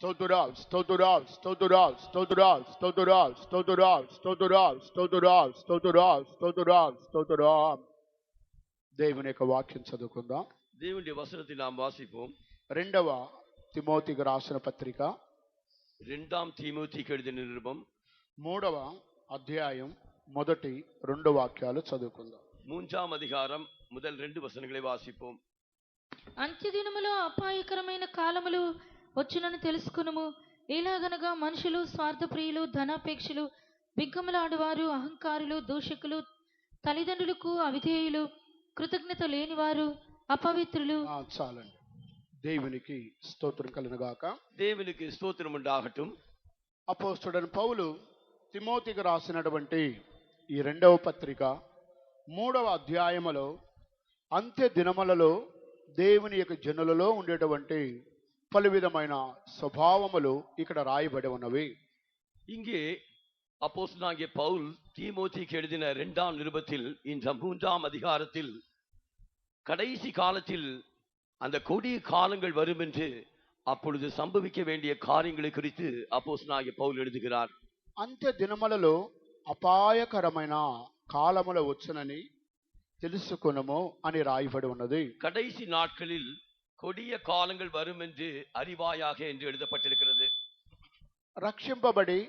స్తోత్రాలు స్తోత్రాలు స్తోత్రాలు స్తోత్రాలు స్తోత్రాలు స్తోత్రాలు స్తోత్రాలు స్తోత్రాలు స్తోత్రాలు స్తోత్రాలు స్తోత్రాలు. దేవుని యొక్క వాక్యం చదువుకుందాం. దేవుని వசனத்தை நாம் வாசிப்போம். రెండవ తిమోతికి రాసిన పత్రిక, இரண்டாம் தீமோத்தேயுக்கு எழுதின நிருபம் 3వ అధ్యాయం మొదటి 2 వాక్యాలు చదువుకుందాం. 3ஆம் அதிகாரம் முதல் 2 வசனங்களை வாசிப்போம். అంత్యదినములో అపాయకరమైన కాలములు వచ్చునని తెలుసుకునుము. ఎలాగనగా మనుషులు స్వార్థప్రియులు, ధనాపేక్షలు, బిగ్గములాడువారు, అహంకారులు, దూషకులు, తల్లిదండ్రులకు అవిధేయులు, కృతజ్ఞత లేనివారు, అపవిత్రులు. చాలండి. దేవునికి స్తోత్రం కలుగుగాక. దేవునికి స్తోత్రం ఉండాగటం. అపోస్తలుడైన పౌలు తిమోతికి రాసినటువంటి ఈ 2వ పత్రిక 3వ అధ్యాయములో అంత్య దినములలో దేవుని యొక్క జనులలో ఉండేటువంటి పలు విధమైన స్వభావములు ఇక్కడ రాయబడి ఉన్నవి. இங்கே அப்போஸ்தலனாகிய பவுல் தீமோத்தேயுக்கு எழுதின 2ஆம் நிருபத்தில் இந்த 3ஆம் அதிகாரத்தில் கடைசி காலத்தில் அந்த கொடிய காலங்கள் வரும் என்று அப்பொழுது சம்பவிக்க வேண்டிய காரியங்களை குறித்து அப்போஸ்தலனாகிய பவுல் எழுதுகிறார். అంత్య దినములలో అపాయకరమైన కాలములు వచ్చునని తెలుసుకొనుము అని రాయబడి ఉన్నది. கடைசி நாட்களில் கொடிய காலங்கள் வரும் என்று அறிவாயாக என்று எழுதப்பட்டிருக்கிறது. రక్షింపబడి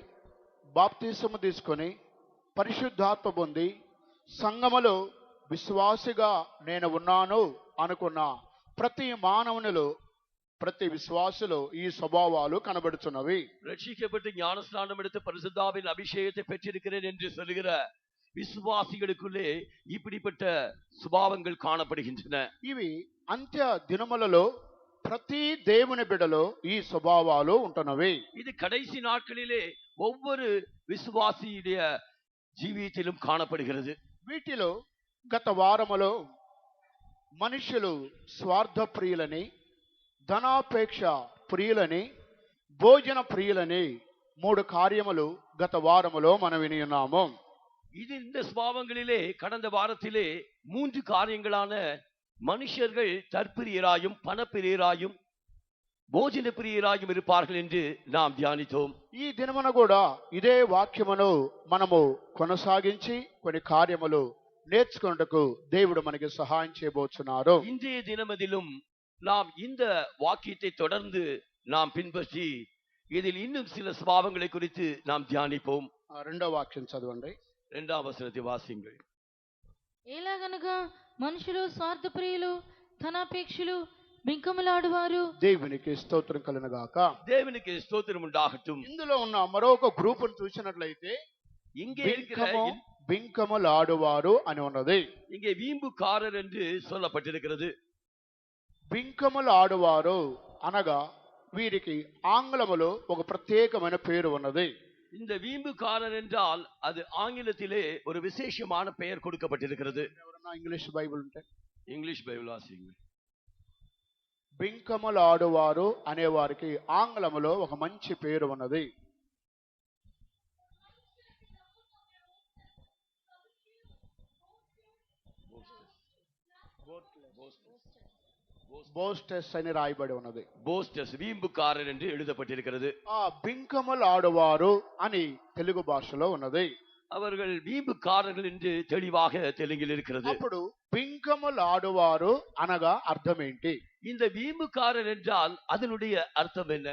బాప్తిసము తీసుకొని పరిశుద్ధాత్మ పొంది సంఘములో విశ్వాసిగా నేను ఉన్నాను అనుకున్న ప్రతి మానవునిలో, ప్రతి విశ్వాసులో ఈ స్వభావాలు కనబడుచున్నవి. ரட்சிக்கப்பட்டு ஞானஸ்நானம் எடுத்து பரிசுத்தாவின் அபிஷேகத்தை பெற்றிருக்கிறேன் என்று சொல்லுகிற விசுவாசிகளுக்குள்ளே இப்படிப்பட்ட சுபாவங்கள் காணப்படுகின்றன. ఇవి అంత్య దినములలో ప్రతి దేవుని బిడ్డలో ఈ స్వభావాలు ఉంటున్నవి. இது கடைசி நாட்களிலே ஒவ்வொரு விசுவாசியுடைய జీవితంలో కాణப்படுகிறது. వీటిలో గత వారములో మనుషులు స్వార్థ ప్రియులని, ధనాపేక్ష ప్రియులని, భోజన ప్రియులని 3 కార్యములు గత వారములో మనం విని ఉన్నాము. இந்த சுபாவங்களிலே கடந்த வாரத்திலே 3 காரியங்களான மனுஷர்கள் தற்பிரியராயும், பணப்பிரியராயும், భోజన ప్రియరాயும் இருப்பார்கள் என்று நாம் தியானித்தோம். ఈ దినమున కూడా ఇదే వాక్యమును మనము కొనసాగించి కొన్ని కార్యములు నేర్చుకొనుటకు దేవుడు మనకి సహాయం చేయబోతున్నారు. இன்றைய தினமதிலும் நாம் இந்த வாக்கியத்தை தொடர்ந்து நாம் பின்பற்றி இதில் இன்னும் சில சுபாவங்களை குறித்து நாம் தியானிப்போம். 2వ వాక్యం చదవండి. 2ஆம் வசனத்தை வாசியுங்கள். ఎలాగనగా మనుషులు స్వార్థప్రియులు, ధనాపేక్షలు, బిగ్గములాడువారు. దేవునికి స్తోత్రం కలుగుగాక. దేవునికి స్తోత్రం ఉండాగటం. ఇందులో ఉన్న మరొక గ్రూపును చూసినట్లయితే இங்கே இருக்கிற బింకములాడువారు అని ఉన్నది. இங்கே வீம்புக்காரர் என்று சொல்லப்பட்டிருக்கிறது. బింకములాడువారు అనగా వీరికి ఆంగ్లములో ఒక ప్రత్యేకమైన పేరు ఉన్నది. இந்த வீம்புக்காரர் என்றால் அது ஆங்கிலத்திலே ஒரு விசேஷமான பெயர் கொடுக்கப்பட்டிருக்கிறது. ఎవరన్నా ఇంగ్లీష్ బైబిల్ ఉంటే ఇంగ్లీష్ బైబిల్ వాసియండి. బింకములాడువారు అనే వారికి ఆంగ్లములో ఒక మంచి పేరు ఉన్నది. బోస్టెస్ అని రాయబడి ఉన్నది. బోస్టెస్ వీంబుకారర్ என்று எழுதப்பட்டிருக்கிறது. ఆ బింకములాడువారు అని తెలుగు భాషలో ఉన్నది. அவர்கள் வீம்புக்காரர்கள் என்று தெளிவாக தெலுங்கில் இருக்கிறது. అప్పుడు బింకములాడువారు అనగా అర్థం ఏంటి? இந்த வீம்புக்காரர் என்றால் அதனுடைய அர்த்தம் என்ன?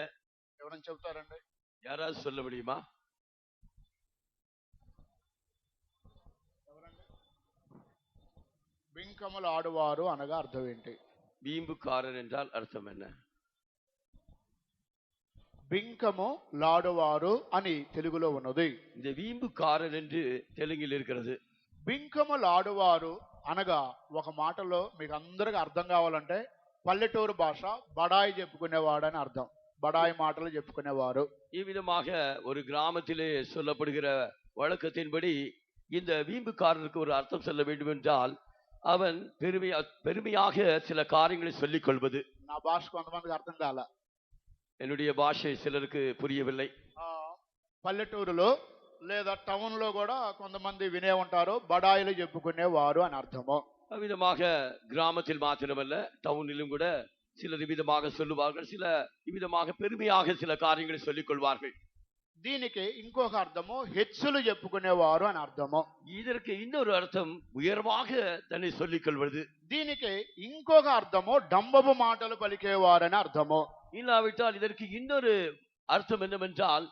ఎవరైనా చెప్తారండి? யாராவது சொல்ல முடியுமா? బింకములాడువారు అనగా అర్థం ఏంటి? வீம்புக்காரர் என்றால் அர்த்தம் என்ன? బింకము లాడువారు అని తెలుగులో ఉన్నది. இந்த வீம்புக்காரர் என்று தெலுங்கில் இருக்கிறது. బింకము లాడువారు అనగా ఒక మాటలో మీకు అందరికి అర్థం కావాలంటే పల్లెటూరు భాష బడాయి చెప్పుకునేవాడు అని అర్థం. బడాయి మాటలు చెప్పుకునేవారు. ఈ విధமாக ஒரு கிராமத்திலே சொல்லப்படுகிற வழக்கத்தின்படி இந்த வீம்புக்காரருக்கு ஒரு அர்த்தம் சொல்ல வேண்டும் என்றால் அவன் பெருமையாக சில காரியங்களை சொல்லிக் கொள்வது. నా భాష కొంతమందికి అర్థం కాల. என்னுடைய பாஷை சிலருக்கு புரியவில்லை. పల్లెటూరులో లేదా టౌన్ లో కూడా కొంతమంది వినే ఉంటారు బడాయిలు చెప్పుకునేవారు అని అర్థము. விதமாக கிராமத்தில் மாத்திரமல்ல டவுனிலும் கூட சிலர் இவ்விதமாக சொல்லுவார்கள், சில இவ்விதமாக பெருமையாக சில காரியங்களை சொல்லிக் கொள்வார்கள். దీనికి ఇంకొక అర్థము హెచ్చులు చెప్పుకునేవారు అని అర్థము. இதற்கு இன்னொரு அர்த்தம் உயர்வாக தன்னை சொல்லிக் கொள்வது. దీనికి ఇంకొక అర్థము డంబపు మాటలు పలికేవారని అర్థము. இல்லாவிட்டால் இதற்கு இன்னொரு அர்த்தம் என்னவென்றால்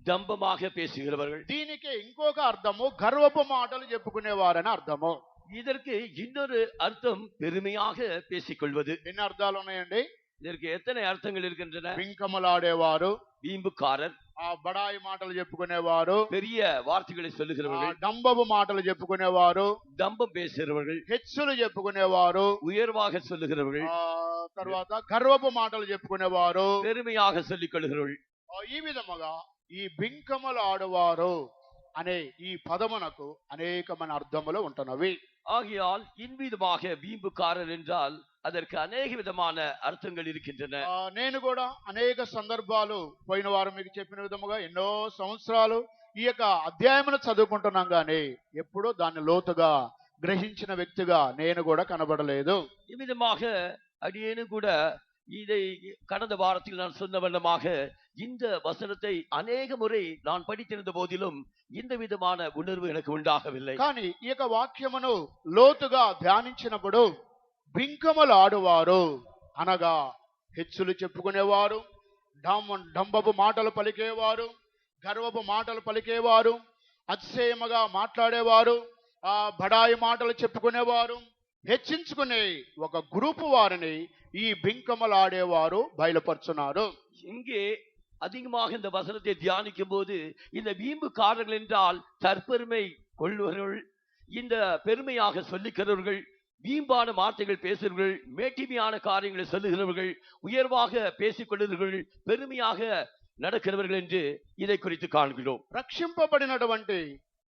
டம்பமாக பேசுகிறவர்கள். దీనికి ఇంకొక అర్థము గర్వపు మాటలు చెప్పుకునేవారని అర్థము. இதற்கு இன்னொரு அர்த்தம் பெருமையாக பேசிக்கொள்வது. ఎన్ని అర్థాలు ఉన్నాయండి? இதற்கு எத்தனை அர்த்தங்கள் இருக்கின்றன? బింకములాడేవారు, வீம்புக்காரர், బడాయి మాటలు చెప్పుకునేవారు, பெரிய வார்த்தைகளை சொல்லுகிறவர்கள், డంబపు మాటలు చెప్పుకునేవారు, டம்பம் பேசுகிறவர்கள், హెచ్చులు చెప్పుకునేవారు, உயர்வாக சொல்லுகிறவர்கள், తర్వాత గర్వపు మాటలు చెప్పుకునేవారు, பெருமையாக சொல்லிக் கொள்கிறவர்கள். ఈ విధముగా ఈ బింకములాడువారు అనే ఈ పదమునకు అనేకమైన అర్థములు ఉంటున్నవి. ஆகையால் இவ்விதமாக வீம்புக்காரர் என்றால் அதற்கு அநேக விதமான அர்த்தங்கள் இருக்கின்றன. నేను కూడా అనేక సందర్భాలు పోయిన వారం మీకు చెప్పిన విధముగా ఎన్నో సంవత్సరాలు ఈ యొక్క అధ్యాయమును చదువుకుంటున్నాం కానీ ఎప్పుడూ దాన్ని లోతుగా గ్రహించిన వ్యక్తిగా నేను కూడా కనబడలేదు. இவ்விதமாக அடியேனு கூட இதை கடந்த வாரத்தில் நான் சொன்ன வண்ணமாக இந்த வசனத்தை அநேக முறை நான் படித்திருந்த போதிலும் இந்த விதமான உணர்வு எனக்கு உண்டாகவில்லை. కానీ ఈ యొక్క వాక్యమును లోతుగా ధ్యానించినప్పుడు బింకములు ఆడువారు అనగా హెచ్చులు చెప్పుకునేవారు, డంబపు మాటలు పలికేవారు, గర్వపు మాటలు పలికేవారు, అతిశయముగా మాట్లాడేవారు, బడాయి మాటలు చెప్పుకునేవారు, హెచ్చించుకునే ఒక గ్రూపు వారిని ఈ బింకములాడేవారు బయలుపరుచున్నారు. இங்கே அதிகமாக இந்த வசனத்தை தியானிக்கும் போது இந்த வீம்புக்காரர்கள் என்றால் தற்பெருமை கொள்ளுவர்கள், இந்த பெருமையாக சொல்லிக்கிறவர்கள், வீம்பான வார்த்தைகள் பேசுகிறவர்கள், மேட்டிமையான காரியங்களை சொல்லுகிறவர்கள், உயர்வாக பேசிக் கொள்ளுகிறவர்கள், பெருமையாக நடக்கிறவர்கள் என்று இதை குறித்து காண்கிறோம். రక్షింపబడినటువంటి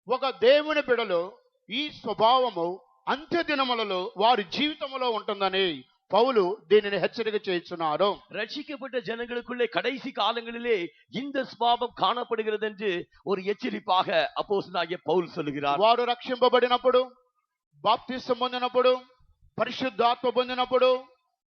ఒక దేవుని బిడ్డలు ఈ స్వభావము అంత్య దినములలో వారి జీవితంలో ఉంటుందని పౌలు దీనిని హెచ్చరిక చేస్తున్నారు. ரட்சிக்கப்பட்ட ஜனங்களுக்குள்ளே கடைசி காலங்களிலே இந்த சுபாவம் காணப்படுகிறது என்று ஒரு எச்சரிப்பாக அப்போஸ்தலனாகிய பவுல் சொல்லுகிறார். వారు రక్షింపబడినప్పుడు, బాప్తిసం పొందినప్పుడు, పరిశుద్ధాత్మ పొందినప్పుడు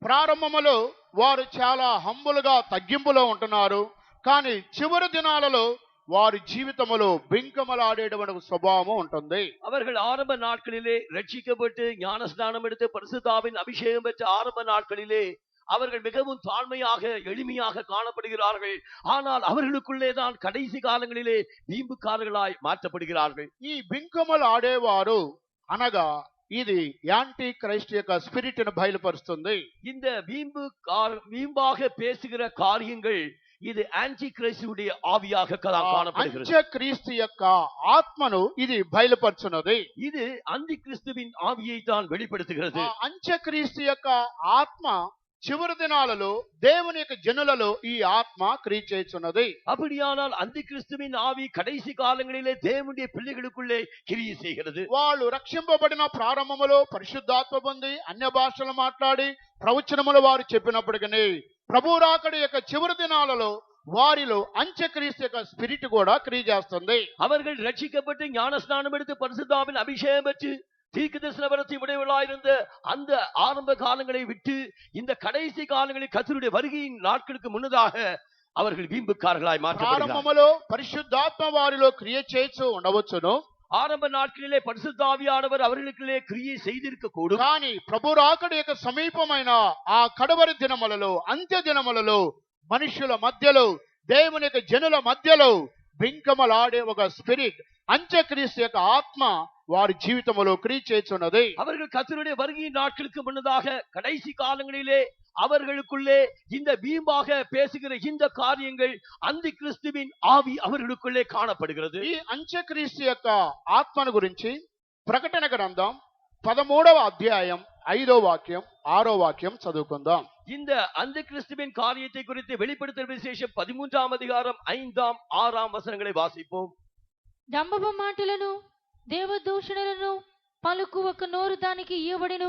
ప్రారంభములో వారు చాలా హంబులుగా తగ్గింపులో ఉంటున్నారు. కానీ చివరి దినాలలో వారి జీవితములో బింకమలాడేటువంటి స్వభావం ఉంటుంది. அவர்கள் ஆரம்ப நாட்களிலே ரட்சிக்கப்பட்டு ஞானஸ்நானம் எடுத்து பரிசுத்தாவின் அபிஷேகம் பெற்ற ஆரம்ப நாட்களிலே அவர்கள் மிகவும் தாழ்மையாக எளிமையாக காணப்படுகிறார்கள். ஆனால் அவர்களுக்குள்ளே தான் கடைசி காலங்களிலே வீம்புக்காரர்களாய் மாற்றப்படுகிறார்கள். ఈ బింకములు ఆడేవారు అనగా ఇది యాంటీ క్రైస్ట్ యొక్క స్పిరిట్ ను బయలుపరుస్తుంది. இந்த வீம்பாக பேசுகிற காரியங்கள் இது ஆன்டி கிறிஸ்துவுடைய ஆவியாக காணப்படுகிறது. అంత్యక్రీస్తు యొక్క ఆత్మను ఇది బయలుపరుచున్నది. இது அந்தி கிறிஸ்துவின் ஆவியை தான் வெளிப்படுத்துகிறது. అంత్యక్రీస్తు యొక్క ఆత్మ చివరి దినాలలో దేవుని యొక్క జనులలో ఈ ఆత్మ క్రియ చేస్తున్నది. அப்படியானால் அந்தி கிறிஸ்துவின் ஆவி கடைசி காலங்களிலே தேவனுடைய பிள்ளைகளுக்குள்ளே கிரியை செய்கிறது. వాళ్ళు రక్షింపబడిన ప్రారంభములో పరిశుద్ధాత్మ పొంది అన్య భాషలు మాట్లాడి ప్రవచనములు వారు చెప్పినప్పటికీ ప్రభు రాకడ యొక్క చివరి దినాలలో వారిలో అంత్యక్రీస్తు యొక్క స్పిరిట్ కూడా క్రియ చేస్తుంది. அவர்கள் ரட்சிக்கப்பட்டு ஞானஸ்நானம் எடுத்து பரிசுத்தாவின் அபிஷேகம் பெற்று தீர்க்கதரிசன வரத்தை உடையவர்களாயிருந்த அந்த ஆரம்ப காலங்களை விட்டு இந்த கடைசி காலங்களில் கர்த்தருடைய வருகையின் நாட்களுக்கு முன்னதாக அவர்கள் வீம்புக்காரர்களாய் மாற்றப்படுகிறார்கள். ప్రారంభములో పరిశుద్ధాత్మ వారిలో క్రియ చేస్తూ ఉండవచ్చును. ஆரம்ப நாட்களிலே பரிசுத்தாவியானவர் அவர்களுக்குள்ளே கிரியை செய்திருக்க கூடும். కానీ ప్రభు రాకడ యొక్క సమీపమైన ఆ కడవరి దినములలో, అంత్య దినములలో మనుషుల మధ్యలో, దేవుని యొక్క జనుల మధ్యలో బింకమలాడే ఒక స్పిరిట్, అంత్యక్రీస్తు యొక్క ఆత్మ వారి జీవితంలో క్రియ చేస్తున్నది. அவர்கள் கர்த்தருடைய வருகையின் நாட்களுக்கு முன்னதாக கடைசி காலங்களிலே அவர்களுக்குள்ளே இந்த வீம்பாக பேசுகிற இந்த காரியங்கள் அந்தி கிறிஸ்துவின் ஆவி அவர்களுக்குள்ளே காணப்படுகிறது. ఈ అంత్యక్రీస్తు యొక్క ఆత్మను గురించి ప్రకటన గ్రంథం 13వ అధ్యాయం 5వ వాక్యం 6వ వాక్యం చదువుకుందాం. இந்த அந்தி கிறிஸ்துவின் காரியத்தை குறித்து வெளிப்படுத்தல் விசேஷம் 13ஆம் அதிகாரம் 5ஆம் 6ஆம் வசனங்களை வாசிப்போம். డంబపు మాటలను దేవదూషణలను పలుకు ఒక నోరు దానికి ఇయ్యబడిను,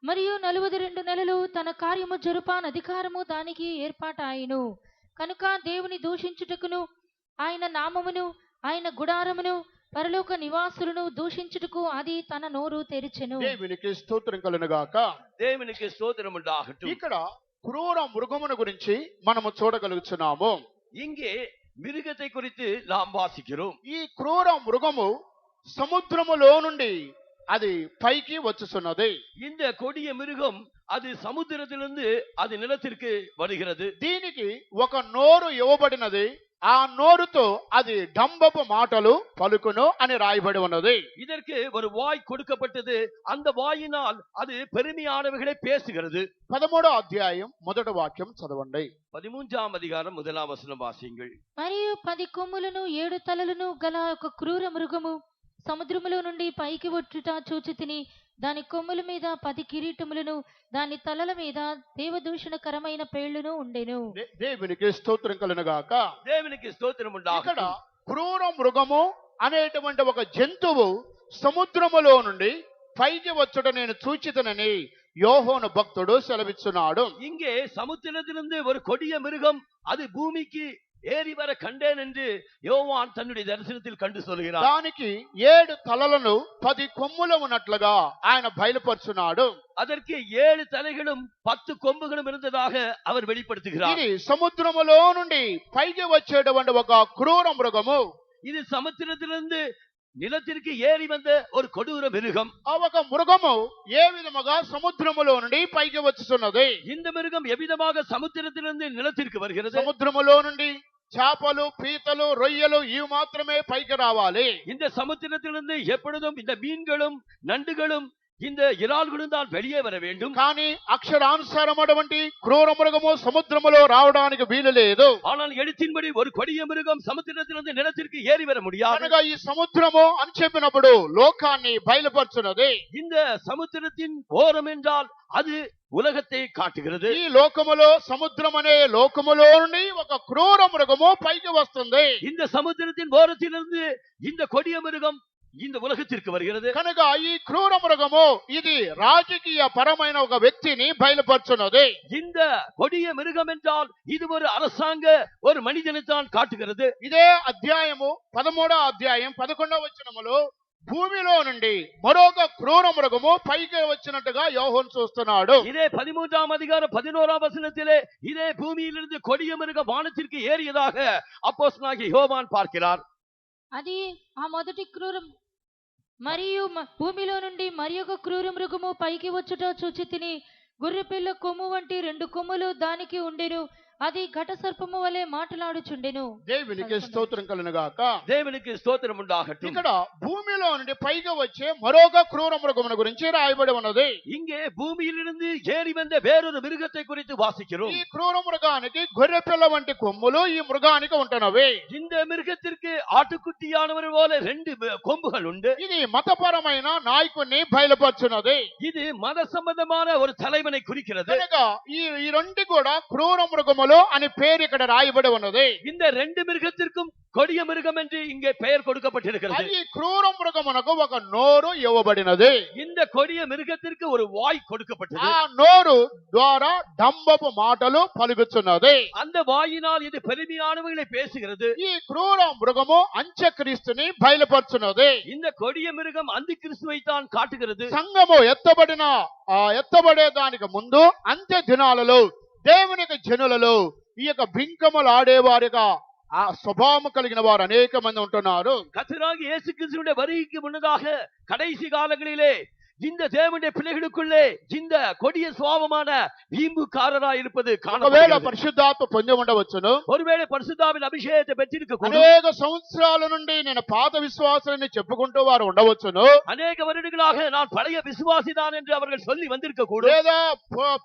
మరియు 42 నెలలు తన కార్యము జరుపాన్ అధికారము దానికి ఏర్పాటాయిను. కనుక దేవుని దూషించుటకును ఆయన నామమును ఆయన గుడారమును పరలోక నివాసులను దూషించుటకు అది తన నోరు తెరిచెను. దేవునికి స్తోత్రం కలుగును గాక. தேவனுக்கு ஸ்தோத்திரம் உண்டாகட்டும். ఇక్కడ క్రూర మృగమును గురించి మనము చూడగలుగుతున్నాము. இங்கே மிருகத்தை குறித்து நாம் வாசிக்கிறோம். ఈ క్రూర మృగము సముద్రములో నుండి అది పైకి వచ్చుచున్నది. இந்த கொடிய மிருகம் அது சமுத்திரத்திலிருந்து அது நிலத்திற்கு வருகிறது. దీనికి ఒక నోరు ఇవ్వబడినది, ఆ నోరుతో అది డంబపు మాటలు పలుకును అని రాయబడి ఉన్నది. இதற்கு ஒரு வாய் கொடுக்கப்பட்டது. அந்த வாயினால் அது பெருமையானவைகளை பேசுகிறது. 13వ అధ్యాయం మొదటి వాక్యం చదవండి. 13వ அதிகாரம் 1వ వచనం వాసింగల్. మరియు 10 కొమ్ములను 7 తలలను గల ఒక క్రూర మృగము సముద్రములో నుండి పైకి వచ్చుట చూచితిని. దాని కొమ్ముల మీద 10 కిరీటములను, దాని తలల మీద దేవదూషణకరమైన పేళ్లును ఉండెను. దేవునికి స్తోత్రం కలుగును గాక. దేవునికి స్తోత్రం ఇక్కడ ఉండాలి. క్రూర మృగము అనేటువంటి ఒక జంతువు సముద్రములో నుండి పైకి వచ్చుట నేను చూచితనని యోహోను భక్తుడు సెలవిస్తున్నాడు. இங்கே சமுத்திரத்திலிருந்து ஒரு கொடிய மிருகம் அது பூமிக்கு ஏறி வர கண்டேன் என்று யோவான் தன்னுடைய தரிசனத்தில் கண்டு சொல்கிறார். దానికి 7 తలలను 10 కొమ్ములు ఉన్నట్లుగా ఆయన బయలుపరుచున్నాడు. அதற்கு 7 தலைகளும் 10 கொம்புகளும் இருந்ததாக அவர் வெளிப்படுத்துகிறார். ఇది సముద్రములో నుండి పైకి వచ్చేటువంటి ఒక క్రూర మృగము. இது சமுத்திரத்திலிருந்து நிலத்திற்கு ஏறி வந்த ஒரு கொடூர மிருகம். ఆ ఒక మృగము ఏ విధముగా సముద్రములో నుండి పైకి వచ్చుతున్నది. இந்த மிருகம் எவ்விதமாக சமுத்திரத்திலிருந்து நிலத்திற்கு வருகிறது? సముద్రములో నుండి చేపలు, పీతలు, రొయ్యలు ఇవి మాత్రమే పైకి రావాలి. இந்த సముத்திரத்திலிருந்து எப்பொழுதும் இந்த மீன்களும் நண்டுகளும் இந்த இறால்களும் தான் வெளியே வர வேண்டும். కానీ అక్షరానుసారమైనటువంటి క్రూర మృగము సముద్రములో రావడానికి వీలు లేదు. ஆனால் எழுத்தின்படி ஒரு கொடிய மிருகம் சமுத்திரத்திலிருந்து நிலத்திற்கு ஏறி வர முடியாது. కనుక ఈ సముద్రము అని చెప్పినప్పుడు లోకాన్ని బయలుపరుచున్నది. இந்த சமுத்திரத்தின் ஓரம் என்றால் அது உலகத்தை காட்டுகிறது. ఈ లోకములో సముద్రం అనే లోకములో నుండి ఒక క్రూర మృగము పైకి వస్తుంది. இந்த சமுத்திரத்தின் ஓரத்திலிருந்து இந்த கொடிய மிருகம் இந்த உலகத்திற்கு வருகிறது. కనుక ఈ క్రూర మృగము ఇది రాజకీయ పరమైన ఒక వ్యక్తిని బయలుపరుచున్నది. இந்த கொடிய மிருகம் என்றால் இது ஒரு அரசாங்க ஒரு மனிதனை தான் காட்டுகிறது. ఇదే అధ్యాయము 13వ అధ్యాయం 11వ వచనములో భూమిలో నుండి మరొక క్రూర మృగము పైకి వచ్చినట్టుగా యోహోను చూస్తున్నాడు. இதே 13ஆம் அதிகாரம் 11ஆம் வசனத்திலே இதே பூமியிலிருந்து கொடிய மிருகம் வானத்திற்கு ஏறியதாக அப்போஸ்தலனாகிய யோவான் பார்க்கிறார். అది ఆ మొదటి మరియు భూమిలో నుండి మరి ఒక క్రూర మృగము పైకి వచ్చుట చూచితిని. గొర్రెపిల్ల కొమ్ము వంటి 2 కొమ్ములు దానికి ఉండెను. అది ఘట సర్పము వలె మాటలాడుచుండెను. దేవునికి స్తోత్రం కలుగును గాక. దేవునికి స్తోత్రం ఉండాగట్டும். ఇక్కడ భూమిలో నుండి పైకి వచ్చే మరొక క్రూర మృగమును గురించి రాయబడి ఉన్నది. இங்கே பூமியிலிருந்து ஏறி வந்த வேறொரு மிருகத்தை குறித்து வாசிக்கிறோம். ఈ క్రూర మృగానికి గొర్రెపిల్ల వంటి కొమ్ములు ఈ మృగానికి ఉంటున్నవి. இந்த మిருగத்திற்கு ఆటుకుట్టియానవర్ పోల 2 கொம்புகள் உண்டு. ఇది మతపరమైన నాయకుడిని బయలుపరుచున్నది. இது மத சம்பந்தமான ஒரு தலைவனை குறிக்கிறது. కనుక ఈ రెండు కూడా క్రూర మృగములు అని పేరు ఇక్కడ రాయబడి ఉన్నది. இந்த 2 மிருகத்திற்கும் கொடிய மிருகம் என்று இங்கே பெயர் கொடுக்கப்பட்டிருக்கிறது. అది క్రూర మృగమునకు ఒక నోరు ఇవ్వబడినది. இந்த கொடிய மிருகத்திற்கு ஒரு வாய் கொடுக்கப்பட்டது. ఆ నోరు ద్వారా డంబపు మాటలు పలుకుచున్నది. அந்த வாயினால் இது பெருமையானவைகளை பேசுகிறது. ఈ క్రూర మృగము అంత్యక్రీస్తుని బయలుపరుచున్నది. இந்த கொடிய மிருகம் அந்தி கிறிஸ்துவை தான் காட்டுகிறது. సంఘము ఎత్తబడే దానికి ముందు అంత్య దినాలలో దేవునికి జనులలో ఈ యొక్క బింకములు ఆడేవారిగా ఆ స్వభావం కలిగిన వారు అనేక మంది ఉంటున్నారు. கர்த்தராகிய இயேசு கிறிஸ்துவின் வருகைக்கு முன்னதாக கடைசி காலங்களிலே இந்த தேவனுடைய பிள்ளைகளுக்குள்ளே இந்த கொடிய சுபாவமான வீம்புக்காரராய் இருப்பது ఒకవేళ காணப்படுகிறது. పరిశుద్ధాత్మ పొంది ఉండవచ్చును. ஒருவேளை பரிசுத்தாவின் அபிஷேகத்தை பெற்றிருக்க கூடும். అనేక సంవత్సరాల నుండి నేను పాత విశ్వాసాన్ని చెప్పుకుంటూ వారు ఉండవచ్చును. அநேக வருடங்களாக நான் பழைய விசுவாசிதான் என்று அவர்கள் சொல்லி வந்திருக்க கூடும். లేదా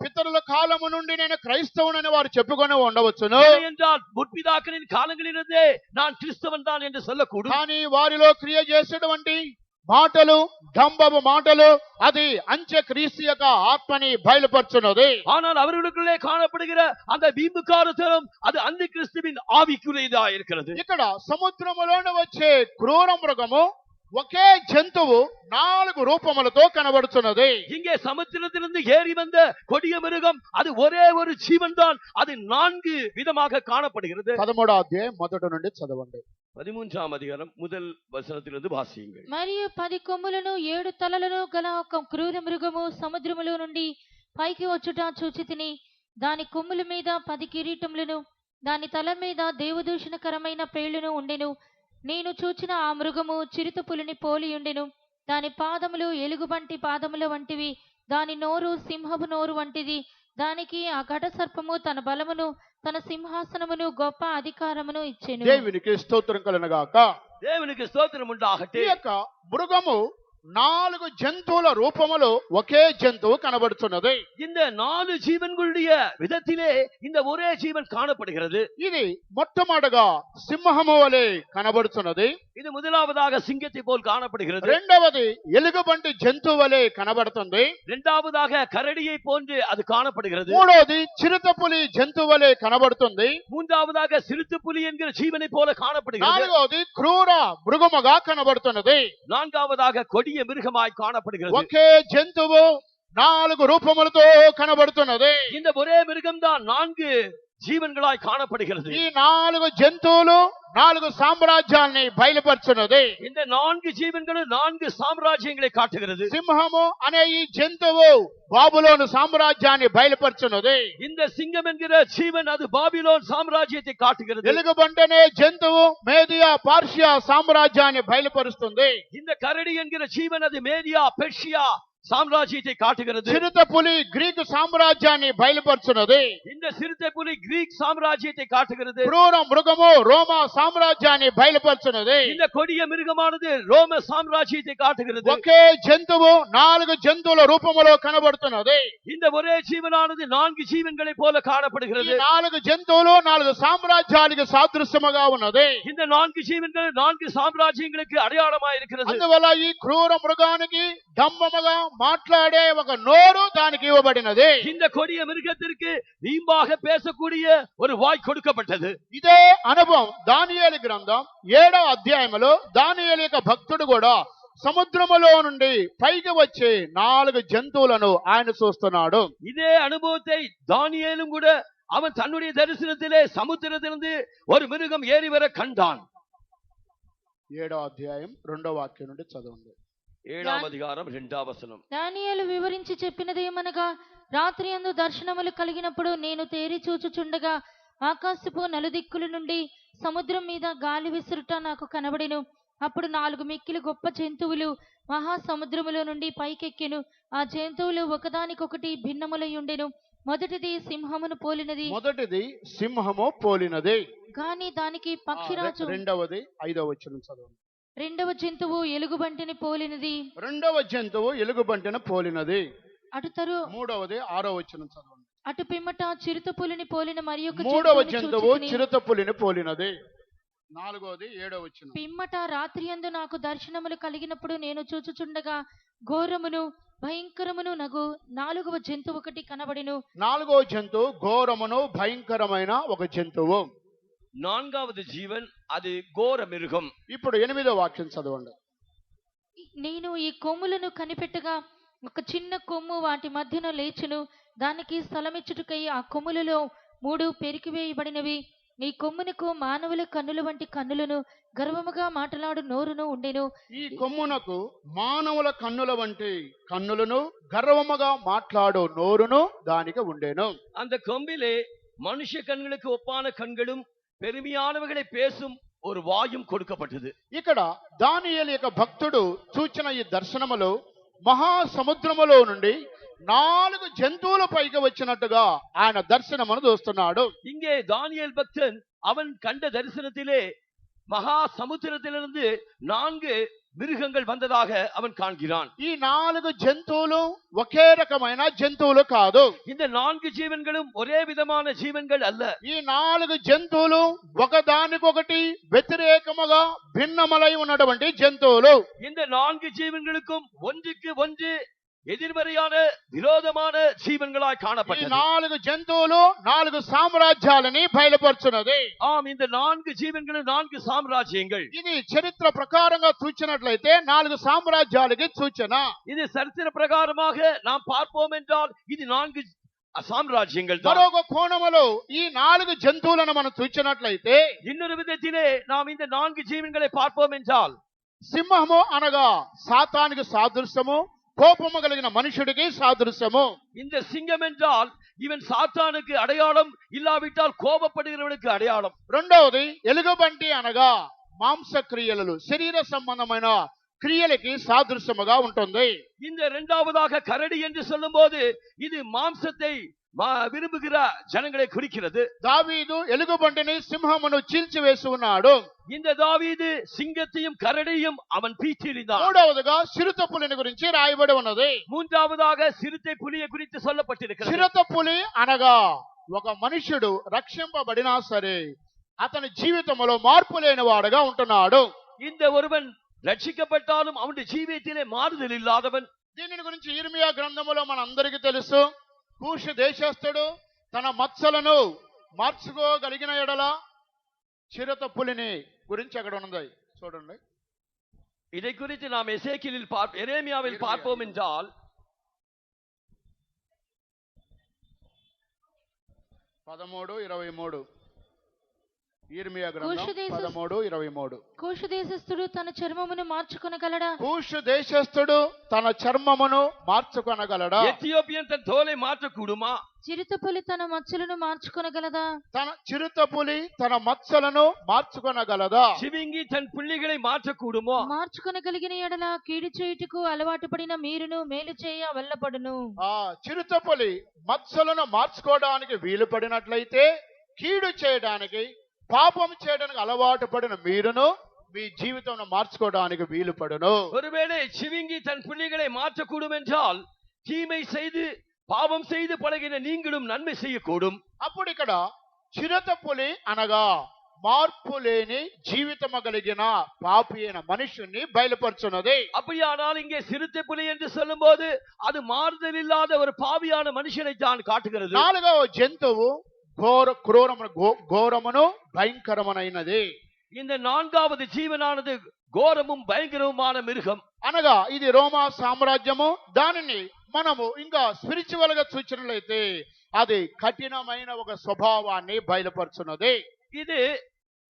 పితరుల కాలము నుండి నేను క్రైస్తవునని వారు చెప్పుకొని ఉండవచ్చును. என்றால் முற்பிதாக்களின் காலங்களிலிருந்தே நான் கிறிஸ்தவன் தான் என்று சொல்லக்கூடும். కానీ వారిలో క్రియ చేసేటువంటి మాటలు డంబపు మాటలు అది అంత్యక్రీస్తు యొక్క ఆత్మని బయలుపరుచున్నది. ஆனால் அவர்களுக்குள்ளே காணப்படுகிற அந்த வீம்புக்காரத்தனம் அது அந்தி கிறிஸ்துவின் ஆவிக்குரியதா இருக்கிறது. ఇక్కడ సముద్రములోని వచ్చే క్రూర మృగము ఒకే జంతువు 4 రూపములతో కనబడుతున్నది. இங்கே சமுத்திரத்திலிருந்து ஏறி வந்த கொடிய மிருகம் அது ஒரே ஒரு ஜீவன் தான். அது 4 விதமாக காணப்படுகிறது. 13వ అధ్యాయం మొదటి నుండి చదవండి. 13ஆம் அதிகாரம் முதல் வசனத்திலிருந்து வாசியுங்கள். మరియు 10 కొమ్ములను 7 తలలను గల ఒక క్రూర మృగము సముద్రములో నుండి పైకి వచ్చుట చూచితిని. దాని కొమ్ముల మీద 10 కిరీటములను, దాని తల మీద దేవదూషణకరమైన పేళ్లును ఉండెను. నేను చూచిన ఆ మృగము చిరుతపులిని పోలి ఉండెను. దాని పాదములు ఎలుగుబంటి పాదముల వంటివి, దాని నోరు సింహపు నోరు వంటిది. దానికి ఆ ఘట సర్పము తన బలమును, తన సింహాసనమును, గొప్ప అధికారమును ఇచ్చెను. దేవునికి స్తోత్రం కలుగునుగాక. தேவனுக்கு ஸ்தோத்திரம் ఈ உண்டாகட்டும். యొక్క మృగము 4 జంతువుల రూపములో ఒకే జంతువు కనబడుతున్నది. இந்த 4 ஜீவன்களுடைய விதத்திலே இந்த ஒரே ஜீவன் காணப்படுகிறது. ఇది మొట్టమొదటగా సింహము వలె కనబడుతున్నది. இது முதலாவதாக சிங்கத்தை போல் காணப்படுகிறது. రెండవది ఎలుగుబంటి జంతువు వలె కనబడుతుంది. இரண்டாவதாக கரடியை போன்று அது காணப்படுகிறது. మూడవది చిరుతపులి జంతువు వలె కనబడుతుంది. மூன்றாவதாக சிறுத்தைப்புலி என்கிற ஜீவனை போல காணப்படுகிறது. నాలుగవది క్రూర మృగముగా కనబడుతున్నది. நான்காவதாக கொடிய மிருகமாய் காணப்படுகிறது. ఒకే జంతువు 4 రూపములతో కనబడుతున్నది. இந்த ஒரே மிருகம்தான் 4 జీవన్గளாய் காணப்படுகிறது. ఈ 4 జంతువులు 4 సామ్రాజ్యాల్ని బయలుపరుచున్నది. இந்த 4 జీవన్களும் 4 సామ్రాజ్యங்களை కాட்டுகிறது. సింహము అనే ఈ జంతువు బాబులోను సామ్రాజ్యాన్ని బయలుపరుచున్నది. இந்த சிங்கம் என்கிற ஜீவன் அது பாபிலோன் சாம்ராஜ்யத்தை காட்டுகிறது. ఎలుగుబంటనే జంతువు మేదియా పార్షియా సామ్రాజ్యాన్ని బయలుపరుస్తుంది. இந்த கரடி என்கிற ஜீவன் அது மேதியா பெர்ஷியா சாம்ராஜ்யத்தை காட்டுகிறது. చిరుతపులి గ్రీకు సామ్రాజ్యాన్ని బయలుపరుచున్నది. இந்த சிறுத்தை புலி கிரீக் சாம்ராஜ்யத்தை காட்டுகிறது. క్రూర మృగము రోమా సామ్రాజ్యాన్ని బయలుపరుచున్నది. இந்த கொடிய மிருகமானது ரோம சாம்ராஜ்யத்தை காட்டுகிறது. ఒకే జంతువు 4 జంతువుల రూపములో కనబడుతున్నది. இந்த ஒரே ஜீவனானது 4 ஜீவன்களை போல காணப்படுகிறது. ఈ 4 జంతువులు 4 సామ్రాజ్యాలకు సాదృశ్యముగా ఉన్నది. இந்த 4 ஜீவன்கள் 4 சாம்ராஜ்யங்களுக்கு அடையாளமாய் இருக்கிறது. అందువల్ల ఈ క్రూర మృగానికి డంబముగా మాట్లాడే ఒక నోరు దానికి ఇవ్వబడినది. இந்த கொடிய மிருகத்திற்கு வீம்பாக பேசக்கூடிய ஒரு வாய் கொடுக்கப்பட்டது. ఇదే అనుభవం దానియేలు గ్రంథం 7వ అధ్యాయములో దానియేలు యొక్క భక్తుడు కూడా సముద్రములో నుండి పైకి వచ్చే 4 జంతువులను ఆయన చూస్తున్నాడు. இதே அனுபவத்தை தானியேலும் கூட அவன் தன்னுடைய தரிசனத்திலே சமுத்திரத்திலிருந்து ஒரு மிருகம் ஏறி வர கண்டான். 7వ అధ్యాయం 2వ వాక్యం నుండి చదవండి. 7వ అధికారం 2వ వచనం. దానియేలు వివరించి చెప్పినదేమనగా, రాత్రి యందు దర్శనములు కలిగినప్పుడు నేను తేరి చూచుచుండగా ఆకాశపు నలుదిక్కుల నుండి సముద్రం మీద గాలి విసురుట నాకు కనబడెను. అప్పుడు 4 మిక్కిలి గొప్ప జంతువులు మహాసముద్రములో నుండి పైకెక్కెను. ఆ జంతువులు ఒకదానికొకటి భిన్నములై ఉండెను. మొదటిది సింహమును పోలినది. మొదటిది సింహము పోలినది. గాని దానికి పక్షిరాజు. రెండవది 5వ వచనం చదవండి. రెండవ జంతువు ఎలుగుబంటిని పోలినది. రెండవ జంతువు ఎలుగుబంటిని పోలినది. అటుతరు మూడవది 6వ వచనం చదవండి. అటు పిమ్మట చిరుతపులిని పోలిన మరి ఒక మూడవ జంతువు చిరుతపులిని పోలినది. 4వది 7వ వచనం. పిమ్మట రాత్రి యందు నాకు దర్శనములు కలిగినప్పుడు నేను చూచుచుండగా ఘోరమును భయంకరమును నగు 4వ జంతువు ఒకటి కనబడెను. 4వ జంతువు ఘోరమును భయంకరమైన ఒక జంతువు. 4வது జీవన్ అది ఘోర మిరుగం. ఇప్పుడు 8వ వాక్యం చదవండి. నేను ఈ కొమ్ములను కనిపెట్టగా ఒక చిన్న కొమ్ము వాటి మధ్యన లేచును. దానికి స్థలమిచ్చుటకై ఆ కొమ్ములలో 3 పెరికివేయబడినవి. ఈ కొమ్మునకు మానవుల కన్నుల వంటి కన్నులను, గర్వముగా మాట్లాడు నోరును ఉండెను. ఈ కొమ్మునకు మానవుల కన్నుల వంటి కన్నులను, గర్వముగా మాట్లాడు నోరును దానికి ఉండెను. அந்த கொம்பிலே மனுஷ கண்களுக்கு ஒப்பான கண்களும் பெருமையானவர்களை பேசும் ஒரு வாயும் கொடுக்கப்பட்டது. ఇక్కడ దానియేలు యొక్క భక్తుడు చూచిన ఈ దర్శనములో మహాసముద్రములో నుండి 4 జంతువుల పైకి వచ్చినట్టుగా ఆయన దర్శనమును చూస్తున్నాడు. இங்கே தானியேல் பக்தன் அவன் கண்ட தரிசனத்திலே மகா சமுத்திரத்திலிருந்து 4 மிருகங்கள் வந்ததாக அவன் காண்கிறான். ఈ 4 జంతువులు ఒకే రకమైన జంతువులు కాదు. இந்த 4 జీవన్களும் ஒரே విధமான జీవన్கள் அல்ல. ఈ 4 జంతువులు ఒకదానికొకటి వ్యతిరేకముగా భిన్నములై ఉన్నటువంటి జంతువులు. இந்த 4 జీవన్களுக்கும் ஒன்றுக்கு ஒன்று எதிர்மறையான விரோதமான ஜீவன்களாய் ఈ காணப்பட்டது. 4 జంతువులు 4 సామ్రాజ్యాలని బయలుపరుచున్నది. ஆம், இந்த 4 ஜீவன்களும் 4 சாம்ராஜ்யங்கள். ఇది చరిత్ర ప్రకారంగా చూచినట్లయితే 4 సామ్రాజ్యాలకి సూచన. இது சரித்திர பிரகாரமாக நாம் பார்ப்போம் என்றால் இது 4 சாம்ராஜ்யங்கள் தான். మరొక కోణములో ఈ 4 జంతువులను మనం చూచినట్లయితే இன்னொரு விதத்திலே நாம் இந்த 4 ஜீவன்களை பார்ப்போம் என்றால் సింహము అనగా సాతానికి సాదృశ్యము, కోపము కలిగిన మనుషుడికి సాదృశ్యము. இந்த சிங்கம் என்றால் இவன் சாத்தானுக்கு அடையாளம், இல்லாவிட்டால் கோபப்படுகிறவனுக்கு அடையாளம். రెండవది ఎలుగుబంటి అనగా మాంస క్రియలు, శరీర సంబంధమైన క్రియలకి సాదృశ్యముగా ఉంటుంది. இந்த இரண்டாவதாக கரடி என்று சொல்லும்போது இது மாம்சத்தை விரும்புகிற ஜனங்களை குறிக்கிறது. దావీదు ఎలుగుబంటిని సింహమును చీల్చివేసి ఉన్నాడు. இந்த தாவீது சிங்கத்தையும் கரடியும் அவன் பீச்சிரிந்தான். మూడవదిగా చిరుత పులిని గురించి రాయబడి ఉన్నది. மூன்றாவதாக சிறுத்தை புலியை குறித்து சொல்லப்பட்டிருக்கிறது. చిరుత పులి అనగా ఒక మనుషుడు రక్షింపబడినా సరే అతని జీవితంలో మార్పు లేని వాడుగా ఉంటున్నాడు. இந்த ஒருவன் రక్షించబట్టాலும் அவனுடைய జీవితంలో మారుదల ఇల్లాదవన్. దీనిని గురించి ఇర్మియా గ్రంథములో మన అందరికీ తెలుసు. కూషు దేశస్థుడు తన మత్సలను మార్చుకోగలిగిన ఎడల చిరుత పులిని గురించి అక్కడ ఉన్నది చూడండి. இதை குறித்து நாம் எரேமியாவில் பார்ப்போம் என்றால் 13:23 ఇర్మియా గ్రంథం 13:23. కూషు దేశస్థుడు తన చర్మమును మార్చుకొనగలడా? కూషు దేశస్థుడు తన చర్మమును మార్చుకొనగలడా? ఎథియోపియన్ తన తోలే మార్చకూడుమా? చిరుతపులి తన మచ్చలను మార్చుకొనగలదా? చిరుతపులి తన మచ్చలను మార్చుకొనగలదా? చివింగి తన పుల్లిகளை మార్చకూడుమో? మార్చుకొనగలిగిన ఎడల కీడు చేయుటకు అలవాటు పడిన మీరును మేలు చేయ వల్లపడును. చిరుతపులి మచ్చలను మార్చుకోవడానికి వీలు పడినట్లయితే కీడు చేయడానికి, పాపం చేయడానికి అలవాటు పడిన మీరును మీ జీవితంలో మార్చుకోవడానికి వీలు పడును. ஒருவேளை சிவிங்கி தன் புள்ளிகளை மாற்றக்கூடும் என்றால் தீமை செய்து పాపం செய்து பழகின நீங்களும் நன்மை செய்யக்கூடும். అప్పుడు ఇక్కడ చిరుత పులి అనగా మార్పు లేని జీవితము కలిగిన పాపి అయిన మనుషుని బయలుపరుచున్నది. அப்படியானால் இங்கே சிறுத்தை புலி என்று சொல்லும்போது அது மாறுதல் இல்லாத ஒரு பாவியான மனுஷனை தான் காட்டுகிறது. నాలుగవ జంతువు ఘోరమును భయంకరమైనది. இந்த நான்காவது జీవనాனது ఘోరமும் భయంకరముமான మిருగం. అనగా ఇది రోమా సామ్రాజ్యము. దానిని మనము ఇంకా స్పిరిచువల్ గా చూచినట్లయితే అది కఠినమైన ఒక స్వభావాన్ని బయలుపరుచున్నది. இது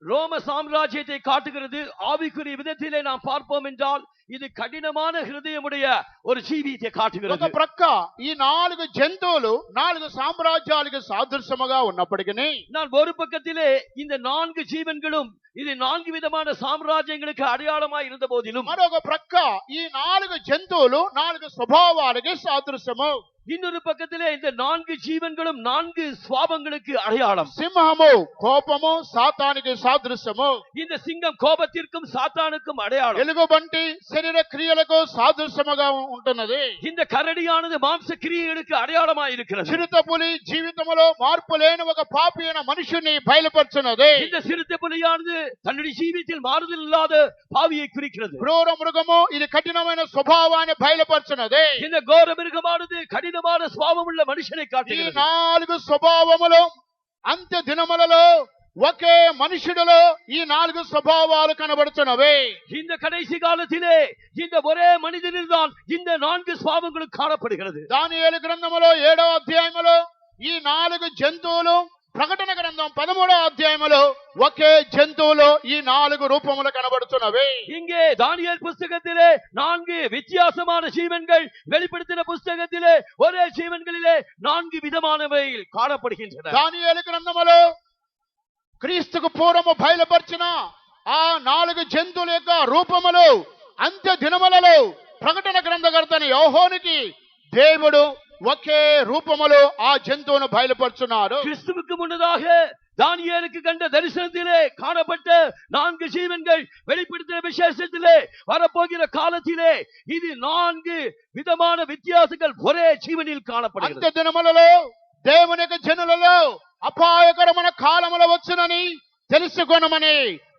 ரோம சாம்ராஜ்யத்தை காட்டுகிறது. ஆவிக்குரிய விதத்திலே நாம் பார்ப்போம் என்றால் ఇది కఠినமான హృదయముடைய ஒரு జీవితే కాటుகிறது. ఒక ప్రక్క ఈ నాలుగు జంతువులు నాలుగు సామ్రాజ్యాలకు సాదృశ్యముగా ఉన్నప్పటికీ நான் ஒரு பக்கத்திலே இந்த நான்கு ஜீவன்களும் இது நான்கு விதமான சாம்ராஜ்யங்களுக்கு அடையாளமாய் இருந்த போதிலும் మరొక ప్రక్క ఈ నాలుగు జంతువులు నాలుగు స్వభావాలకి సాదృశ్యము. இன்னொரு பக்கத்திலே இந்த நான்கு ஜீவன்களும் நான்கு சுவாபங்களுக்கு அடையாளம். సింహము కోపము సాతానికి సాదృశ్యము. இந்த சிங்கம் கோபத்திற்கும் சாத்தானுக்கும் அடையாளம். ఎలుగుబంటి శరీర క్రియలకు సాదృశ్యముగా ఉంటున్నది. இந்த கரடியானது மாம்ச கிரியைகளுக்கு அடையாளமாய் இருக்கிறது. చిరుత పులి జీవితంలో మార్పు లేని ఒక పాపి అయిన మనుషుని బయలుపరుచున్నది. இந்த சிறுத்தை புலியானது தன்னுடைய ஜீவித்தில் மாறுதல் இல்லாத பாவியை குறிக்கிறது. క్రూర మృగము ఇది కఠినమైన స్వభావాన్ని బయలుపరుచున్నది. இந்த கோர மிருகமானது கடினமான స్వభావం ఉన్న మనిషిని ఈ కాட்டுகிறது. నాలుగు స్వభావములు అంత్య దినములలో ఒకే మనుషుడిలో ఈ నాలుగు స్వభావాలు కనబడుతున్నవి. இந்த கடைசி காலத்திலே இந்த ஒரே மனிதனில் தான் இந்த நான்கு స్వభావங்களும் காணப்படுகிறது. దానియేలు గ్రంథములో 7వ అధ్యాయములో ఈ నాలుగు జంతువులు, ప్రకటన గ్రంథం 13వ అధ్యాయములో ఒకే జంతువులో ఈ నాలుగు రూపములు కనబడుతున్నవి. இங்கே தானியேல் புத்தகத்திலே நான்கு வித்தியாசமான ஜீவன்கள், வெளிப்படுத்தின புத்தகத்திலே ஒரே ஜீவன்களிலே நான்கு விதமானவை காணப்படுகின்றன. దానియేలు గ్రంథములో క్రీస్తుకు పూర్వము బయలుపరిచిన ఆ నాలుగు జంతువుల యొక్క రూపములు అంత్య దినములలో ప్రకటన గ్రంథకర్త యోహానుకి దేవుడు ఒకే రూపములో ఆ జంతువును బయలుపరుచున్నాడు. கிறிஸ்துவுக்கு முன்னதாக தானியேலுக்கு கண்ட தரிசனத்திலே காணப்பட்ட நான்கு ஜீவன்கள் வெளிப்படுத்தின விசேஷத்திலே வரப்போகிற காலத்திலே இது நான்கு விதமான வித்தியாசங்கள் ஒரே ஜீவனில் காணப்படுகிறது. అంత్య దినములలో దేవుని యొక్క జనులలో అపాయకరమైన కాలములు వచ్చునని తెలుసుకొనమని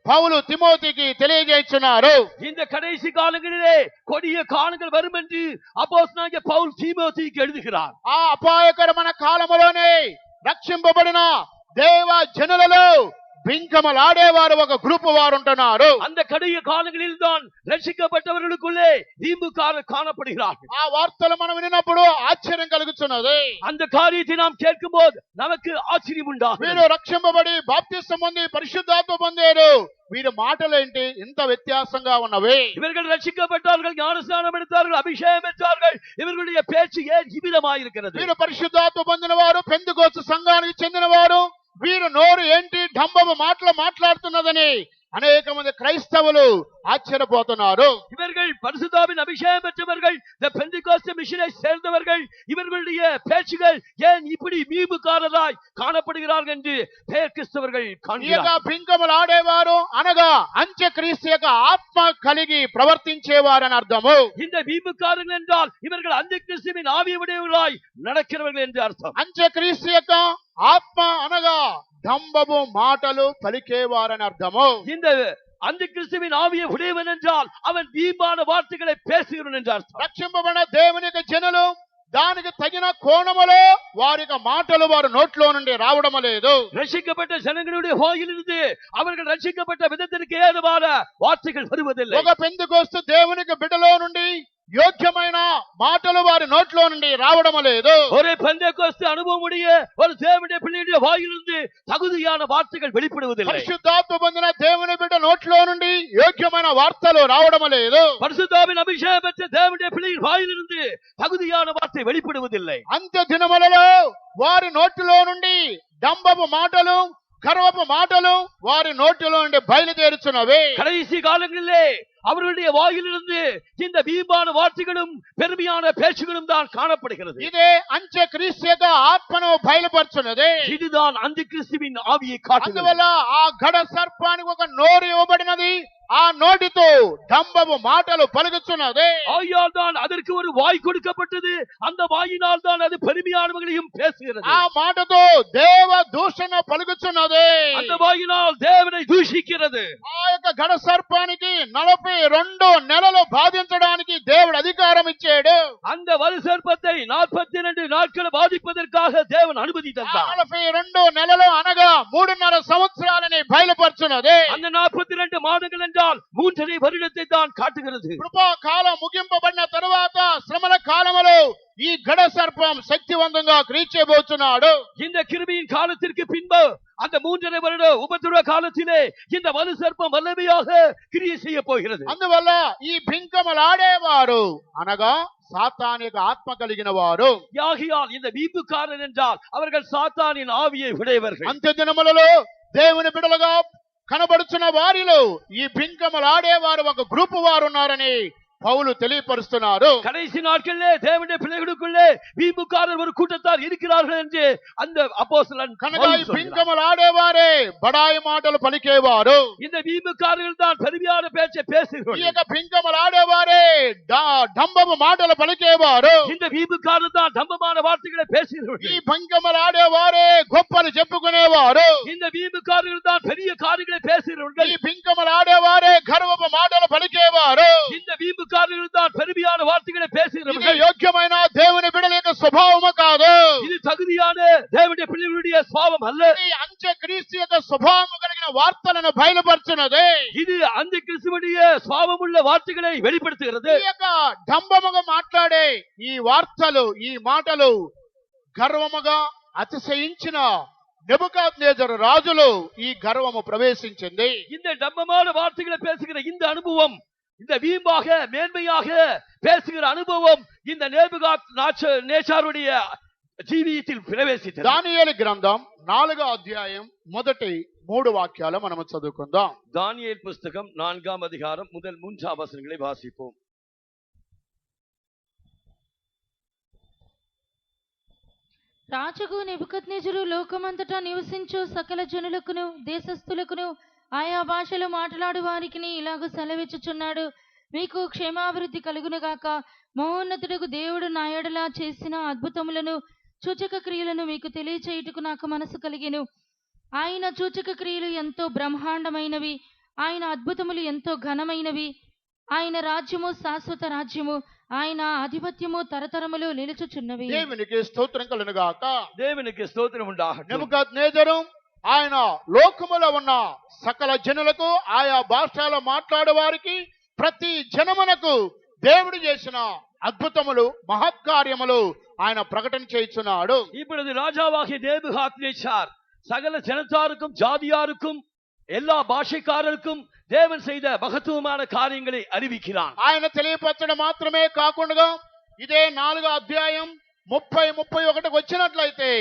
పౌలు తిమోతికి తెలియజేస్తున్నారు. இந்த கடைசி காலங்களிலே கொடிய காலங்கள் வரும் என்று அப்போஸ்தலனாகிய பவுல் தீமோத்தேயுக்கு எழுதுகிறார். ఆ అపాయకరమైన కాలములోనే రక్షింపబడిన దేవ జనులలో బింకమలాడేవారు ఒక గ్రూప్ వారు ఉంటున్నారు. அந்த கடைய காலங்களில் தான் ரட்சிக்கப்பட்டவர்களுக்குள்ளே வீம்புக்காரர் காணப்படுகிறார்கள். ఆ వార్తలు మనం వినినప్పుడు ఆశ్చర్యం కలుగుతున్నది. அந்த காரியத்தை நாம் கேட்கும்போது நமக்கு ஆச்சரியம் உண்டாகும். వీరు రక్షింపబడి బాప్తిసం పొంది పరిశుద్ధాత్మ పొందారు, వీరి మాటలేంటి ఇంత వ్యత్యాసంగా ఉన్నవి? இவர்கள் ரட்சிக்கப்பட்டார்கள், ஞானஸ்நானம் எடுத்தார்கள், அபிஷேகம் பெற்றார்கள், இவர்களுடைய பேச்சு ஏன் இவ்விதமாக இருக்கிறது? వీరు పరిశుద్ధాత్మ పొందిన వారు, పెంతెకోస్తు సంఘానికి చెందిన వారు, వీరు నోరు ఏంటి డంబము మాటలు మాట్లాడుతున్నదని అనేక మంది క్రైస్తవులు ఆశ్చర్యపోతున్నారు. இவர்கள் பரிசுத்தாவின் அபிஷேகம் பெற்றவர்கள், இந்த பெந்தெகோஸ்தே மிஷனை சேர்ந்தவர்கள், இவர்களுடைய பேச்சுகள் ஏன் இப்படி மீபுக்காரராய் காணப்படுகிறார்கள் என்று கிறிஸ்தவர்கள் காண்கிறார்கள். బింకములు ఆడేవారు అనగా అంత్యక్రీస్తు యొక్క ఆత్మ కలిగి ప్రవర్తించేవారని అర్థము. இந்த மீபுக்காரர்கள் என்றால் இவர்கள் அந்த கிறிஸ்துவின் ஆவியுடையவர்களாய் நடக்கிறவர்கள் என்று அர்த்தம். అంత్యక్రీస్తు యొక్క ఆత్మ అనగా డంబము మాటలు పలికేవారని అర్థము. இந்த அந்த கிறிஸ்துவின் ஆவியை உடையவன் என்றால் அவன் வீம்பான வார்த்தைகளை பேசுகிறவன் என்று அர்த்தம். రక్షింపబడిన దేవుని యొక్క జనులు దానికి తగిన కోణములో వారి యొక్క మాటలు వారి నోట్లో నుండి రావడం లేదు. ரட்சிக்கப்பட்ட ஜனங்களுடைய வாயிலிருந்து அவர்கள் ரட்சிக்கப்பட்ட விதத்திற்கு ஏதுவான வார்த்தைகள் வருவதில்லை. ఒక పెంతెకోస్తు దేవునికి బిడ్డలో నుండి యోగ్యమైన మాటలు వారి నోట్లో నుండి రావడం లేదు. ஒரு பெந்தெகோஸ்தே அனுபவமுடைய ஒரு தேவனுடைய பிள்ளையுடைய வாயிலிருந்து தகுதியான வார்த்தைகள் வெளிப்படுவதில்லை. పరిశుద్ధాత్మ పొందిన దేవుని బిడ్డ నోట్లో నుండి యోగ్యమైన వార్తలు రావడం లేదు. பரிசுத்தாவின் அபிஷேகம் பெற்ற தேவனுடைய பிள்ளையின் வாயிலிருந்து தகுதியான வார்த்தை வெளிப்படுவதில்லை. అంత్య దినములలో వారి నోటిలో నుండి డంబపు మాటలు, గర్వపు మాటలు వారి నోటిలో నుండి బయలుదేరుచున్నవి. கடைசி காலங்களிலே அவர்களுடைய வாயிலிருந்து இந்த வீம்பான வார்த்தைகளும் பெருமையான பேச்சுகளும் தான் காணப்படுகிறது. ఇదే అంత్యక్రీస్తు యొక్క ఆత్మను బయలుపరుచున్నది. இதுதான் அந்த கிறிஸ்துவின் ஆவியை காட்டுகிறது. అందువల్ల ఆ గడ సర్పానికి ఒక నోరు ఇవ్వబడినది, ఆ నోటితో డంబపు మాటలు పలుకుచున్నది. ஆகையால் தான் அதற்கு ஒரு வாய் கொடுக்கப்பட்டது, அந்த வாயினால் தான் அது பெருமையானவர்களையும் பேசுகிறது. ఆ మాటతో దేవ దూషణ పలుకుచున్నది. அந்த வாயினால் தேவனை தூஷிக்கிறது. ఆ యొక్క గడ సర్పానికి 42 నెలలు బాధించడానికి దేవుడు అధికారం ఇచ్చాడు. அந்த வலு சர்ப்பத்தை 42 நாட்கள் பாதிப்பதற்காக தேவன் அனுமதி தந்தார். 42 నెలలు అనగా 3.5 సంవత్సరాలని బయలుపరుచున్నది. அந்த 42 மாதங்கள் என்றால் 3.5 வருடத்தை தான் காட்டுகிறது. కృపా కాలం ముగింపబడిన తరువాత శ్రమల కాలములో ఈ గడ సర్పం శక్తివంతంగా క్రీచేబోచున్నాడు. இந்த கிருபையின் காலத்திற்கு பின்பு அந்த 3.5 வருட உபத்திரவ காலத்திலே இந்த வலு சர்ப்பம் வல்லமையாக கிரியை செய்ய போகிறது. అందువల్ల ఈ బింకములాడేవారు అనగా సాతాను యొక్క ఆత్మ కలిగిన వారు. யாகியால் இந்த வீம்புக்காரன் என்றால் அவர்கள் சாத்தானின் ஆவியை உடையவர்கள். అంత్య దినములలో దేవుని బిడ్డలుగా కనబడుచున్న వారిలో ఈ బింకములాడేవారు ఒక గ్రూప్ వారు ఉన్నారని పౌలు తెలియపరుస్తున్నారు. கடைசி நாட்களிலே தேவனுடைய பிள்ளைகளுக்குள்ளே வீம்புக்காரர் ஒரு கூட்டத்தார் இருக்கிறார்கள் என்று அந்த அப்போஸ்தலன் కనుక ఈ బింకములాడేవారే బడాయి మాటలు పలికేవారు. இந்த வீம்புக்காரர்கள் தான் பெருமையான பேச்சை ఈ பேசுகிறார்கள். యొక్క బింకములాడేవారే డంబము మాటలు పలికేవారు. இந்த வீம்புக்காரர் தான் தம்பமான வார்த்தைகளை ఈ பேசுகிறார்கள். బింకములాడేవారే గొప్పలు చెప్పుకునేవారు. இந்த வீம்புக்காரர்கள் தான் பெரிய காரியங்களை பேசுகிறார்கள். ఈ బింకములాడేవారే గర్వపు మాటలు పలికేవారు. இந்த வீம்புக்காரர்கள் தான் பெருமையான வார்த்தைகளை ఇది பேசுகிறார்கள். యోగ్యమైన దేవుని బిడ్డల యొక్క స్వభావము కాదు. இது தகுதியான தேவனுடைய பிள்ளைகளுடைய சுபாவம் அல்ல. ఈ అంత్యక్రీస్తు యొక్క స్వభావము కలిగిన వార్తలను బయలుపరుచున్నది. இது அந்த கிறிஸ்துவுடைய சுபாவமுள்ள வார்த்தைகளை வெளிப்படுத்துகிறது. ఈ యొక్క డంబముగా మాట్లాడే ఈ వార్తలు, ఈ మాటలు గర్వముగా అతిశయించిన నెబుకద్నెజరు రాజులు ఈ గర్వము ప్రవేశించింది. இந்த டம்பமான வார்த்தைகளை பேசுகிற இந்த அனுபவம், இந்த வீம்பாக மேன்மையாக பேசுகிற அனுபவம் இந்த நேபுகாத்நேச்சாருடைய జీవితంలో ప్రవేశించారు. దానియేలు గ్రంథం 4వ అధ్యాయం మొదటి 3 వాక్యాలు మనము చదువుకుందాం. தானியேல் புஸ்தகம் 4ஆம் அதிகாரம் முதல் 3 வசனங்களை வாசிப்போம். రాజుకు నెబుకద్నెజరు లోకమంతటా నివసించు సకల జనులకును దేశస్థులకును ఆయా భాషలు మాట్లాడు వారికి ఇలాగ సెలవిచ్చుచున్నాడు. మీకు క్షేమాభివృద్ధి కలుగునుగాక. మహోన్నతుడకు దేవుడు నా యెడల చేసిన అద్భుతములను సూచక క్రియలను మీకు తెలియచేయుటకు నాకు మనసు కలిగెను. ఆయన సూచక క్రియలు ఎంతో బ్రహ్మాండమైనవి, ఆయన అద్భుతములు ఎంతో ఘనమైనవి. ఆయన రాజ్యము శాశ్వత రాజ్యము, ఆయన ఆధిపత్యము తరతరములు నిలుచుచున్నవి. దేవునికి స్తోత్రం కలుగునుగాక. தேவனுக்கு ஸ்தோத்திரம் உண்டாகட்டும். నెబుకద్నెజరు ఆయన లోకములో ఉన్న సకల జనులకు ఆయా భాషలో మాట్లాడే వారికి ప్రతి జనమునకు దేవుడు చేసిన అద్భుతములు మహత్కార్యములు ఆయన ప్రకటన చేయుచున్నాడు. இப்பொழுது ராஜாவாகிய நேபுகாத்நேச்சார் சகல ஜனத்தாருக்கும் ஜாதியாருக்கும் எல்லா பாஷைக்காரருக்கும் தேவன் செய்த மகத்துவமான காரியங்களை அறிவிக்கிறான். ఆయన తెలియపరచడం మాత్రమే కాకుండా ఇదే 4వ అధ్యాయం 30-31 వచ్చినట్లయితే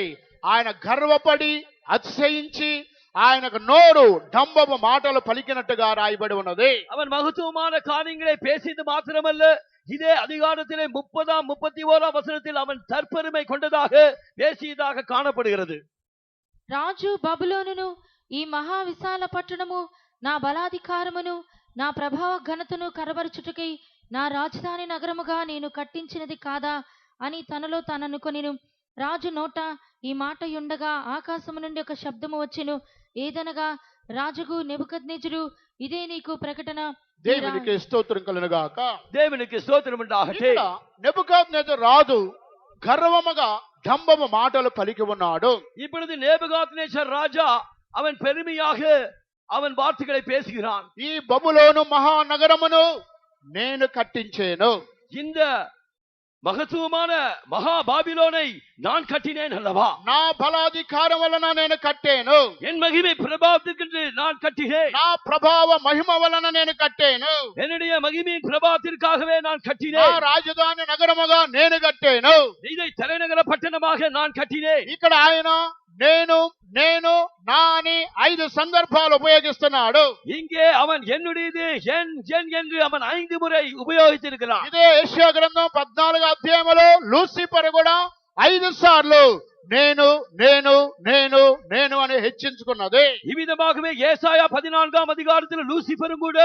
ఆయన గర్వపడి అతిశయించి ఆయనకు నోరు డంబపు మాటలు పలికినట్టుగా రాయబడి ఉన్నది. அவன் மகத்துவமான காரியங்களை பேசியது மாத்திரமல்ல, இதே அதிகாரத்திலே 30ஆம் 31ஆம் வசனத்தில் அவன் தற்பெருமை கொண்டதாக பேசியதாக காணப்படுகிறது. రాజు బబులోనును ఈ మహా విశాల పట్టణము నా బలాధికారమును నా ప్రభావ ఘనతను కనబరచుటకై నా రాజధాని నగరముగా నేను కట్టించినది కాదా అని తనలో తాననుకొనెను. రాజు నోట ఈ మాట ఉండగా ఆకాశము నుండి ఒక శబ్దము వచ్చెను. ఏదనగా, రాజుకు నెబుకద్నెజరు, ఇదే నీకు ప్రకటన. దేవునికి స్తోత్రం కలుగును గాక. దేవునికి స్తోత్రం ఉండాలి. నెబుకద్నెజరు రాజు గర్వముగా డంబపు మాటలు పలికి ఉన్నాడు. இப்பொழுது நேபுகாத்நேச்சர் ராஜா அவன் பெருமையாக அவன் வார்த்தைகளை பேசுகிறான். ఈ బబులోను మహానగరమును నేను కట్టించేను. இந்த మహత్వமான మహా బాబిలోனை நான் கட்டினேன் அல்லவா? నా బలాధికారం వలన నేను కట్టాను. என் மகிமை பிரபாவத்திற்கு நான் கட்டினேன். నా ప్రభావ మహిమ వలన నేను కట్టాను. என்னுடைய மகிமையின் பிரபாவத்திற்காகவே நான் నా கட்டினேன். రాజధాని నగరముగా నేను కట్టాను. இதை தலைநகர பட்டணமாக நான் கட்டினேன். ఇక్కడ ఆయన నేను నేను నా అని 5 సందర్భాలు ఉపయోగిస్తున్నాడు. இங்கே அவன் என்னுடையது என் என் என்று அவன் 5 முறை உபயோகித்திருக்கிறான். ఇదే యెషయా గ్రంథం 14వ అధ్యాయములో లూసిఫర్ కూడా 5 సార్లు నేను నేను నేను నేను అని హెచ్చించుకున్నది. இவ்விதமாகவே ஏசாயா 14ஆம் அதிகாரத்தில் லூசிபரும் கூட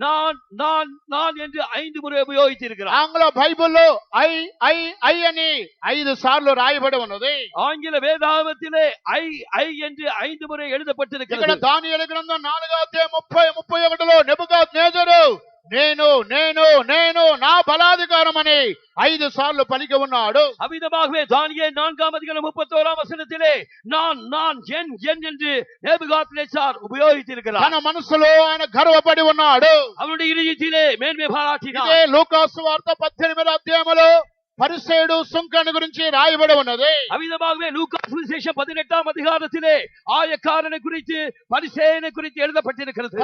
நான் நான் நான் என்று 5 முறை உபயோகித்திருக்கிறான். ఆంగ్ల బైబిల్లో ఐ ఐ ఐ అని 5 సార్లు రాయబడి ఉన్నది. ஆங்கில வேதாகமத்திலே ஐ ஐ என்று 5 முறை ఇక్కడ எழுதப்பட்டிருக்கிறது. దానియేలు గ్రంథం 4వ అధ్యాయం 30-31లో నెబుకద్నెజరు నేను నేను నేను నా బలాధికారం అని 5 సార్లు పలికి ఉన్నాడు. அவ்விதமாகவே தானியேல் 4ஆம் அதிகாரம் 31ஆம் வசனத்திலே நான் நான் என் என் என்று நேபுகாத்நேச்சார் உபயோகித்திருக்கிறார். తన మనసులో ఆయన గర్వపడి ఉన్నాడు. அவனுடைய இதயத்திலே மேன்மை பாராட்டினார். ఇదే లూకాసు వార్త 18వ అధ్యాయములో పరిసయ్యుడు సుంకరుని గురించి రాయబడి ఉన్నది. அவ்விதமாகவே லூக்கா சுவிசேஷம் 18ஆம் அதிகாரத்திலே ஆயக்காரனை குறித்து பரிசேயனை குறித்து எழுதப்பட்டிருக்கிறது.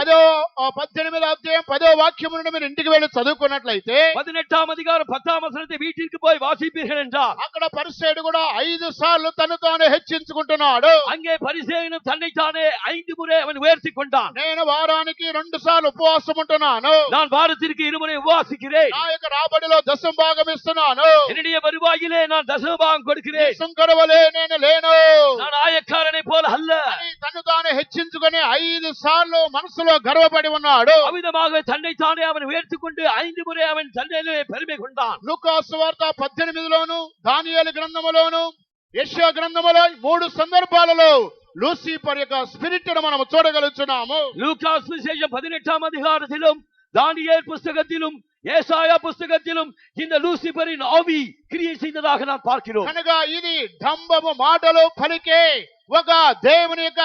18వ అధ్యాయం 10వ వాక్యం నుండి మీరు ఇంటికి వెళ్ళి చదువుకున్నట్లయితే 18ஆம் அதிகாரம் 10ஆம் வசனத்தை வீட்டிற்கு போய் வாசிப்பீர்கள் என்றால் అక్కడ పరిసయ్యుడు కూడా 5 సార్లు తను తాను హెచ్చించుకుంటున్నాడు. அங்கே பரிசேயனும் தன்னைத்தானே 5 முறை அவன் உயர்த்தி கொண்டான். నేను వారానికి 2 సార్లు ఉపవాసం ఉంటున్నాను. நான் வாரத்திற்கு 2 முறை உபவாசிக்கிறேன். నా యొక్క రాబడిలో దశమ భాగం ఇస్తున్నాను. என்னுடைய வருவாயிலே நான் தசமபாகம் கொடுக்கிறேன். సుంకరవలే నేను లేను. நான் ஆயக்காரனை போல அல்ல. తను తాను హెచ్చించుకొని 5 సార్లు మనసులో గర్వపడి ఉన్నాడు. அவ்விதமாக தன்னைத்தானே அவன் உயர்த்தி கொண்டு 5 முறை அவன் தன்னிலே பெருமை கொண்டான். లూకాసు వార్త 18లోను దానియేలు గ్రంథములోను యెషయా గ్రంథములో 3 సందర్భాలలో లూసిఫర్ యొక్క స్పిరిట్ ను మనం చూడగలుగుతున్నాము. லூக்கா சுவிசேஷம் 18ஆம் அதிகாரத்திலும் தானியேல் புஸ்தகத்திலும் ஏசாயா புஸ்தகத்திலும் இந்த லூசிபரின் ஆவி கிரியை செய்ததாக நான் பார்க்கிறோம். కనుక ఇది డంబము మాటలు పలికే ఒక దేవుని యొక్క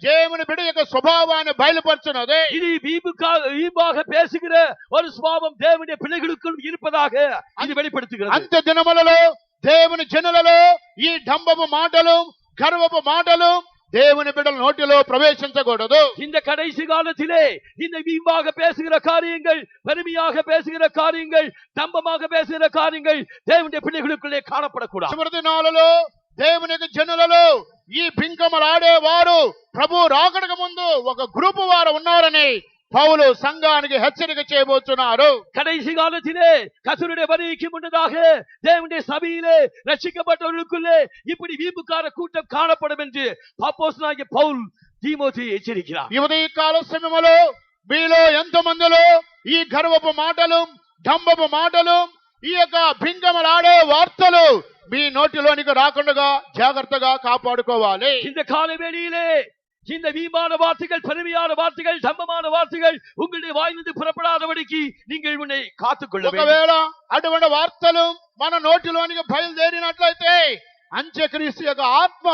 దేవుని బిడ్డ యొక్క స్వభావాన్ని బయలుపరుచున్నది. இது வீம்பாக பேசுகிற ஒரு சுபாவம் தேவனுடைய பிள்ளைகளுக்குள் இருப்பதாக இது வெளிப்படுத்துகிறது. అంత్య దినములలో దేవుని జనులలో ఈ డంబము మాటలు గర్వపు మాటలు దేవుని బిడ్డల నోటిలో ప్రవేశించకూడదు. இந்த கடைசி காலத்திலே இந்த வீம்பாக பேசுகிற காரியங்கள், பெருமையாக பேசுகிற காரியங்கள், தம்பமாக பேசுகிற காரியங்கள் தேவனுடைய பிள்ளைகளுக்குள்ளே காணப்படக்கூடாது. చివరి దినాలలో దేవుని యొక్క జనులలో ఈ బింకములాడే వారు ప్రభు రాకడకు ముందు ఒక గ్రూపు వారు ఉన్నారని పౌలు సంఘానికి హెచ్చరిక చేయబోతున్నారు. கடைசி காலத்திலே கர்த்தருடைய வருகைக்கு முன்னதாக தேவனுடைய சபையிலே ரட்சிக்கப்பட்டவர்களுக்குள்ளே இப்படி வீம்புக்கார கூட்டம் காணப்படும் என்று அப்போஸ்தலனாகிய பவுல் தீமோத்தேயுவை எச்சரிக்கிறார். ఈ ఉదయ కాల సమయంలో మీలో ఎంతమందిలో ఈ గర్వపు మాటలు డంబపు మాటలు ఈ యొక్క బింకములాడే వార్తలు మీ నోటిలోనికి రాకుండా జాగ్రత్తగా కాపాడుకోవాలి. இந்த காலவேளையிலே இந்த வீமான வார்த்தைகள், பெருமையான வார்த்தைகள், தம்பமான வார்த்தைகள் உங்களுடைய வாயிலிருந்து புறப்படாதபடிக்கு நீங்கள் உன்னை காத்துக்கொள்ள வேண்டும். ఒకవేళ అటువంటి వార్తలు మన నోటిలోనికి బయలుదేరినట్లయితే అంత్యక్రీస్తు యొక్క ఆత్మ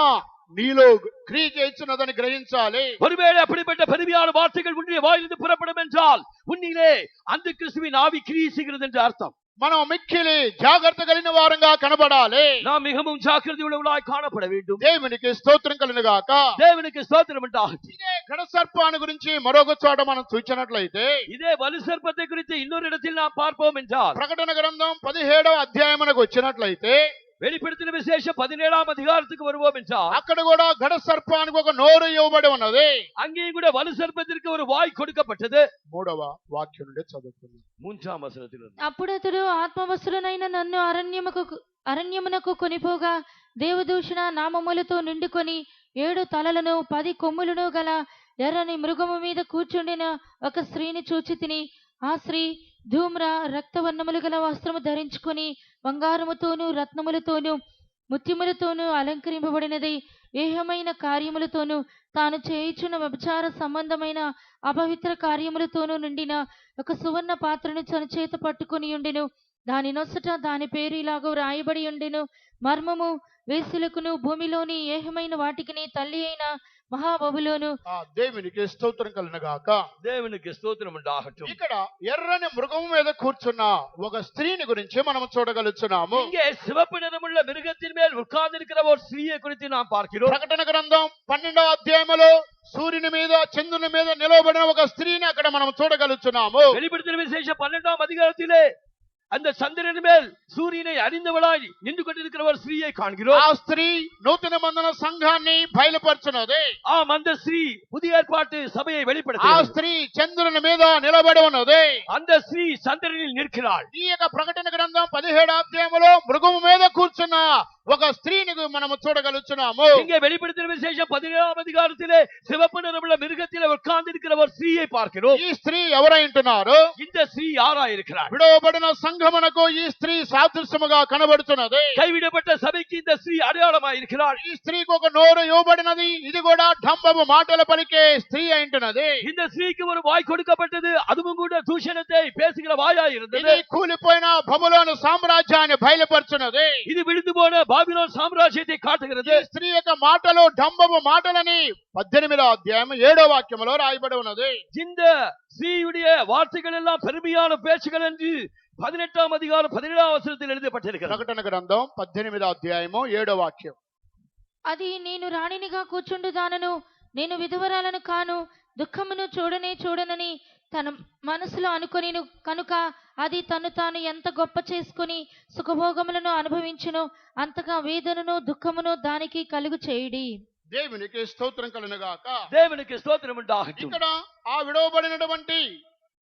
నీలో క్రియ చేస్తున్నదని గ్రహించాలి. ஒருவேளை அப்படிப்பட்ட பெருமையான வார்த்தைகள் உன்னுடைய வாயிலிருந்து புறப்படும் என்றால் உன்னிலே அந்த கிறிஸ்துவின் ஆவி கிரியை செய்கிறது என்று அர்த்தம். మనం మిక్కిలి జాగ్రత్త కలిగిన వారంగా కనబడాలి. நாம் மிகவும் ஜாக்கிரதை உள்ளவர்களாய் காணப்பட வேண்டும். దేవునికి స్తోత్రం కలుగును గాక. దేవునికి స్తోత్రం ఉండాలి. ఇదే ఘట సర్పాన్ని గురించి మరొక చోట మనం చూచినట్లయితే இதே வலு சர்ப்பத்தை குறித்து இன்னொரு இடத்தில் நாம் பார்ப்போம் என்றால் ప్రకటన గ్రంథం 17వ అధ్యాయమునకు వచ్చినట్లయితే வெளிப்படுத்தின விசேஷம் 17ஆம் அதிகாரத்துக்கு வருவோம் என்றால் అక్కడ కూడా ఘట సర్పానికి ఒక నోరు ఇవ్వబడి ఉన్నది. அங்கேயும் கூட வலு சர்ப்பத்திற்கு ஒரு வாய் கொடுக்கப்பட்டது. 3వ వాక్యం నుండి చదువుకుందాం. 3ஆம் వచనத்திலிருந்து అప్పుడు అతడు ఆత్మవశులనైన నన్ను అరణ్యమునకు కొనిపోగా దేవదూషణ నామములతో నిండుకొని 7 తలలను 10 కొమ్ములను గల ఎర్రని మృగము మీద కూర్చుండిన ఒక స్త్రీని చూచితిని. ఆ స్త్రీ ధూమ్ర రక్తవర్ణములు గల వస్త్రము ధరించుకొని బంగారముతోనూ రత్నములతోనూ ముత్యములతోనూ అలంకరింపబడినది. ఏహమైన కార్యములతోనూ తాను చేయుచున్న వ్యభిచార సంబంధమైన అపవిత్ర కార్యములతోనూ నిండిన ఒక సువర్ణ పాత్రను తన చేత పట్టుకొని ఉండెను. దాని నొసట దాని పేరు ఇలాగూ రాయబడి ఉండెను: మర్మము, వేశ్యలకును భూమిలోని ఏహమైన వాటికిని తల్లి అయిన మహాబబులోను. దేవునికి స్తోత్రం కలుగును గాక. దేవునికి స్తోత్రం ఉండాగట్டும். ఇక్కడ ఎర్రని మృగం మీద కూర్చున్న ఒక స్త్రీని గురించి మనం చూడగలుగుతున్నాము. இங்கே சிவப்பு நிறமுள்ள மிருகத்தின் மேல் உட்கார்ந்திருக்கிற ஒரு ஸ்திரீயை குறித்து நாம் பார்க்கிறோம். ప్రకటన గ్రంథం 12వ అధ్యాయములో సూర్యుని మీద చంద్రుని మీద నిలవబడిన ఒక స్త్రీని అక్కడ మనం చూడగలుగుతున్నాము. வெளிப்படுத்தின விசேஷம் 12ஆம் அதிகாரத்திலே அந்த சந்திரன் மேல் சூரியனை அறிந்தவளாய் நின்று கொண்டிருக்கிற ஒரு ஸ்திரீயை காண்கிறோம். ఆ స్త్రీ నూతన మందన సంఘాన్ని బయలుపరుచున్నది. அந்த ஸ்திரீ புதிய ஏற்பாட்டு சபையை ఆ வெளிப்படுத்துகிறது. స్త్రీ చంద్రుని మీద నిలబడి ఉన్నది. அந்த ஸ்திரீ சந்திரனில் நிற்கிறாள். ఈ యొక్క ప్రకటన గ్రంథం 17వ అధ్యాయములో మృగము మీద కూర్చున్న ఒక స్త్రీని మనము చూడగలుగుతున్నాము. இங்கே வெளிப்படுத்தின விசேஷம் 17ஆம் அதிகாரத்திலே சிவப்பு நிறமுள்ள மிருகத்திலே உட்கார்ந்திருக்கிற ஒரு ஸ்திரீயை பார்க்கிறோம். ఈ స్త్రీ ఎవరై ఉంటున్నారు? இந்த ஸ்திரீ யாராய் இருக்கிறார்? విడవబడిన సంఘమునకు ఈ స్త్రీ సాదృశ్యముగా కనబడుతున్నది. கைவிடப்பட்ட சபைக்கு இந்த ஸ்திரீ அடையாளமாய் இருக்கிறார். ఈ స్త్రీకి ఒక నోరు ఇవ్వబడినది. ఇది కూడా డంబము మాటలు పలికే స్త్రీ అయి ఉంటున్నది. இந்த ஸ்திரீக்கு ஒரு வாய் கொடுக்கப்பட்டது. அதுவும் கூட தூஷணத்தை பேசுகிற வாயாய் இருந்தது. ఇది కూలిపోయిన బబులోను సామ్రాజ్యాన్ని బయలుపరుచున్నది. இது விழுந்து போன பாபிலோன் సామ్రాజ్యத்தை కాటుகிறது. ఈ స్త్రీ యొక్క మాటలు డంబము మాటలని 18వ అధ్యాయం 7వ వాక్యములో రాయబడి ఉన్నది. இந்த ஸ்திரீயுடைய வார்த்தைகள் எல்லாம் பெருமையான பேச்சுகள் என்று 18ஆம் அதிகாரம் 17ஆம் வசனத்தில் எழுதப்பட்டிருக்கிறது. ప్రకటన గ్రంథం 18వ అధ్యాయము 7వ వాక్యం. అది నేను రాణినిగా కూర్చుండుదానను, నేను విధవరాలను కాను, దుఃఖమును చూడనని తన మనసులో అనుకొనిను కనుక అది తను తాను ఎంత గొప్ప చేసుకుని సుఖభోగములను అనుభవించును, అంతగా వేదనను దుఃఖమును దానికి కలుగు చేయుడి. దేవునికి స్తోత్రం కలుగును గాక. దేవునికి స్తోత్రం ఉండాగట్டும். ఇక్కడ ఆ విడవబడినటువంటి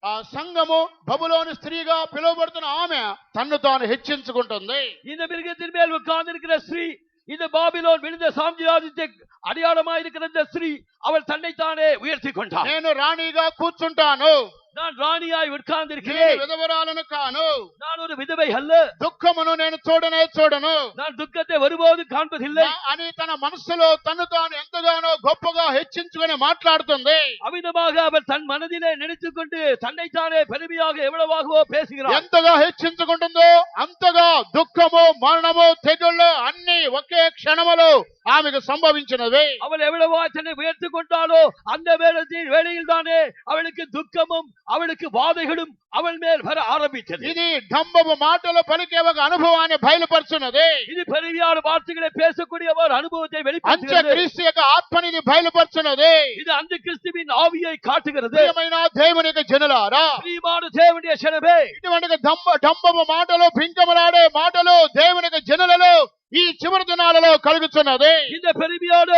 ఆ సంఘము బబులోను స్త్రీగా పిలువబడుతున్న ఆమె తన్ను తాను హెచ్చించుకుంటుంది. இந்த மிருகத்தின் மேல் உட்கார்ந்திருக்கிற ஸ்திரீ, இந்த பாபிலோன் விழுந்த சாம்ராஜ்யத்தை அடையாளமாயிருக்கிற இந்த ஸ்திரீ, அவள் தன்னைத்தானே உயர்த்தி கொண்டாள். నేను రాణిగా కూర్చుంటాను, நான் ராணியாய் உட்கார்ந்திருக்கிறேன், విధవరాలను కాను, நான் ஒரு விதவை அல்ல, దుఃఖమును నేను చూడను, நான் துக்கத்தை ஒருபோது காண்பதில்லை అని తన మనసులో తన్ను తాను ఎంతగానో గొప్పగా హెచ్చించుకొని మాట్లాడుతుంది. அமிதமாக அவள் தன் மனதிலே நினைத்துக் கொண்டு தன்னைத்தானே பெருமையாக எவ்வளவாகவோ பேசுகிறாள். ఎంతగా హెచ్చించుకుంటుందో అంతగా దుఃఖము, మరణము, తెగుళ్ళు అన్ని ఒకే క్షణములో ఆమెకు సంభవించినవి. அவள் எவ்வளவா தன்னை உயர்த்திக் கொண்டாலோ அந்த வேளையில் தானே அவளுக்கு துக்கமும் அவளுக்கு வாதைகளும் அவள் மேல் வர ஆரம்பித்தது. ఇది డంబము మాటలు పలికే ఒక అనుభవాన్ని బయలుపరుచున్నది. இது பெருமையான வார்த்தைகளை பேசக்கூடிய ஒரு அனுபவத்தை అంత్య வெளிப்படுத்துகிறது. క్రీస్తు యొక్క ఆత్మని బయలుపరుచున్నది. இது அந்த கிறிஸ்துவின் ஆவியை காட்டுகிறது. ప్రియమైన దేవుని యొక్క జనులారా, பிரியமான தேவனுடைய ஜனமே, ఇటువంటి డంబము మాటలు, పింకములాడే మాటలు దేవుని యొక్క జనులలో ఈ చివరి దినాలలో కలుగుతున్నది. இந்த பெருமையான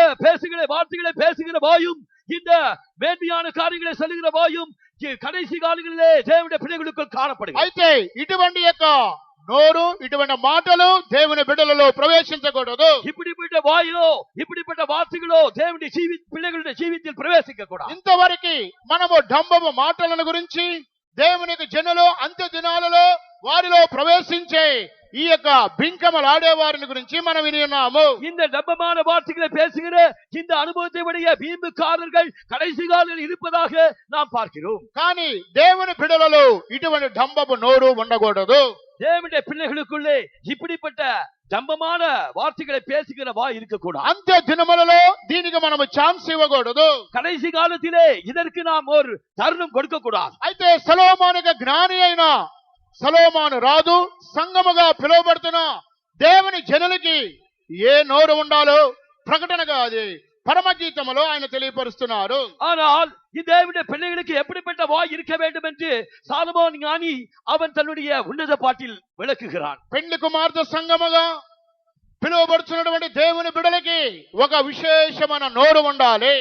வார்த்தைகளை பேசுகிற வாயும், இந்த மேன்மையான காரியங்களை சொல்லுகிற வாயும் கடைசி காலங்களிலே தேவனுடைய பிள்ளைகளுக்குள் காணப்படுகிறது. అయితే ఇటువంటి యొక్క నోరు, ఇటువంటి మాటలు దేవుని బిడ్డలలో ప్రవేశించకూడదు. இப்படிப்பட்ட வாயிலோ இப்படிப்பட்ட வார்த்தைகளோ தேவனுடைய பிள்ளைகளுடைய జీవితంలో ప్రవేశించ కూடாது. ఇంతవరకు మనము డంబము మాటలను గురించి దేవుని యొక్క జనులు అంత్య దినాలలో వారిలో ప్రవేశించే ఈ యొక్క బింకమలాడే వారిని గురించి మనం విని ఉన్నాము. இந்த டம்பமான வார்த்தைகளை பேசுகிற இந்த அனுபவத்தை உடைய வீம்புக்காரர்கள் கடைசி காலத்தில் இருப்பதாக நாம் பார்க்கிறோம். కానీ దేవుని బిడ్డలలో ఇటువంటి డంబపు నోరు ఉండకూడదు. தேவனுடைய பிள்ளைகளுக்குள்ளே இப்படிப்பட்ட ஜம்பமான வார்த்தைகளை பேசுகிற வாய் இருக்கக்கூடாது. అంత్య దినములలో దీనికి మనము ఛాన్స్ ఇవ్వకూడదు. கடைசி காலத்திலே இதற்கு நாம் ஒரு தருணம் கொடுக்க கூடாது. అయితే సొలొమోనుకు జ్ఞాని అయిన సొలొమోను రాజు సంఘముగా పిలువబడుతున్న దేవుని జనులకి ఏ నోరు ఉండాలో ప్రకటనగా అది పరమగీతములో ఆయన తెలియపరుస్తున్నారు. ஆனால் தேவனுடைய பிள்ளைகளுக்கு எப்படிப்பட்ட வாய் இருக்க வேண்டும் என்று சாலமோன் ஞானி அவன் தன்னுடைய உன்னத பாட்டில் விளக்குகிறான். పెండ్లి కుమార్తె సంఘముగా పిలువబడుతున్నటువంటి దేవుని బిడ్డలకి ఒక విశేషమైన నోరు ఉండాలి.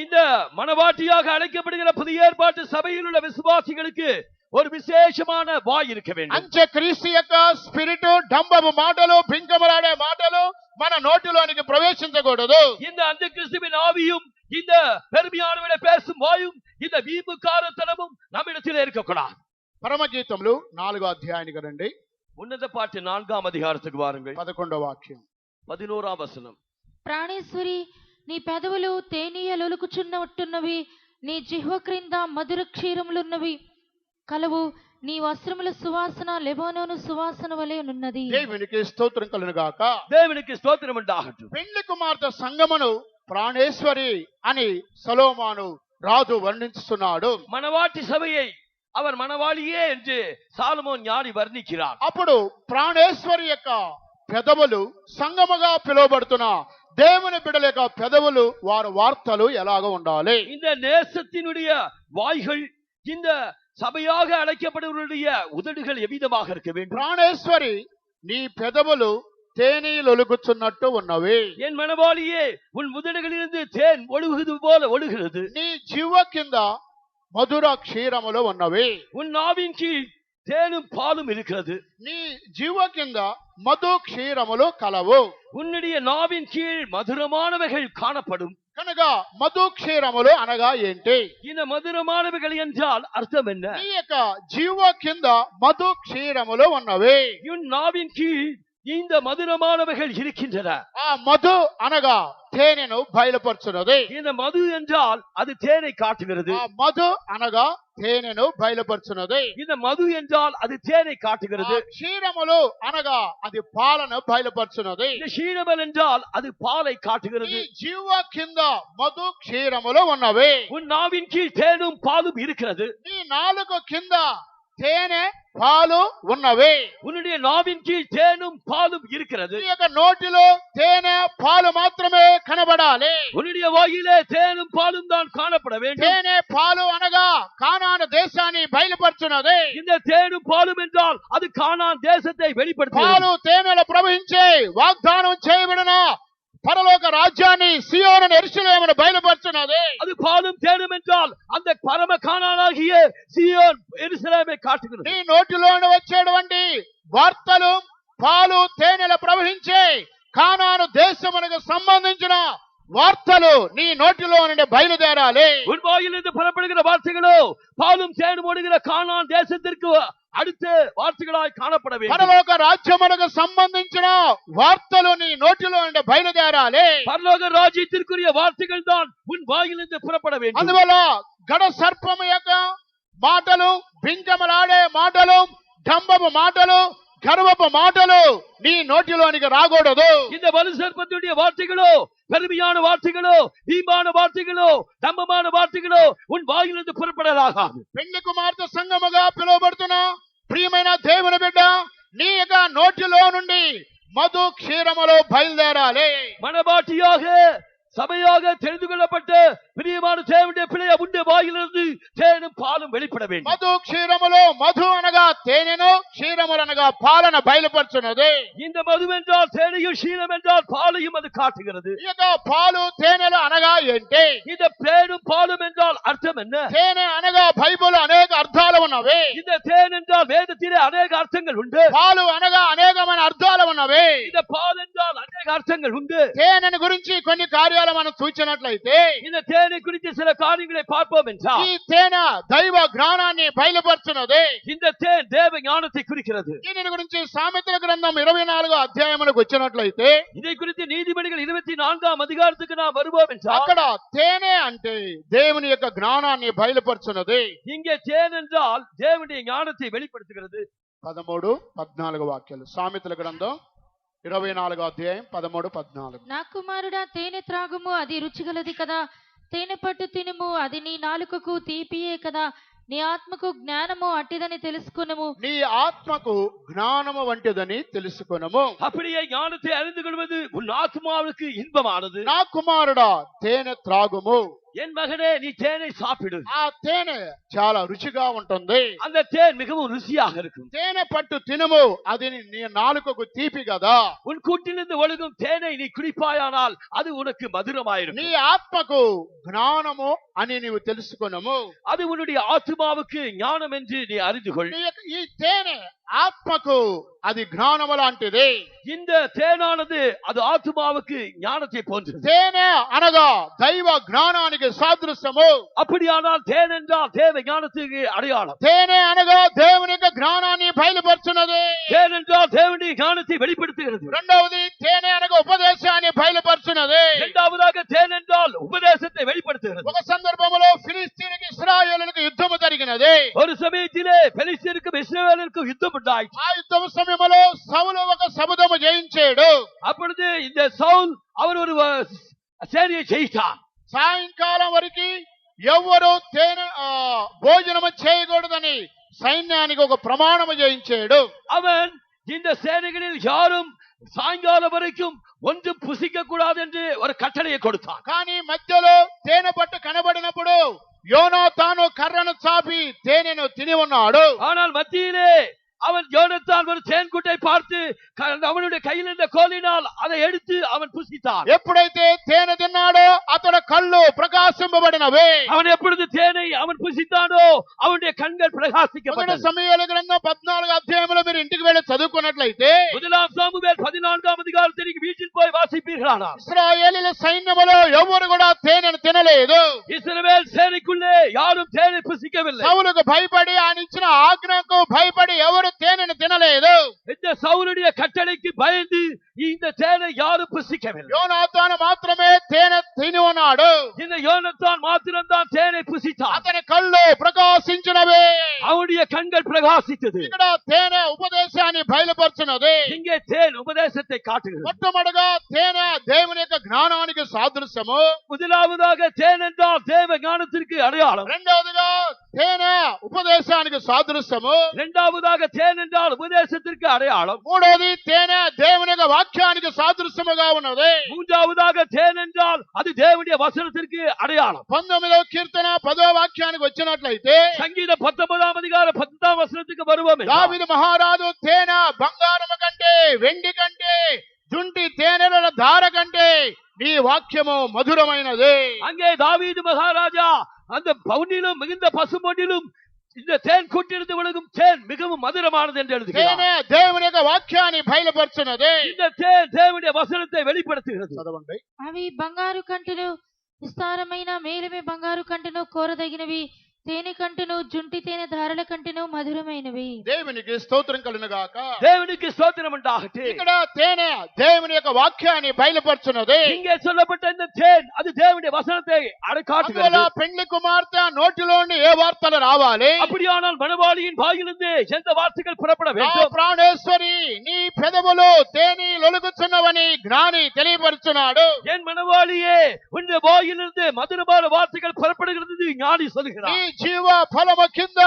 இந்த மனவாட்டியாக அழைக்கப்படுகிற புதிய ஏற்பாட்டு சபையில் உள்ள விசுவாசிகளுக்கு ஒரு விசேஷமான வாய் இருக்க வேண்டும். అంత్యక్రీస్తు యొక్క స్పిరిట్ డంబపు మాటలు పింకమలాడే మాటలు మన నోటిలోనికి ప్రవేశించకూడదు. இந்த அந்த கிறிஸ்துவின் ஆவியும் இந்த பெருமையானவரை பேசும் வாயும் இந்த வீம்புக்காரத்தனமும் நம்மிடத்தில் இருக்கக்கூடாது. పరమగీతములు 4వ అధ్యాయానికి రండి. உன்னத பாட்டு 4ஆம் அதிகாரத்துக்கு வாருங்கள். 11వ వాక్యం. 11ஆம் వచనం. ప్రాణేశ్వరి, నీ పెదవులు తేనీయలొలుకుచున్నట్టున్నవి, నీ జిహ్వ క్రింద మధుర క్షీరములున్నవి కలవు, నీ వస్త్రముల సువాసన లెబానోను సువాసన వలె ఉన్నది. దేవునికి స్తోత్రం కలుగును గాక. దేవునికి స్తోత్రం ఉండాగట్టు. పెండ్లి కుమార్తె సంగమును ప్రాణేశ్వరి అని సొలొమోను రాజు వర్ణిస్తున్నాడు. மணவாட்டி சபையை அவர் மணவாளியே என்று சாலமோன் ஞானி వర్ణించాர். అప్పుడు ప్రాణేశ్వరి యొక్క పెదవులు సంగముగా పిలువబడుతున్న దేవుని బిడ్డల యొక్క పెదవులు వారి వార్తలు ఎలాగ ఉండాలి? இந்த நேசத்தினுடைய வாய்கள் இந்த சபையாக அழைக்கப்படுவருடைய உதடுகள் எவ்விதமாக இருக்க வேண்டும்? ప్రాణేశ్వరి, నీ పెదవులు తేనీలొలుకుచున్నట్టు ఉన్నవి. என் மணவாளியே, உன் உதடுகளிலிருந்து தேன் ஒழுகுது போல ஒழுகிறது. నీ జీవ కింద మధుర క్షీరములు ఉన్నవి. உன் நாவின் கீழ் தேனும் பாலும் இருக்கிறது. నీ జీవ కింద మధు క్షీరములు కలవు. உன்னுடைய நாவின் கீழ் மதுரமானவைகள் காணப்படும். కనుక మధు క్షీరములు అనగా ఏంటి? இந்த மதுரமானவைகள் என்றால் அர்த்தம் என்ன? నీ యొక్క జీవ కింద మధు క్షీరములు ఉన్నవి. உன் நாவின் கீழ் இந்த மதுரமானவைகள் இருக்கின்றன. ఆ మధు అనగా తేనెను బయలుపరుచున్నది. இந்த மது என்றால் அது தேனை காட்டுகிறது. ఆ మధు అనగా తేనెను బయలుపరుచున్నది. இந்த మధు என்றால் அது தேனை காட்டுகிறது. క్షీరములు అనగా అది పాలను బయలుపరుచున్నది. இந்த క్షీరములు என்றால் அது பாலை ఈ காட்டுகிறது. జీవ కింద మధు క్షీరములు ఉన్నవి. உன் நாவின் கீழ் தேனும் பாலும் இருக்கிறது. నీ నాలుక కింద తేనె పాలు ఉన్నవి. உன்னுடைய நாவின் கீழ் தேனும் பாலும் இருக்கிறது. నీ యొక్క నోటిలో తేనె పాలు మాత్రమే కనబడాలి. உன்னுடைய வாயிலே தேனும் பாலும் தான் காணப்பட வேண்டும். తేనె పాలు అనగా కానాను దేశాన్ని బయలుపరుచున్నది. இந்த தேனும் பாலும் என்றால் அது கானான் தேசத்தை வெளிப்படுத்துகிறது. పాలు తేనెలు ప్రవహించే వాగ్దానం చేయబడిన పరలోక రాజ్యాన్ని సియోను యెరూషలేమును బయలుపరుచున్నది. அது பாலும் தேனும் என்றால் அந்த பரம கானானாகிய சீயோன் எருசலேமை காட்டுகிறது. నీ నోటిలోని వచ్చేటువంటి వార్తలు పాలు తేనెలు ప్రవహించే కానాను దేశమునకు సంబంధించిన వార్తలు నీ నోటిలో నుండి బయలుదేరాలి. உன் வாயிலிருந்து புறப்படுகிற வார்த்தைகளோ பாலும் தேனும் ஓடுகிற கானான் தேசத்திற்கு அடுத்த வார்த்தைகளாய் காணப்பட வேண்டும். పరలోక రాజ్యమునకు సంబంధించిన వార్తలు నీ నోటిలో నుండి బయలుదేరాలి. பரலோக ராஜ்யத்திற்குரிய வார்த்தைகள் தான் உன் வாயிலிருந்து புறப்பட வேண்டும். అందువల్ల గడ సర్పము యొక్క మాటలు, బింకమలాడే మాటలు, డంబపు మాటలు, గర్వపు మాటలు నీ నోటిలోనికి రాకూడదు. இந்த வலு சர்ப்பத்துடைய வார்த்தைகளோ, பெருமையான வார்த்தைகளோ, வீம்பான வார்த்தைகளோ, தம்பமான வார்த்தைகளோ உன் வாயிலிருந்து புறப்படலாகாது. పెండ్లి కుమార్తె సంఘముగా పిలువబడుతున్న ప్రియమైన దేవుని బిడ్డ, నీ యొక్క నోటిలో నుండి మధు క్షీరములో బయలుదేరాలి. மணவாட்டியாக சபையாக தெரிந்து கொள்ளப்பட்ட பிரியமான தேவனுடைய பிள்ளைய உண்ட வாயிலிருந்து தேனும் பாலும் வெளிப்பட வேண்டும். మధు క్షీరములో మధు అనగా తేనెను, క్షీరములు అనగా పాలన బయలుపరుచున్నది. இந்த మధు என்றால் தேனையும் క్షీరం என்றால் பாலையும் அது காட்டுகிறது. ఈ యొక్క పాలు తేనెలు అనగా ఏంటి? இந்த தேனும் பாலும் என்றால் அர்த்தம் என்ன? తేనె అనగా బైబిల్ అనేక అర్థాలు ఉన్నవి. இந்த தேன் என்றால் வேதத்திலே அநேக அர்த்தங்கள் உண்டு. పాలు అనగా అనేకమైన అర్థాలు ఉన్నవి. இந்த பால் என்றால் அநேக அர்த்தங்கள் உண்டு. తేనెను గురించి కొన్ని కార్యాలు మనం చూచినట్లయితే இந்த தேனை குறித்து சில காரியங்களை பார்ப்போம் என்றால் ఈ తేనె దైవ జ్ఞానాన్ని బయలుపరుచున్నది. இந்த தேன் தேவ ஞானத்தை குறிக்கிறது. దీని గురించి సామెతల గ్రంథం 24వ అధ్యాయములకు వచ్చినట్లయితే இதை குறித்து நீதிமொழிகள் 24ஆம் அதிகாரத்துக்கு நாம் வருவோம் என்றால் అక్కడ తేనె అంటే దేవుని యొక్క జ్ఞానాన్ని బయలుపరుచున్నది. இங்கே தேன் என்றால் தேவனுடைய ஞானத்தை வெளிப்படுத்துகிறது. 13, 14 వాక్యాలు సామెతల గ్రంథం 24వ అధ్యాయం 13-14. నా కుమారుడా, తేనె త్రాగుము, అది రుచిగలది కదా. తేనె పట్టు తినుము, అది నీ నాలుకకు తీపియే కదా. నీ ఆత్మకు జ్ఞానము అట్టిదని తెలుసుకునుము. నీ ఆత్మకు జ్ఞానము వంటిదని తెలుసుకొనుము. அப்படியே ஞானத்தை அறிந்து கொள்வது உன் ஆத்மாவுக்கு இன்பமானது. నా కుమారుడా, తేనె త్రాగుము. என் மகனே, நீ தேனை சாப்பிடு. ఆ తేనె చాలా రుచిగా ఉంటుంది. அந்த தேன் மிகவும் ருசியாக இருக்கும். తేనె పట్టు తినుము, అది నీ నాలుకకు తీపి కదా. உன் கூட்டிலிருந்து ஒழுகும் தேனை நீ குடிப்பாயானால் அது உனக்கு నీ மதுரமாயிருக்கும். ఆత్మకు జ్ఞానము అని నీవు తెలుసుకొనుము. அது உன்னுடைய ஆத்மாவுக்கு ஞானம் என்று நீ அறிந்து கொள். ఈ తేనె ఆత్మకు అది జ్ఞానము లాంటిది. இந்த தேனானது அது ஆத்மாவுக்கு ஞானத்தை போன்றது. తేనె అనగా దైవ జ్ఞానానికి సాదృశ్యము. அப்படியானால் தேன் என்றால் தேவ ஞானத்துக்கு அடையாளம். తేనె అనగా దేవుని యొక్క జ్ఞానాన్ని బయలుపరుచున్నది. தேன் என்றால் தேவனுடைய ஞானத்தை வெளிப்படுத்துகிறது. రెండవది తేనె అనగా ఉపదేశాన్ని బయలుపరుచున్నది. இரண்டாவதாக தேன் என்றால் உபதேசத்தை வெளிப்படுத்துகிறது. ఒక సందర్భంలో ఫిలిస్తీన్లకు ఇశ్రాయేలులకు యుద్ధము జరిగినది. ஒரு சமயத்திலே பெலிஸ்தருக்கும் இஸ்ரவேலருக்கும் யுத்தம் உண்டாயிற்று. ఆ యుద్ధం సమయంలో సౌలు ఒక సముద్రము జయించాడు. அப்பொழுது இந்த சவுல் அவர் ஒரு சேனையை ஜெயித்தார். సాయంకాలం వరకు ఎవరు తేనె భోజనము చేయకూడదని సైన్యానికి ఒక ప్రమాణము చేయించాడు. அவன் இந்த சேனைகளில் யாரும் சாயங்காலம் வரைக்கும் ஒன்றும் புசிக்க கூடாது என்று ஒரு கட்டளையை கொடுத்தான். కానీ మధ్యలో తేనె పట్టు కనబడినప్పుడు యోనాతాను కర్రను చాపి తేనెను తిని ఉన్నాడు. ஆனால் மத்தியிலே அவன் யோனத்தான் ஒரு தேன்குட்டை பார்த்து அவனுடைய கையில் இருந்த கோலினால் அதை எடுத்து அவன் புசித்தான். ఎప్పుడైతే తేనె తిన్నాడో అతడు కళ్ళు ప్రకాశింపబడినవి. அவன் எப்பொழுது தேனை அவன் புசித்தானோ அவனுடைய கண்கள் பிரகாசிக்கப்பட்டது. సమూయేలు గ్రంథం 14వ అధ్యాయంలో మీరు ఇంటికి వెళ్ళి చదువుకున్నట్లయితే முதலாம் சாமுவேல் 14ஆம் அதிகாரத்தை நீங்க வீட்டில் போய் வாசிப்பீர்களானால் ఇశ్రాయేలీయుల సైన్యములో ఎవరు కూడా తేనెను తినలేదు. இஸ்ரவேல் சேனைக்குள்ளே யாரும் தேனை புசிக்கவில்லை. సౌలుకు భయపడి ఆయన ఇచ్చిన ఆజ్ఞకు భయపడి ఎవరు తేనెను తినలేదు. இந்த சவுலுடைய கட்டளைக்கு பயந்து இந்த தேனை யாரும் புசிக்கவில்லை. యోనాతాను మాత్రమే తేనె తిని ఉన్నాడు. இந்த யோனத்தான் மாத்திரம்தான் தேனை புசித்தான். అతని కళ్ళు ప్రకాశించినవి. அவனுடைய கண்கள் பிரகாசித்தது. ఇక్కడ తేనె ఉపదేశాన్ని బయలుపరుచున్నది. இங்கே தேன் உபதேசத்தை காட்டுகிறது. మొట్టమొదటిగా తేనె దేవుని యొక్క జ్ఞానానికి సాదృశ్యము. முதலாவதாக தேன் என்றால் தேவ ஞானத்திற்கு அடையாளம். రెండవదిగా తేనె ఉపదేశానికి సాదృశ్యము. இரண்டாவதாக தேன் என்றால் உபதேசத்திற்கு அடையாளம். మూడవది తేనె దేవుని యొక్క వాక్యానికి సాదృశ్యముగా ఉన్నది. மூன்றாவதாக தேன் என்றால் அது தேவனுடைய வசனத்திற்கு அடையாளம். 19వ కీర్తన 10వ వాక్యానికి వచ్చినట్లయితే சங்கீதம் 19ஆம் அதிகாரம் 10ஆம் வசனத்துக்கு வருவோம். దావీదు మహారాజు తేనె బంగారము కంటే వెండి కంటే జుంటి తేనెల ధార కంటే నీ వాక్యము మధురమైనది. அங்கே தாவீது மகாராஜா அந்த பவுனிலும் மிகுந்த பசும்பொன்னிலும் இந்த தேன் கூட்டிலிருந்து விழுகும் தேன் மிகவும் மதுரமானது என்று எழுதுகிறார். తేనె దేవుని యొక్క వాక్యాన్ని బయలుపరుచున్నది. இந்த தேன் தேவனுடைய வசனத்தை வெளிப்படுத்துகிறது. చదవండి. అవి బంగారు కంటెను, విస్తారమైన మేలిమి బంగారు కంటెను, కోరదగినవి. తేనె కంటెను, జుంటి తేనె ధారల కంటెను మధురమైనవి. దేవునికి స్తోత్రం కలుగును గాక. தேவனுக்கு ஸ்தோத்திரம் உண்டாகட்டும். ఇక్కడ తేనె దేవుని యొక్క వాక్యాన్ని బయలుపరుచున్నది. இங்கே சொல்லப்பட்ட இந்த தேன் அது தேவனுடைய வசனத்தை அடைக்காட்டுகிறது. అందువల్ల పెండ్లి కుమార్తె నోటిలోని ఏ వార్తలు రావాలి? அப்படியானால் மணவாளியின் வாயிலிருந்து எந்த வார்த்தைகள் புறப்பட నా வேண்டும்? ప్రాణేశ్వరి నీ పెదవులు తేనె లొలుగుచున్నవని జ్ఞాని తెలియపరుచున్నాడు. என் மணவாளியே, உன் வாயிலிருந்து மதுரமான வார்த்தைகள் புறப்படுகிறது ஞானி నీ சொல்கிறார். జీవ ఫలము కింద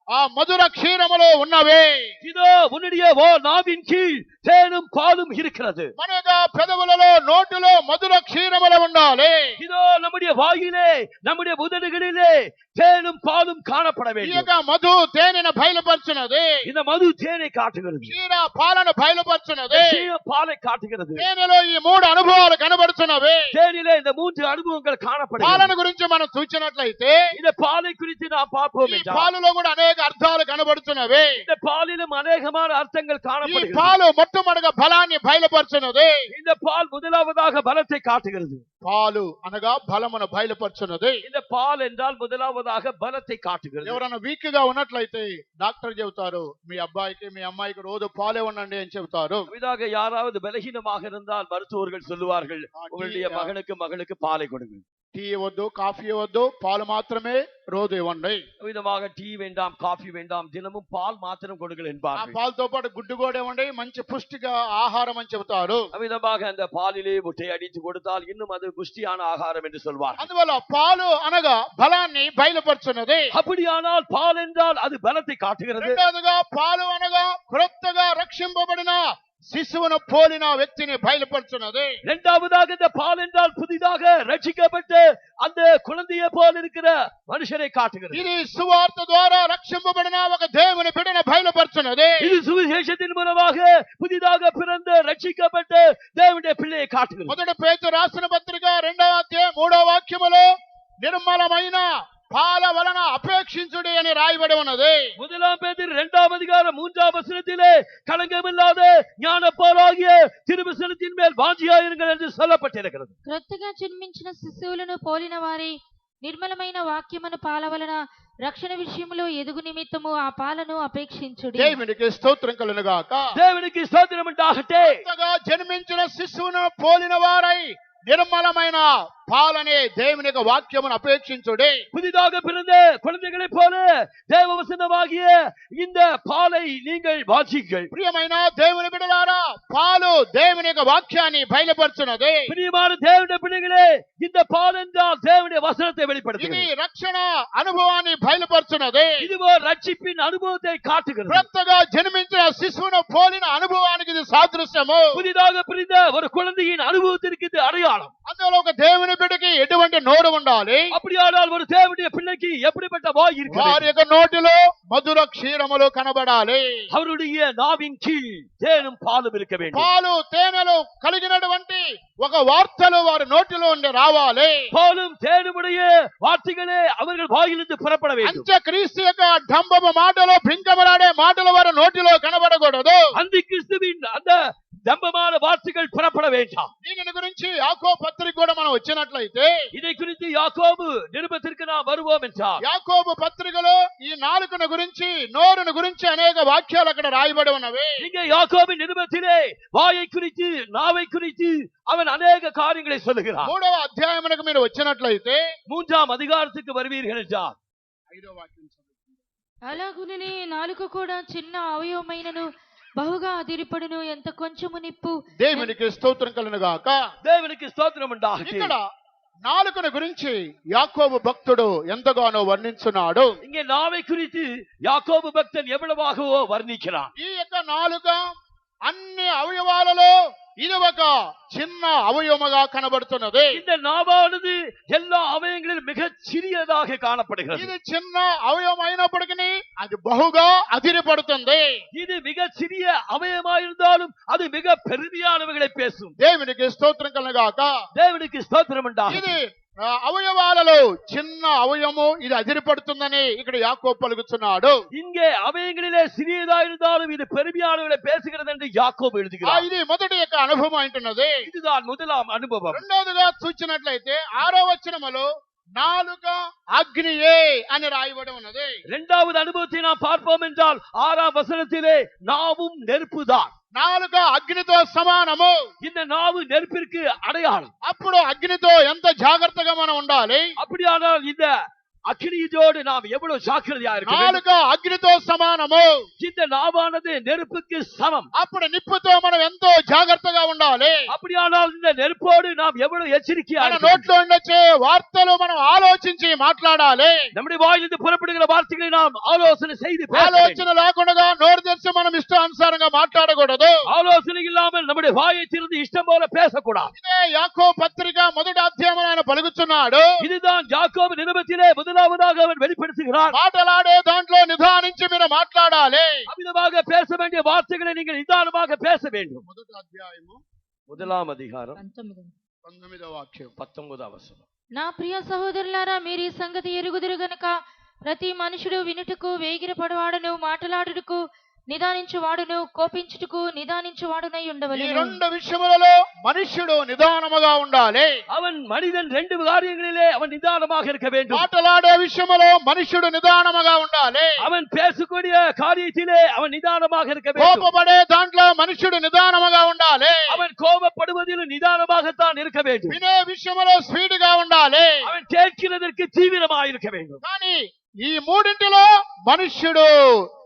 ఆ మధుర క్షీరములో ఉన్నవే. இதோ உன்னுடைய நாவின் கீழ் தேனும் பாலும் இருக்கிறது. మన యొక్క పెదవులలో నోటిలో మధుర క్షీరములు ఉండాలి. இதோ நம்முடைய வாயிலே நம்முடைய உதடுகளிலே தேனும் பாலும் காணப்பட ఈ வேண்டும். యొక్క మధు తేనెను బయలుపరుచున్నది. இந்த மது தேனை காட்டுகிறது. క్షీర పాలను బయలుపరుచున్నది. క్షీர பாலை காட்டுகிறது. తేనెలో ఈ 3 అనుభవాలు కనబడుతున్నవి. தேனிலே இந்த 3 அனுபவங்கள் காணப்படுகிறது. పాలను గురించి మనం చూసినట్లయితే இந்த பாலை குறித்து நாம் பார்ப்போம் ఈ என்றால் పాలులో కూడా అనేక అర్థాలు కనబడుతున్నవి. இந்த பாலிலும் அநேகமான அர்த்தங்கள் ఈ காணப்படுகிறது. పాలు మొట్టమొదటిగా బలాన్ని బయలుపరుచున్నది. இந்த பால் முதலாவதாக பலத்தை காட்டுகிறது. పాలు అనగా బలమును బయలుపరుచున్నది. இந்த பால் என்றால் முதலாவதாக பலத்தை காட்டுகிறது. ఎవరైనా వీక్ గా ఉన్నట్లయితే డాక్టర్ చెబుతారు మీ అబ్బాయికి మీ అమ్మాయికి రోజు పాలే ఉండండి అని చెబుతారు. இதாக யாராவது பலகீனமாக இருந்தால் மருத்துவர்கள் சொல்லுவார்கள் உங்களுடைய மகனுக்கு மகளுக்கு பாலை கொடுங்கள். టీ ఇవ్వద్దు, కాఫీ ఇవ్వద్దు, పాలు మాత్రమే రోజు ఇవ్వండి. விதமாக டீ வேண்டாம், காஃபி வேண்டாம், தினமும் பால் மாத்திரம் கொடுங்கள் ఆ என்பார்கள். పాలతో పాటు గుడ్డు కూడా ఇవ్వండి, మంచి పుష్టిగా ఆహారం అని చెబుతారు. விதமாக அந்த பாலிலே முட்டை அடித்து கொடுத்தால் இன்னும் அது புஷ்டியான ஆகாரம் என்று சொல்வார்கள். అందువల్ల పాలు అనగా బలాన్ని బయలుపరుచున్నది. அப்படியானால் பால் என்றால் அது பலத்தை காட்டுகிறது. రెండవదిగా పాలు అనగా క్రొత్తగా రక్షింపబడిన శిశువును పోలిన వ్యక్తిని బయలుపరుచున్నది. இரண்டாவதாக இந்த பால் என்றால் புதிதாக ரட்சிக்கப்பட்டு அந்த குழந்தையை போல இருக்கிற மனுஷரை காட்டுகிறது. ఇది సువార్త ద్వారా రక్షింపబడిన ఒక దేవుని బిడ్డను బయలుపరుచున్నది. இது சுவிசேஷத்தின் மூலமாக புதிதாக பிறந்த ரட்சிக்கப்பட்ட தேவனுடைய பிள்ளையை காட்டுகிறது. మొదటి పేతురు రాసిన పత్రిక 2వ అధ్యాయం 3వ వాక్యములో నిర్మలమైన పాల వలన అపేక్షించుడి అని రాయబడి ఉన్నది. முதலாம் பேதுரு 2ஆம் அதிகாரம் 3ஆம் வசனத்திலே கலங்கமில்லாத ஞானப்பாலாகிய திருவசனத்தின் மேல் வாஞ்சியாயிருங்கள் என்று சொல்லப்பட்டிருக்கிறது. క్రొత్తగా జన్మించిన శిశువులను పోలిన వారి నిర్మలమైన వాక్యమును పాల వలన రక్షణ విషయంలో ఎదుగు నిమిత్తము ఆ పాలను అపేక్షించుడి. దేవునికి స్తోత్రం కలుగును గాక. தேவனுக்கு ஸ்தோத்திரம் உண்டாகட்ടെ. కొత్తగా జన్మించిన శిశువును పోలిన వారై నిర్మలమైన పాలనే దేవుని యొక్క వాక్యమును అపేక్షించుడి. புதிதாக பிறந்த குழந்தைகளைப் போல தேவ வசனமாகிய இந்த பாலை நீங்கள் வாஞ்சியுங்கள். ప్రియమైన దేవుని బిడ్డలారా, పాలు దేవుని యొక్క వాక్యాన్ని బయలుపరుచున్నది. பிரியமான தேவனுடைய பிள்ளைகளே, இந்த பால் என்றால் தேவனுடைய வசனத்தை ఇది வெளிப்படுத்துகிறது. రక్షణ అనుభవాన్ని బయలుపరుచున్నది. இதுவோ ரட்சிப்பின் அனுபவத்தை காட்டுகிறது. కొత్తగా జన్మించిన శిశువును పోలిన అనుభవానికి ఇది సాదృశ్యము. புதிதாக பிறந்த ஒரு குழந்தையின் அனுபவத்திற்கு இது அடையாளம். అందులో ఒక దేవుని బిడ్డకి ఎటువంటి నోరు ఉండాలి? அப்படியானால் ஒரு தேவனுடைய பிள்ளைக்கு எப்படிப்பட்ட வாய் వారి இருக்கிறது? యొక్క నోటిలో మధుర క్షీరములు కనబడాలి. அவருடைய நாவின் கீழ் தேனும் பாலும் இருக்க வேண்டும். పాలు తేనెలు కలిగినటువంటి ఒక వార్తలు వారి నోటిలో ఉండి రావాలి. பாலும் தேனுமுடைய வார்த்தைகளே அவர்கள் வாயிலிருந்து புறப்பட வேண்டும். అంత్యక్రీస్తు యొక్క డంబము మాటలు, భింకమలాడే మాటలు వారి నోటిలో కనబడకూడదు. அந்தி கிறிஸ்துவின் அந்த தம்பமான வார்த்தைகள் புறப்பட வேண்டாம். దీని గురించి యాకోబు పత్రిక కూడా మనం వచ్చినట్లయితే, இதை குறித்து யாக்கோபு நிருபத்திற்கு நாம் வருவோம் என்றார். యాకోబు పత్రికలో ఈ నాలుకను గురించి, నోరును గురించి అనేక వాక్యాలు అక్కడ రాయబడి ఉన్నవి. இங்கே யாக்கோபின் நிருபத்திலே வாயை குறித்து, நாவை குறித்து அவன் அநேக காரியங்களை சொல்லுகிறான். 3వ అధ్యాయమునకు మీరు వచ్చినట్లయితే 3ஆம் அதிகாரத்துக்கு வருவீர்கள் என்றார். 5వ వాక్యం చదువుకుందాం. అలాగుననే నాలుక కూడా చిన్న అవయవమైనను బహుగా అదిరిపడును, ఎంత కొంచెము నిప్పు. దేవునికి స్తోత్రం కలుగును గాక. தேவனுக்கு ஸ்தோத்திரம் உண்டாகட்டும். ఇక్కడ నాలుకను గురించి యాకోబు భక్తుడు ఎంతగానో వర్ణించున్నాడు. இங்கே நாவை குறித்து யாக்கோபு பக்தன் எவ்வளவாகவோ வர்ணிக்கிறான். ఈ యొక్క నాలుక అన్ని అవయవాలలో ఇది ఒక చిన్న అవయవముగా కనబడుతున్నది. இந்த நாவானது எல்லா அவயங்களிலும் மிக சிறியதாக காணப்படுகிறது. ఇది చిన్న అవయవం అయినప్పటికీ అది బహుగా అదిరిపడుతుంది. இது மிக சிறிய அவயமாயிருந்தாலும் அது மிக பெருமையானவைகளை பேசும். దేవునికి స్తోత్రం కలుగుగాక. தேவனுக்கு ஸ்தோத்திரம் உண்டாகட்டும். ఇది అవయవాలలో చిన్న అవయవము, ఇది అదిరిపడుతుందని ఇక్కడ యాకోబు పలుకుతున్నాడు. இங்கே அவயங்களிலே சிறியதா இருந்தாலும் இது பெருமையானவர்களை பேசுகிறது என்று யாக்கோபு எழுதுகிறார். ఇది మొదటి యొక్క అనుభవం అంటున్నది. இதுதான் முதலாம் அனுபவம். రెండవదిగా చూచినట్లయితే 6వ వచనములో నాలుక అగ్నియే అని రాయబడి ఉన్నది. இரண்டாவது அனுபவத்தை நாம் பார்ப்போம் என்றால் 6ஆம் வசனத்திலே நாவும் நெருப்புதான். నాలుక అగ్నితో సమానము. இந்த நாவு நெருப்பிற்கு அடையாளம். అప్పుడు అగ్నితో ఎంత జాగ్రత్తగా మనం ఉండాలి? அப்படியானால் இந்த அக்கினியோடு நாம் எவ்வளவு ஜாக்கிரதையா இருக்க வேண்டும். నాలుక అగ్నితో సమానము. இந்த நாவானது நெருப்புக்கு சமம். అప్పుడు నిప్పుతో మనం ఎంతో జాగ్రత్తగా ఉండాలి. அப்படியானால் இந்த நெருப்போடு நாம் எவ்வளவு எச்சரிக்கையா మన இருக்க வேண்டும். నోట్లో ఉండొచ్చే వార్తలు మనం ఆలోచించి మాట్లాడాలి. நம்முடைய வாயிலிருந்து புறப்படுகிற வார்த்தைகளை நாம் ஆலோசனை செய்து பேச வேண்டும். ఆలోచన లేకుండా నోరు తెరిచి మనం ఇష్టానుసారంగా మాట్లాడకూడదు. ஆலோசனை இல்லாமல் நம்முடைய வாயை திறந்து இஷ்டம் போல பேசக்கூடாது. ఇదే యాకోబు పత్రిక మొదటి అధ్యాయం ఆయన పలుకుతున్నాడు. இதுதான் யாக்கோபு நிருபத்திலே முதலாவதாக அவன் வெளிப்படுத்துகிறான். మాట్లాడే దాంట్లో నిదానించి మీరు మాట్లాడాలి. அமிதமாக பேச வேண்டிய வார்த்தைகளை நீங்கள் நிதானமாக பேச வேண்டும். మొదటి అధ్యాయము முதலாம் அதிகாரம் 19వ వాక్యం. 19వ వచనం. నా ప్రియ సహోదరులారా, మీరు ఈ సంగతి ఎరుగుదురు గనుక ప్రతి మనుషుడు వినుటకు వేగిరపడవాడను, మాట్లాడుటకు నిదానించువాడును కోపించుటకు నిదానించువాడునై ఈ ఉండవలెను. రెండు విషయములలో మనుష్యుడు నిదానముగా ఉండాలి. அவன் மனிதன் ரெண்டு காரியங்களிலே அவன் நிதானமாக இருக்க வேண்டும். మాట్లాడే విషయములో మనుష్యుడు నిదానముగా ఉండాలి. அவன் பேசக்கூடிய காரியத்திலே அவன் நிதானமாக இருக்க வேண்டும். కోపపడే దాంట్లో మనుష్యుడు నిదానముగా ఉండాలి. அவன் கோபப்படுவதிலும் நிதானமாகத்தான் இருக்க வேண்டும். వినే విషయములో స్పీడ్ గా ఉండాలి. அவன் கேட்கிறதற்கு தீவிரமாக இருக்க வேண்டும். కానీ ఈ మూడింటిలో మనుష్యుడు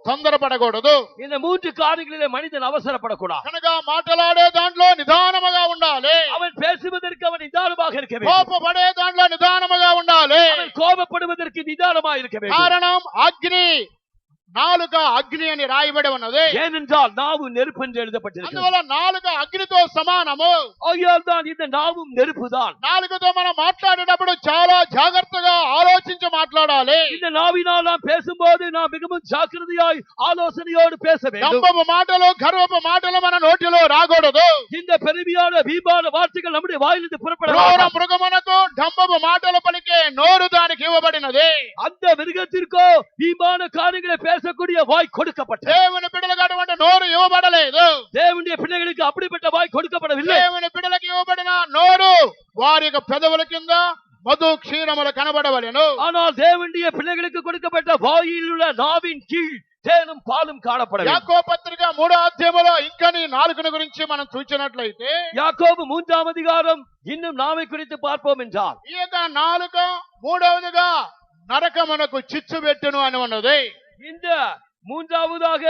తొందరపడకూడదు. இந்த மூன்று காரியங்களிலே மனிதன் அவசரப்படக்கூடாது. కనుక మాట్లాడే దాంట్లో నిదానముగా ఉండాలి. அவன் பேசுவதற்கு அவன் நிதானமாக இருக்க வேண்டும். కోపపడే దాంట్లో నిదానముగా ఉండాలి. அவன் கோபப்படுவதற்கு நிதானமாக இருக்க வேண்டும். కారణం అగ్ని, నాలుక అగ్ని అని రాయబడి ఉన్నది. ஏனென்றால் நாவு நெருப்பு என்று எழுதப்பட்டிருக்கிறது. అందువల్ల నాలుక అగ్నితో సమానము. ஆகையால் தான் இந்த நாவும் நெருப்பு தான். నాలుకతో మనం మాట్లాడేటప్పుడు చాలా జాగ్రత్తగా ఆలోచించి మాట్లాడాలి. இந்த நாவினால் நாம் பேசும்போது நாம் மிகவும் ஜாக்கிரதையாய் ஆலோசனையோடு பேச வேண்டும். డంబపు మాటలు, గర్వపు మాటలు మన నోటిలో రాకూడదు. இந்த பெருமையான வீம்பான வார்த்தைகள் நம்முடைய வாயிலிருந்து క్రూర புறப்பட మృగమునకు డంబపు మాటలు పలికే నోరు దానికి ఇవ్వబడినది. அந்த மிருகத்திற்கோ வீம்பான காரியங்களை பேசக்கூடிய வாய் கொடுக்கப்பட்டது. దేవుని బిడ్డలకు అటువంటి నోరు ఇవ్వబడలేదు. தேவனுடைய பிள்ளைகளுக்கு அப்படிப்பட்ட வாய் கொடுக்கப்படவில்லை. దేవుని బిడ్డలకు ఇవ్వబడిన నోరు వారి యొక్క పెదవుల కింద మధు క్షీరములు కనబడవలెను. ஆனால் தேவனுடைய பிள்ளைகளுக்கு கொடுக்கப்பட்ட வாயில் உள்ள நாவின் கீழ் தேனும் பாலும் காணப்பட வேண்டும். యాకోబు పత్రిక 3వ అధ్యాయములో ఇంకా నీ నాలుకను గురించి మనం చూసినట్లయితే யாக்கோபு 3ஆம் அதிகாரம் இன்னும் நாவை குறித்து பார்ப்போம் என்றால் ఈ యొక్క నాలుక మూడవదిగా నరకమునకు చిచ్చు పెట్టును అని ఉన్నది. இந்த மூன்றாவதாக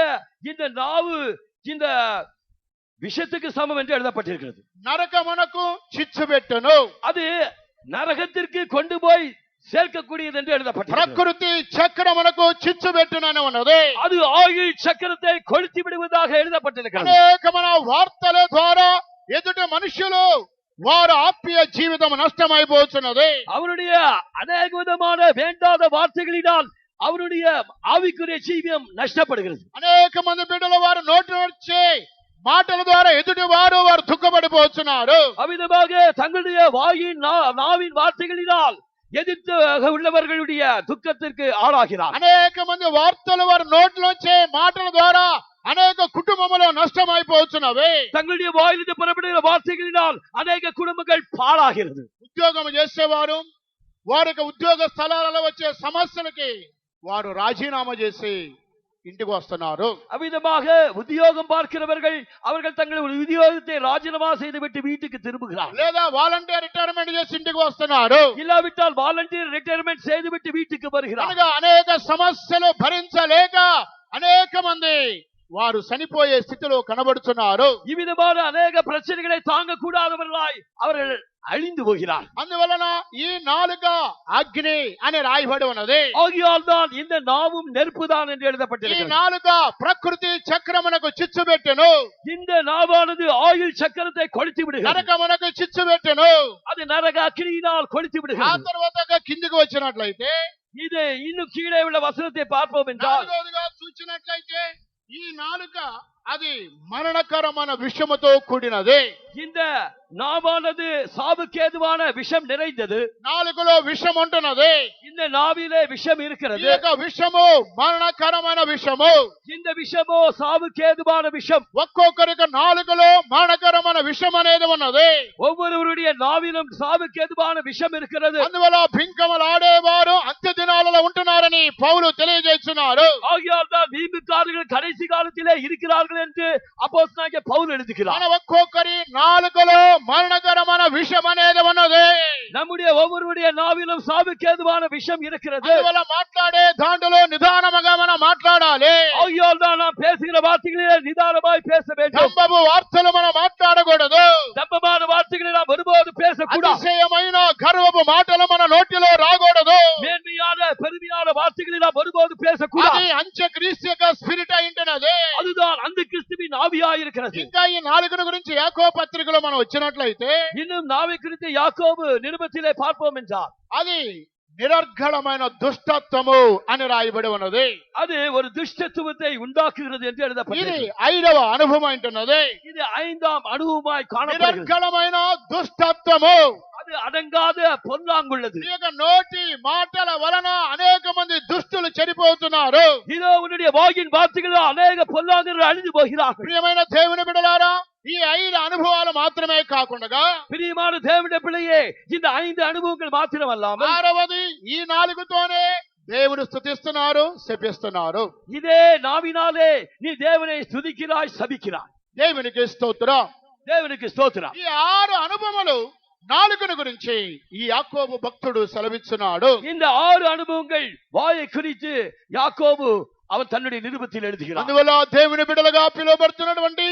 இந்த நாவு இந்த விஷத்துக்கு சமம் என்று எழுதப்பட்டிருக்கிறது. నరకమునకు చిచ్చు పెట్టును. அது நரகத்திற்கு கொண்டு போய் சேர்க்கக்கூடியது என்று எழுதப்பட்டிருக்கிறது. ప్రకృతి చక్రమునకు చిచ్చు పెట్టును అని ఉన్నది. அது ஆயுள் சக்கரத்தை கொளுத்தி விடுவதாக எழுதப்பட்டிருக்கிறது. అనేకమైన వార్తల ద్వారా ఎదుటి మనుషులు వారు ఆత్మీయ జీవితం నష్టమైపోతున్నది. அவருடைய அநேக விதமான வேண்டாத வார்த்தைகளினால் அவருடைய ஆவிக்குரிய ஜீவியம் நஷ்டப்படுகிறது. అనేక మంది బిడ్డలు వారు నోటి వచ్చే మాటల ద్వారా ఎదుటి వారు దుఃఖపడిపోతున్నారు. அவ்விதமாக தங்களுடைய வாயின் நாவின் வார்த்தைகளினால் எதிர்த்து உள்ளவர்களுடைய துக்கத்திற்கு ஆளாகிறார். అనేక మంది వార్తలు వారి నోట్లోంచే మాటల ద్వారా అనేక కుటుంబములు నష్టమైపోతున్నవి. தங்களுடைய வாயிலிருந்து புறப்படுகிற வார்த்தைகளினால் அநேக குடும்பங்கள் பாழாகிறது. ఉద్యోగం చేసేవారు వారి యొక్క ఉద్యోగ స్థలాలలో వచ్చే సమస్యలకి వారు రాజీనామా చేసి ఇంటికి వస్తున్నారు. அவ்விதமாக உத்தியோகம் பார்க்கிறவர்கள் அவர்கள் தங்களுடைய உத்தியோகத்தை ராஜினாமா செய்துவிட்டு வீட்டுக்கு திரும்புகிறார்கள். లేదా వాలంటీర్ రిటైర్మెంట్ చేసి ఇంటికి వస్తున్నారు. இல்லாவிட்டால் வாலண்டியர் ரிட்டையர்மெண்ட் செய்துவிட்டு வீட்டுக்கு வருகிறார்கள். కనుక అనేక సమస్యలు భరించలేక అనేక మంది వారు చనిపోయే స్థితిలో కనబడుతున్నారు. இவ்விதமான அநேக பிரச்சனைகளை தாங்க கூடாதவர்களாய் அவர்கள் அழிந்து போகிறார். అందువలన ఈ నాలుక అగ్ని అని రాయబడి ఉన్నది. ஆகையால் தான் இந்த நாவும் நெருப்புதான் என்று ఈ எழுதப்பட்டிருக்கிறது. నాలుక ప్రకృతి చక్రమునకు చిచ్చు పెట్టును. இந்த நாவானது ஆயுள் சக்கரத்தை கொளுத்தி விடுகிறது. నరకమునకు చిచ్చు పెట్టును. அது நரக அக்கினியினால் கொளுத்தி ఆ விடுகிறது. తర్వాత కిందికి వచ్చినట్లయితే இது இன்னும் கீழே உள்ள வசனத்தை பார்ப்போம் என்றால் నాలుగవదిగా చూసినట్లయితే ఈ నాలుక అది మరణకరమైన విషముతో కూడినది. இந்த நாவானது சாவுக்கேதுவான விஷம் நிறைந்தது. నాలుకలో విషం ఉంటున్నది. இந்த నావిலே விஷம் ఈ இருக்கிறது. యొక్క విషము మరణకరమైన విషము. இந்த விஷமோ சாவுக்கேதுவான விஷம். ఒక్కొక్కరికి నాలుకలో మరణకరమైన విషం అనేది ఉన్నది. ஒவ்வொருவருடைய நாவிலும் சாவுக்கேதுவான விஷம் இருக்கிறது. అందువల్ల భింకములు ఆడేవారు అంత్య దినాలలో ఉంటున్నారని పౌలు తెలియజేస్తున్నారు. ஆகையால் தான் வீம்புக்காரர்கள் கடைசி காலத்திலே இருக்கிறார்கள் என்று அப்போஸ்தலனாகிய பவுல் எழுதுகிறார். మన ఒక్కొక్కరి నాలుకలో మరణకరమైన విషం అనేది ఉన్నది. நம்முடைய ஒவ்வொருவருடைய நாவிலும் சாவுக்கேதுவான விஷம் இருக்கிறது. అందువల్ల మాట్లాడే దాంట్లో నిదానముగా మనం మాట్లాడాలి. ஆகையால் தான் நாம் பேசுகிற வார்த்தைகளிலே நிதானமாய் பேச வேண்டும். డంబపు వార్తలు మనం మాట్లాడకూడదు. தம்பமான வார்த்தைகளை நாம் ஒருபோது பேசக்கூடாது. అతిశయమైన గర్వపు మాటలు మన నోటిలో రాకూడదు. மேன்மையான பெருமையான வார்த்தைகளை நாம் ஒருபோது பேசக்கூடாது. అది అంత్యక్రీస్తు యొక్క స్పిరిట్ అయి ఉంటున్నది. அதுதான் அந்த கிறிஸ்துவின் ஆவியாய் இருக்கிறது. ఇంకా ఈ నాలుగును గురించి యాకోబు పత్రికలో మనం వచ్చినట్లయితే இன்னும் நாவை குறித்து யாக்கோபு நிருபத்திலே பார்ப்போம் என்றால் అది నిరర్ఘళమైన దుష్టత్వము అని రాయబడి ఉన్నది. அது ஒரு துஷ்டத்துவத்தை உண்டாக்குகிறது என்று ఇది எழுதப்பட்டது. 5వ అనుభవం అంటున్నది. இது 5ஆம் அனுபவமாய் காணப்படுகிறது. నిరర్ఘళమైన దుష్టత్వము. அது అడంగాద పొన్నాంగుள்ளது. నీ యొక్క నోటి మాటల వలన అనేక మంది దుష్టులు చెడిపోతున్నారు. இதோ உன்னுடைய வாயின் வார்த்தைகளால் அநேக பொல்லாங்கர்கள் அழிந்து போகிறார்கள். ప్రియమైన దేవుని బిడ్డలారా, ఈ 5 అనుభవాలు మాత్రమే కాకుండా பிரியமான தேவனுடைய பிள்ளையே, இந்த 5 அனுபவங்கள் மாத்திரமல்லாமல் 6వది ఈ 4తోనే దేవుని స్తుతిస్తున్నారు, శపిస్తున్నారు. இதே நாவினாலே நீ தேவனை ஸ்துதிக்கிறாய், சபிக்கிறாய். దేవునికి స్తోత్రం. தேவனுக்கு ஸ்தோத்திரம். ఈ 6 అనుభవములు 4 గురించి ఈ యాకోబు భక్తుడు సెలవిస్తున్నాడు. இந்த 6 அனுபவங்கள் வாயை குறித்து யாக்கோபு அவன் தன்னுடைய நிருபத்தில் எழுதுகிறான். అందువల్ల దేవుని బిడ్డలుగా పిలువబడుతున్నటువంటి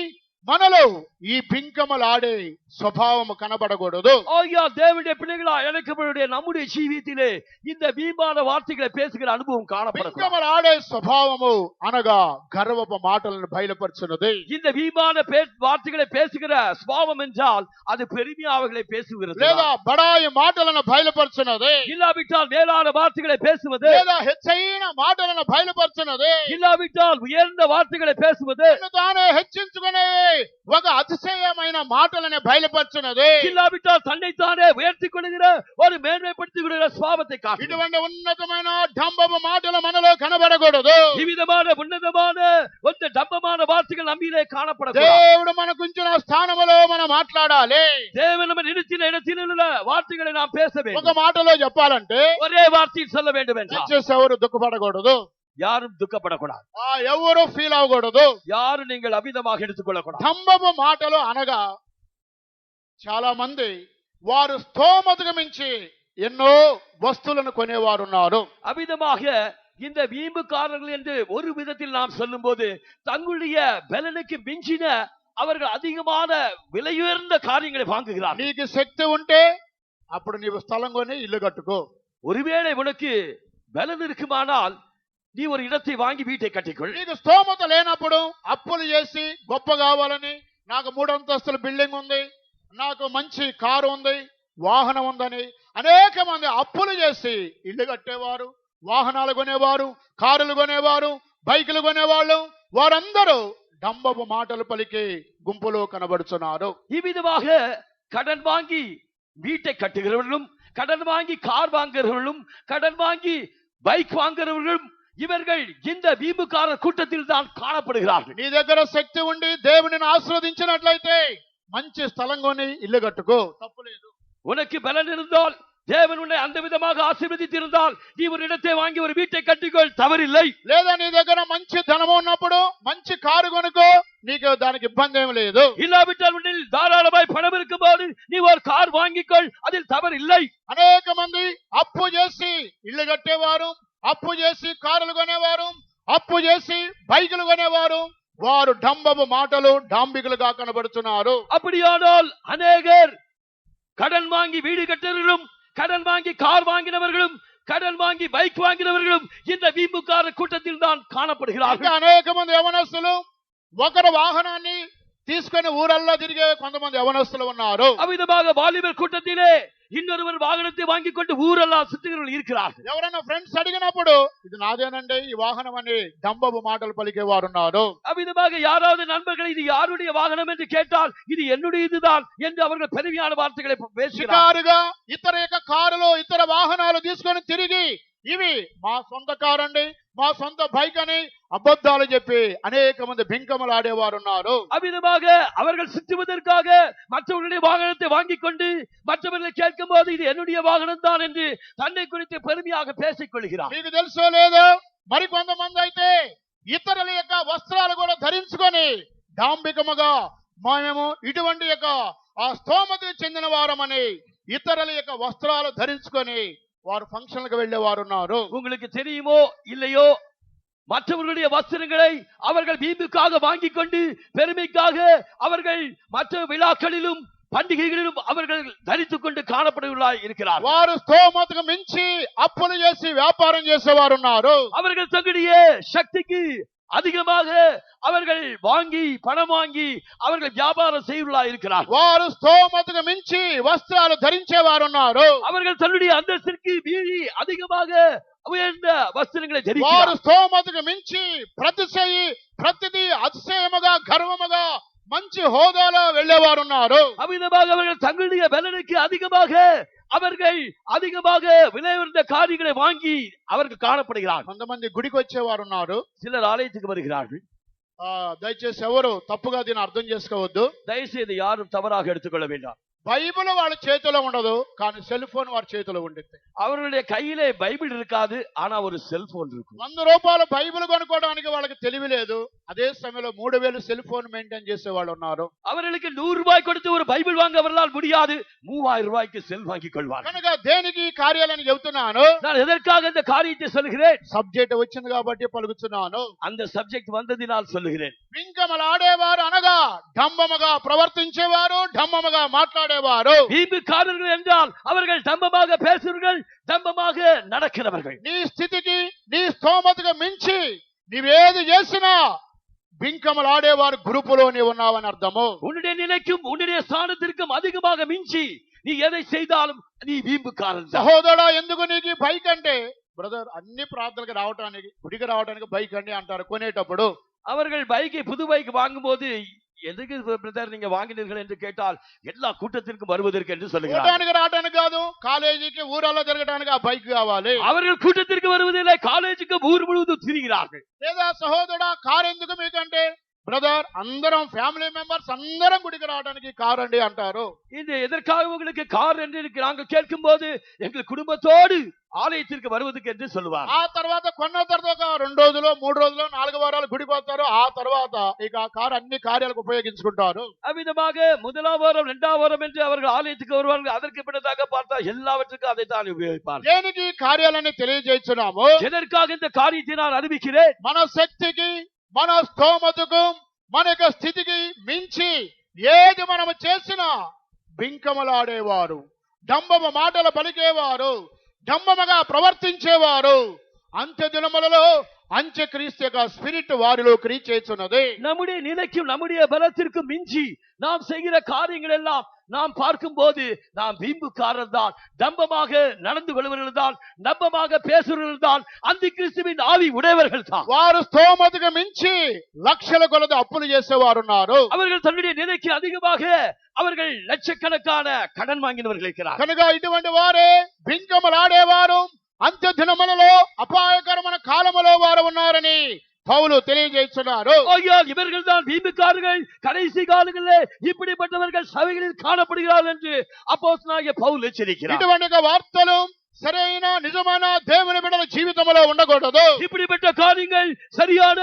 మనలో ఈ పింకమలాడే స్వభావము కనబడకూడదు. ஆகியா தேவனுடைய பிள்ளைகளா அழைக்கப்படுடைய நம்முடைய ஜீவியத்திலே இந்த வீமான வார்த்தைகளை பேசுகிற அனுபவம் காணப்படக்கூடாது. పింకమలాడే స్వభావము అనగా గర్వపు మాటలను బయలుపరుచున్నది. இந்த வீமான வார்த்தைகளை பேசுகிற சுபாவம் என்றால் அது பெருமையாவர்களை பேசுகிறது, లేదా బడాయి మాటలను బయలుపరుచున్నది, இல்லாவிட்டால் மேலான வார்த்தைகளை பேசுவது, లేదా హెచ్చైన మాటలను బయలుపరుచున్నది, இல்லாவிட்டால் உயர்ந்த வார்த்தைகளை பேசுவது, తానే హెచ్చించుకునే ఒక అతిశయమైన మాటలను బయలుపరుచున్నది, இல்லாவிட்டால் தன்னைத்தானே உயர்த்திக் கொள்கிற ஒரு மேன்மைப்படுத்திக் கொள்கிற சுபாவத்தை காட்டும். ఇటువంటి ఉన్నతమైన డంబపు మాటలు మనలో కనబడకూడదు. இவ்விதமான உன்னதமான ஒரு டம்பமான வார்த்தைகள் நம்மிலே காணப்படக்கூடாது. దేవుడు మనకు ఉంచిన స్థానములో మనం మాట్లాడాలి. தேவன் நம்ம நிறுத்தின இடத்தில் உள்ள வார்த்தைகளை நாம் பேச ఒక வேண்டும். మాటలో చెప్పాలంటే ஒரே வார்த்தையில் சொல்ல வேண்டும் என்றால் దయచేసి ఎవరు దుఃఖపడకూడదు, யாரும் துக்கப்படக்கூடாது, ఎవరు ఫీల్ అవ్వకూడదు. யாரும் நீங்கள் అవిధமாக எடுத்துக்கொள்ளக்கூடாது. డంబపు మాటలు అనగా చాలా మంది వారు స్తోమతకు మించి ఎన్నో వస్తువులను కొనేవారు ఉన్నారు. அவிதமாக இந்த வீம்புக்காரர்கள் என்று ஒரு விதத்தில் நாம் சொல்லும் போது தங்களுடைய பலனுக்கு மிஞ்சின அவர்கள் அதிகமான விலையுயர்ந்த காரியங்களை வாங்குகிறார்கள். నీకు శక్తి ఉంటే అప్పుడు నీవు స్థలం కొని ఇల్లు కట్టుకో. ஒருவேளை உனக்கு பலன் இருக்குமானால் நீ ஒரு இடத்தை வாங்கி வீட்டை கட்டிக்கொள். నీకు స్తోమత లేనప్పుడు అప్పులు చేసి గొప్ప కావాలని, నాకు 3 అంతస్తుల బిల్డింగ్ ఉంది, నాకు మంచి కారు ఉంది, వాహనం ఉందని అనేక మంది అప్పులు చేసి ఇల్లు కట్టేవారు, వాహనాలు కొనేవారు, కారులు కొనేవారు, బైకులు కొనేవాళ్ళు, వారందరూ డంబపు మాటలు పలికి గుంపులో కనబడుతున్నారు. இவ்விதமாக கடன் வாங்கி வீட்டை கட்டுகிறவர்களும், கடன் வாங்கி கார் வாங்குகிறவர்களும், கடன் வாங்கி பைக் வாங்குகிறவர்களும் இவர்கள் இந்த வீம்புக்கார கூட்டத்தில் தான் காணப்படுகிறார்கள். నీ దగ్గర శక్తి ఉండి దేవునిని ఆశీర్వదించినట్లయితే మంచి స్థలం కొని ఇల్లు కట్టుకో, తప్పులేదు. உனக்கு பலன் இருந்தால், தேவன் உன்னை அந்த விதமாக ஆசீர்வதித்திருந்தால் நீ ஒரு இடத்தை வாங்கி ஒரு வீட்டை கட்டிக்கொள், தவறில்லை. లేదా నీ దగ్గర మంచి ధనము ఉన్నప్పుడు మంచి కారు కొనుక్కో, నీకు దానికి ఇబ్బంది ఏమి లేదు. இல்லாவிட்டால் உன்னில் தாராளமாய் பணம் இருக்கும்போது நீ ஒரு கார் வாங்கிக்கொள், அதில் தவறில்லை. అనేక మంది అప్పు చేసి ఇల్లు కట్టేవారు, అప్పు చేసి కారులు కొనేవారు, అప్పు చేసి బైకులు కొనేవారు, వారు డంబపు మాటలు డాంబికులుగా కనబడుతున్నారు. அப்படியானால் அநேகர் கடன் வாங்கி வீடு கட்டுறவர்களும், கடன் வாங்கி கார் வாங்கினவர்களும், கடன் வாங்கி பைக் வாங்கினவர்களும் இந்த வீம்புக்கார கூட்டத்தில் தான் காணப்படுகிறார்கள். అనేక మంది యవనస్తులు ఒకరు వాహనాన్ని తీసుకొని ఊరల్లో తిరిగే కొంతమంది యవనస్తులు ఉన్నారు. அவ்விதமாக வாலிபர் கூட்டத்திலே இன்னொருவர் வாகனத்தை வாங்கி கொண்டு ஊரெல்லாம் சுற்றுகிறவர்கள் இருக்கிறார்கள். ఎవరైనా ఫ్రెండ్స్ అడిగినప్పుడు ఇది నాదేనండి ఈ వాహనం అని డంబపు మాటలు పలికేవారు ఉన్నారు. அவ்விதமாக யாராவது நண்பர்கள் இது யாருடைய வாகனம் என்று கேட்டால் இது என்னுடைய இதுதான் என்று அவர்கள் பெருமையான வார்த்தைகளை பேசுகிறார்கள். షికారుగా ఇతర యొక్క కారులు, ఇతర వాహనాలు తీసుకొని తిరిగి ఇవి మా సొంత కారు అండి, మా సొంత బైక్ అని అబద్ధాలు చెప్పి అనేక మంది బింకములు ఆడేవారు ఉన్నారు. அவ்விதமாக அவர்கள் சுற்றுவதற்காக மற்றவர்களுடைய வாகனத்தை வாங்கிக் கொண்டு மற்றவர்களை கேட்கும் போது இது என்னுடைய வாகனம் தான் என்று தன்னை குறித்து பெருமையாக பேசிக் கொள்கிறார். మీకు తెలుసో లేదో, మరి కొంతమంది అయితే ఇతరుల యొక్క వస్త్రాలు కూడా ధరించుకొని డాంబికముగా మేము ఇటువంటి యొక్క ఆ స్తోమతకు చెందిన వారమని ఇతరుల యొక్క వస్త్రాలు ధరించుకొని వారు ఫంక్షన్లకు వెళ్ళేవారు ఉన్నారు. உங்களுக்கு தெரியுமோ இல்லையோ, மற்றவர்களுடைய வஸ்திரங்களை அவர்கள் வீம்புக்காக வாங்கிக் கொண்டு பெருமைக்காக அவர்கள் மற்ற விழாக்களிலும் பண்டிகைகளிலும் அவர்கள் தரித்துக் கொண்டு காணப்படுவர்களாய் இருக்கிறார். వారు స్తోమతకు మించి అప్పులు చేసి వ్యాపారం చేసేవారు ఉన్నారు. அவர்கள் தங்களுடைய சக்திக்கு அதிகமாக அவர்கள் வாங்கி பணம் வாங்கி அவர்கள் வியாபாரம் செய்வர்களாய் இருக்கிறார். వారు స్తోమతకు మించి వస్త్రాలు ధరించేవారు ఉన్నారు. அவர்கள் தன்னுடைய அந்தஸ்திற்கு மீறி அதிகமாக உயர்ந்த వస్త్రங்களை వారు ధరించారు. స్తోమతకు మించి ప్రతిది అతిశయముగా గర్వముగా మంచి హోదాలో వెళ్ళేవారు ఉన్నారు. அவ்விதமாக அவர்கள் தங்களுடைய பலனுக்கு அதிகமாக விலை உயர்ந்த காரியங்களை வாங்கி அவர்கள் காணப்படுகிறார்கள். కొంతమంది గుడికి వచ్చేవారు ఉన్నారు. சிலர் ஆலயத்துக்கு வருகிறார்கள். దయచేసి ఎవరు తప్పుగా దీన్ని అర్థం చేసుకోవద్దు. தயவுசெய்து யாரும் தவறாக எடுத்துக்கொள்ள வேண்டாம். బైబిల్ వాళ్ళ చేతిలో ఉండదు, కానీ సెల్ ఫోన్ వారి చేతిలో ఉండిద్ది. அவர்களுடைய கையிலே பைபிள் இருக்காது, ஆனா ஒரு செல்போன் இருக்கும். 100 రూపాయలు బైబిల్ కొనుక్కోవడానికి వాళ్ళకి తెలివి లేదు. అదే సమయంలో 3000 సెల్ ఫోన్ మెయింటైన్ చేసే వాళ్ళు ఉన్నారు. அவர்களுக்கு 100 ரூபாய் கொடுத்து ஒரு பைபிள் வாங்க அவர்களால் முடியாது. 3000 ரூபாய்க்கு செல் வாங்கிக் கொள்வார். కనుక దేనికి ఈ కార్యాలను చెబుతున్నాను? நான் எதற்காக இந்த காரியத்தை சொல்கிறேன்? సబ్జెక్ట్ వచ్చింది కాబట్టి పలుకుతున్నాను. அந்த சப்ஜெக்ட் வந்ததினால் சொல்லுகிறேன். వింకమలాడేవారు అనగా డంబముగా ప్రవర్తించేవారు, డంబముగా మాట్లాడేవారు. வீம்புக்காரர்கள் என்றால் அவர்கள் டம்பமாக பேசுவர்கள், டம்பமாக நடக்கிறவர்கள். నీ స్థితికి నీ స్తోమతకు మించి నీవేది చేసినా బింకమలాడేవారు గ్రూపులో నీ ఉన్నావని అర్థము. உன்னுடைய நிலைக்கும் உன்னுடைய ஸ்தானத்திற்கும் அதிகமாக மிஞ்சி நீ எதை செய்தாலும் நீ வீம்புக்காரன். సహోదరా, ఎందుకు నీకు బైక్ అంటే, బ్రదర్ అన్ని ప్రార్థనలకు రావడానికి గుడికి రావడానికి బైక్ అండి అంటారు కొనేటప్పుడు. அவர்கள் பைக்கை புது பைக் வாங்கும் போது எதுக்கு பிரதர் நீங்க வாங்கினீர்கள் என்று கேட்டால் எல்லா கூட்டத்திற்கும் வருவதற்கு என்று சொல்லுகிறார்கள். రావడానికి కాదు, కాలేజీకి ఊరల్లో తిరగడానికి ఆ బైక్ కావాలి. அவர்கள் கூட்டத்திற்கு வருவதில்லை, காலேஜுக்கு ஊர் முழுவதும் திரிகிறார்கள். లేదా సహోదరా, కారు ఎందుకు మీకంటే, బ్రదర్ అందరం ఫ్యామిలీ మెంబర్స్ అందరం గుడికి రావడానికి కార్ అండి అంటారు. இது எதற்காக உங்களுக்கு கார் என்று நாங்கள் கேட்கும் போது எங்கள் குடும்பத்தோடு ఆలయத்திற்கு வருவதற்கு என்று சொல்லுவார். ఆ తర్వాత కొన్న తర్వాత ఒక 2 రోజులు 3 రోజులు 4 వారాలు గుడికి పోతారు. ఆ తర్వాత ఇక ఆ కారు అన్ని కార్యాలకు ఉపయోగించుకుంటారు. அவ்விதமாக முதலாம் வாரம் 2ஆம் வாரம் என்று அவர்கள் ஆலயத்துக்கு வருவார்கள். அதற்கு பின்னதாக பார்த்தா எல்லாவற்றுக்கும் அதை தான் உபயோகிப்பார்கள். దేనికి కార్యాలని తెలియజేస్తున్నాము? எதற்காக இந்த காரியத்தை நான் அறிவிக்கிறேன்? మన శక్తికి, మన స్తోమతకు, మన యొక్క స్థితికి మించి ఏది మనము చేసినా బింకమలాడేవారు, డంబమ మాటలు పలికేవారు, డంబముగా ప్రవర్తించేవారు అంత్య దినములలో అంత్యక్రీస్తు యొక్క స్పిరిట్ వారిలో క్రియ చేస్తున్నది. நம்முடைய நிலைக்கும் நம்முடைய பலத்திற்கும் மிஞ்சி நாம் செய்கிற காரியங்கள் எல்லாம் நாம் பார்க்கும் போது நாம் வீம்புக்காரர் தான், டம்பமாக நடந்து கொள்வர்கள் தான், நம்பமாக பேசுவர்கள் தான், அந்த கிறிஸ்துவின் ஆவி உடையவர்கள் தான். వారు స్తోమతకు మించి లక్షల కొలది అప్పులు చేసేవారు ఉన్నారు. அவர்கள் தன்னுடைய நிலைக்கு அதிகமாக அவர்கள் லட்சக்கணக்கான கடன் வாங்கினவர்கள் இருக்கிறார். కనుక ఇటువంటి వారే బింకమలాడేవారు, అంత్య దినములలో అపాయకరమైన కాలములో వారు ఉన్నారని పౌలు తెలియజేస్తున్నారు. இவர்கள் தான் வீம்புக்காரர்கள், கடைசி காலங்களில் இப்படிப்பட்டவர்கள் சபைகளில் காணப்படுகிறார்கள் என்று அப்போஸ்தலனாகிய பவுல் எச்சரிக்கிறார். ఇటువంటి వార్తలు సరైన నిజమైన దేవుని బిడ్డల జీవితంలో ఉండకూడదు. இப்படிப்பட்ட காரியங்கள் சரியான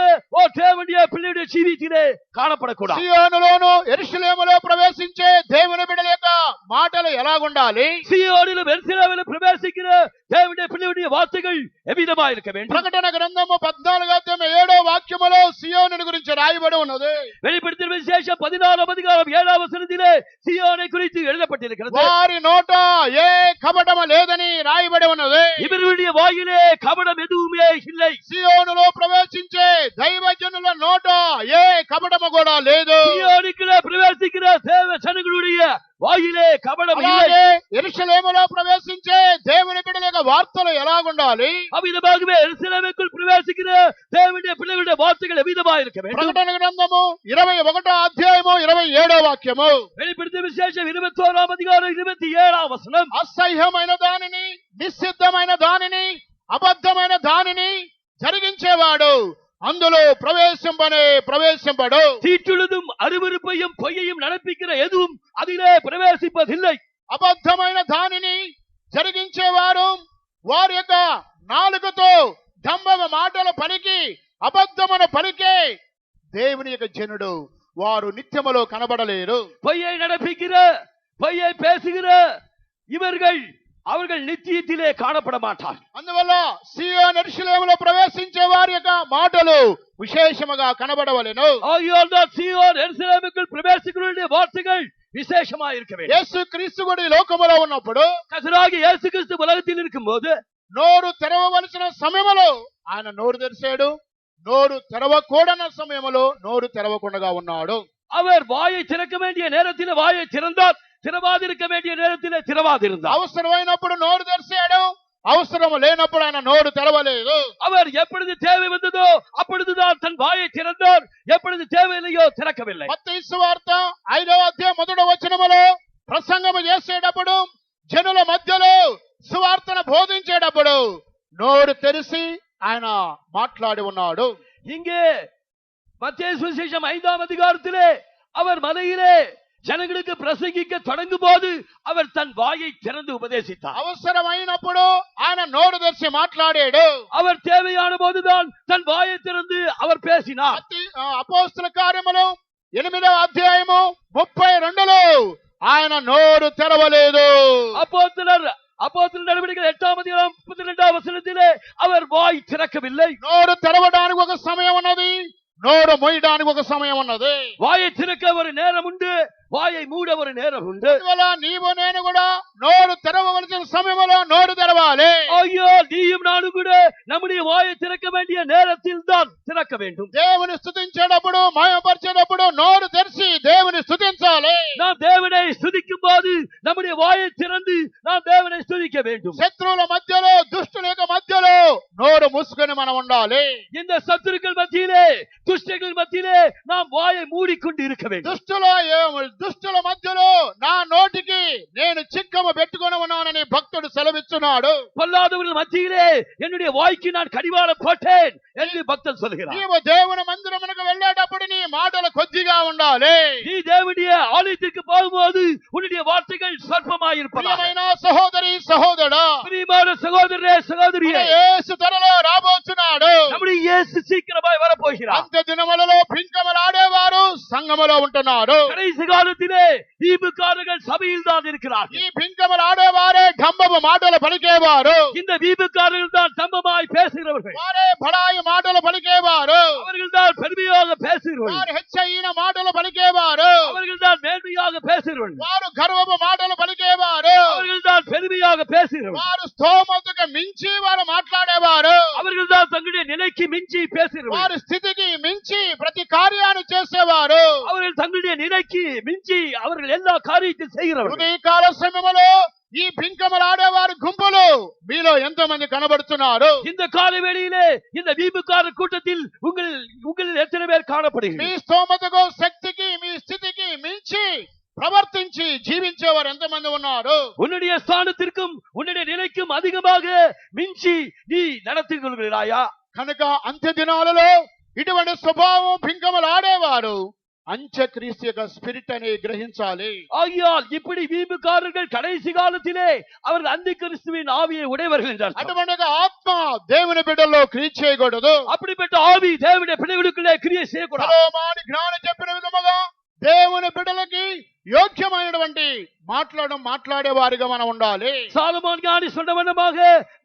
தேவனுடைய பிள்ளையுடைய జీవితంలో కానపడకూడదు. సియోనులోను యెరూషలేములో ప్రవేశించే దేవుని బిడ్డల యొక్క మాటలు ఎలాగుండాలి? సియోనిலும் యెరూషలేములో ప్రవేశించిన దేవుని பிள்ளையுடைய వార్తలు ఎవిధంగా இருக்க வேண்டும்? ప్రకటన గ్రంథము 14వ అధ్యాయం 7వ వాక్యములో సియోనుని గురించి రాయబడి ఉన్నది. வெளிப்படுத்தின விசேஷம் 14వ அதிகாரம் 7వ వచనத்திலே సియోனை குறித்து எழுதப்பட்டிருக்கிறது. వారి నోట ఏ కపటము లేదని రాయబడి ఉన్నది. இவர்களுடைய வாயிலே கபடம் எதுவுமே இல்லை. సియోనులో ప్రవేశించే దైవజనుల నోట ఏ కపటము కూడా లేదు. సియోనుக்குள்ளே பிரவேசிக்கிற தேவ ஜனங்களுடைய வாயிலே கபடம் இல்லை. యెరూషలేములో ప్రవేశించే దేవుని బిడ్డల యొక్క వార్తలు ఎలాగుండాలి? அவ்விதமாகவே எருசலேமுக்குள் பிரவேசிக்கிற தேவனுடைய பிள்ளைகளுடைய வார்த்தைகள் எவ்விதமாக இருக்க வேண்டும்? ప్రకటన గ్రంథము 21వ అధ్యాయము 27వ వాక్యము. வெளிப்படுத்தின விசேஷம் 21ஆம் அதிகாரம் 27ஆம் வசனம். అసహ్యమైన దానిని, నిషిద్ధమైన దానిని, అబద్ధమైన దానిని జరిగించేవాడు అందులో ప్రవేశింపడు. தீட்டுள்ளதும் அருவருப்பையும் பொய்யையும் நடப்பிக்கிற எதுவும் அதிலே பிரவேசிப்பதில்லை. అబద్ధమైన దానిని జరిగించేవారు వారి యొక్క నాలుకతో డంబమ మాటలు పలికి అబద్ధమును పలికే దేవుని యొక్క జనుడు వారు నిత్యములో కనబడలేరు. பொய்யை நடப்பிக்கிற, பொய்யை பேசுகிற இவர்கள் அவர்கள் நித்தியத்திலே காணப்பட மாட்டார். అందువల్ల సియోను యెరూషలేములో ప్రవేశించే వారి యొక్క మాటలు విశేషముగా కనబడవలెను. ஆகையால் தான் சீயோன் எருசலேமுக்குள் பிரவேசிக்கிறவருடைய வார்த்தைகள் விசேஷமாக இருக்க வேண்டும். యేసు క్రీస్తు కూడా ఈ లోకములో ఉన్నప్పుడు, கர்த்தராகிய இயேசு கிறிஸ்து உலகத்தில் இருக்கும்போது నోరు తెరవవలసిన సమయములో ఆయన నోరు తెరిచాడు, నోరు తెరవకూడన సమయములో నోరు తెరవకుండా ఉన్నాడు. அவர் வாயை திறக்க வேண்டிய நேரத்தில் வாயை திறந்தார், திறவாதிருக்க வேண்டிய நேரத்தில் திறவாதிருந்தார். అవసరమైనప్పుడు నోరు తెరిచాడు, అవసరం లేనప్పుడు ఆయన నోరు తెరవలేదు. அவர் எப்பொழுது தேவை வந்ததோ அப்பொழுதுதான் தன் வாயை திறந்தார். எப்பொழுது தேவையில்லையோ திறக்கவில்லை. మత్తయి సువార్త 5వ అధ్యాయం 1వ వచనములో ప్రసంగము చేసేటప్పుడు జనుల మధ్యలో సువార్తను బోధించేటప్పుడు నోరు తెరిచి ఆయన మాట్లాడి ఉన్నాడు. இங்கே மத்தேயு சுவிசேஷம் 5ஆம் அதிகாரத்திலே அவர் மலையிலே ஜனங்களுக்கு பிரசங்கிக்க தொடங்கும் போது அவர் தன் வாயை திறந்து உபதேசித்தார். అవసరమైనప్పుడు ఆయన నోరు తెరిచి మాట్లాడాడు. அவர் தேவையான போதுதான் தன் வாயை திறந்து அவர் பேசினார். అపోస్తల కార్యములు 8వ అధ్యాయము 32లో ఆయన నోరు తెరవలేదు. அப்போஸ்தலர் நடவடிக்கைகள் 8ஆம் அதிகாரம் 32ஆம் வசனத்திலே அவர் வாய் திறக்கவில்லை. నోరు తెరవడానికి ఒక సమయం ఉన్నది, నోరు మూయడానికి ఒక సమయం ఉన్నది. வாயை திறக்க ஒரு நேரம் உண்டு, வாயை மூட ஒரு நேரம் உண்டு. నీవు నేను కూడా నోరు తెరవవలసిన సమయంలో నోరు తెరవాలి. ஐயோ, நீயும் நானும் கூட நம்முடைய வாயை திறக்க வேண்டிய நேரத்தில் தான் திறக்க வேண்டும். దేవుని స్తుతించేటప్పుడు మహిమపరిచేటప్పుడు నోరు తెరిచి దేవుని స్తుతించాలి. நாம் தேவனை ஸ்துதிக்கும் போது நம்முடைய வாயை திறந்து நாம் தேவனை ஸ்துதிக்க வேண்டும். శత్రువుల మధ్యలో దుష్టుల యొక్క మధ్యలో నోరు మూసుకొని మనం ఉండాలి. இந்த சத்துருக்கள் மத்தியிலே துஷ்டர்கள் மத்தியிலே நாம் வாயை மூடிக்கொண்டு இருக்க வேண்டும். దుష్టుల మధ్యలో నా నోటికి నేను చిక్కము పెట్టుకొని ఉన్నానని భక్తుడు సెలవిస్తున్నాడు. பொல்லாதவர்கள் மத்தியிலே என்னுடைய வாய்க்கு நான் கடிவாளம் போட்டேன் என்று பக்தன் சொல்கிறார். నీవు దేవుని మందిరమునకు వెళ్ళేటప్పుడు నీ మాటలు కొద్దిగా ఉండాలి. நீ தேவனுடைய ஆலயத்திற்கு போகும்போது உன்னுடைய வார்த்தைகள் சொற்பமாய் இருப்பதாக. ప్రియమైన సహోదరి సహోదరా, பிரியமான சகோதரரே சகோதரியே, యేసు త్వరలో రాబోతున్నాడు. நம்முடைய இயேசு சீக்கிரமாய் வரப்போகிறார். అంత్య దినములలో పింకమలాడేవారు సంఘములో ఉంటున్నారు. கடைசி காலத்திலே வீம்புக்காரர்கள் சபையில் தான் இருக்கிறார்கள். ఈ పింకమలాడేవారే డంబపు మాటలు పలికేవారు. இந்த வீம்புக்காரர்கள் தான் தம்பமாய் பேசுகிறவர்கள். వారే బడాయి మాటలు పలికేవారు. அவர்கள் தான் பெருமையாக பேசுகிறவர்கள். వారు హెచ్చయిన మాటలు పలికేవారు. அவர்கள் தான் மேன்மையாக பேசுகிறவர்கள். వారు గర్వపు మాటలు పలికేవారు. அவர்கள் தான் பெருமையாக பேசுகிறவர்கள். వారు స్తోమతకు మించి వారు మాట్లాడేవారు. அவர்கள் தான் தங்களுடைய நிலைக்கு மிஞ்சி பேசுகிறவர்கள். వారి స్థితికి మించి ప్రతి కార్యాన్ని చేసేవారు. அவர்கள் தங்களுடைய நிலைக்கு மிஞ்சி அவர்கள் எல்லா காரியத்தையும் செய்கிறவர்கள். ఉదయకాల సమయంలో ఈ పింకమలాడేవారి గుంపులు మీలో ఎంతో మంది కనబడుతున్నారు. இந்த கால வேளையிலே இந்த வீம்புக்கார கூட்டத்தில் உங்களில் எத்தனை பேர் காணப்படுகிறீர்கள்? మీ స్తోమతకు శక్తికి మీ స్థితికి మించి ప్రవర్తించి జీవించేవారు ఎంతమంది ఉన్నారు? உன்னுடைய ஸ்தானத்திற்கும் உன்னுடைய நிலைக்கும் அதிகமாக மிஞ்சி நீ நடத்திக் கொள்கிறாயா? కనుక అంత్య దినాలలో ఇటువంటి స్వభావం పింకమలాడేవారు అంత్యక్రీస్తు యొక్క స్పిరిట్ అని గ్రహించాలి. ஆகையால் இப்படி வீம்புக்காரர்கள் கடைசி காலத்திலே அவர்கள் அந்தி கிறிஸ்துவின் ஆவியை உடையவர்கள் என்றார். అటువంటి ఆత్మ దేవుని బిడ్డల్లో క్రియ చేయకూడదు. அப்படிப்பட்ட ஆவி தேவனுடைய பிள்ளைகளுக்குள்ளே கிரியை செய்யக்கூடாது. సలోమోను జ్ఞానం చెప్పిన విధముగా దేవుని బిడ్డలకి యోగ్యమైనటువంటి మాట్లాడే వారిగా మనం ఉండాలి. சாலமோன் ஞானி சொன்ன வண்ணமாக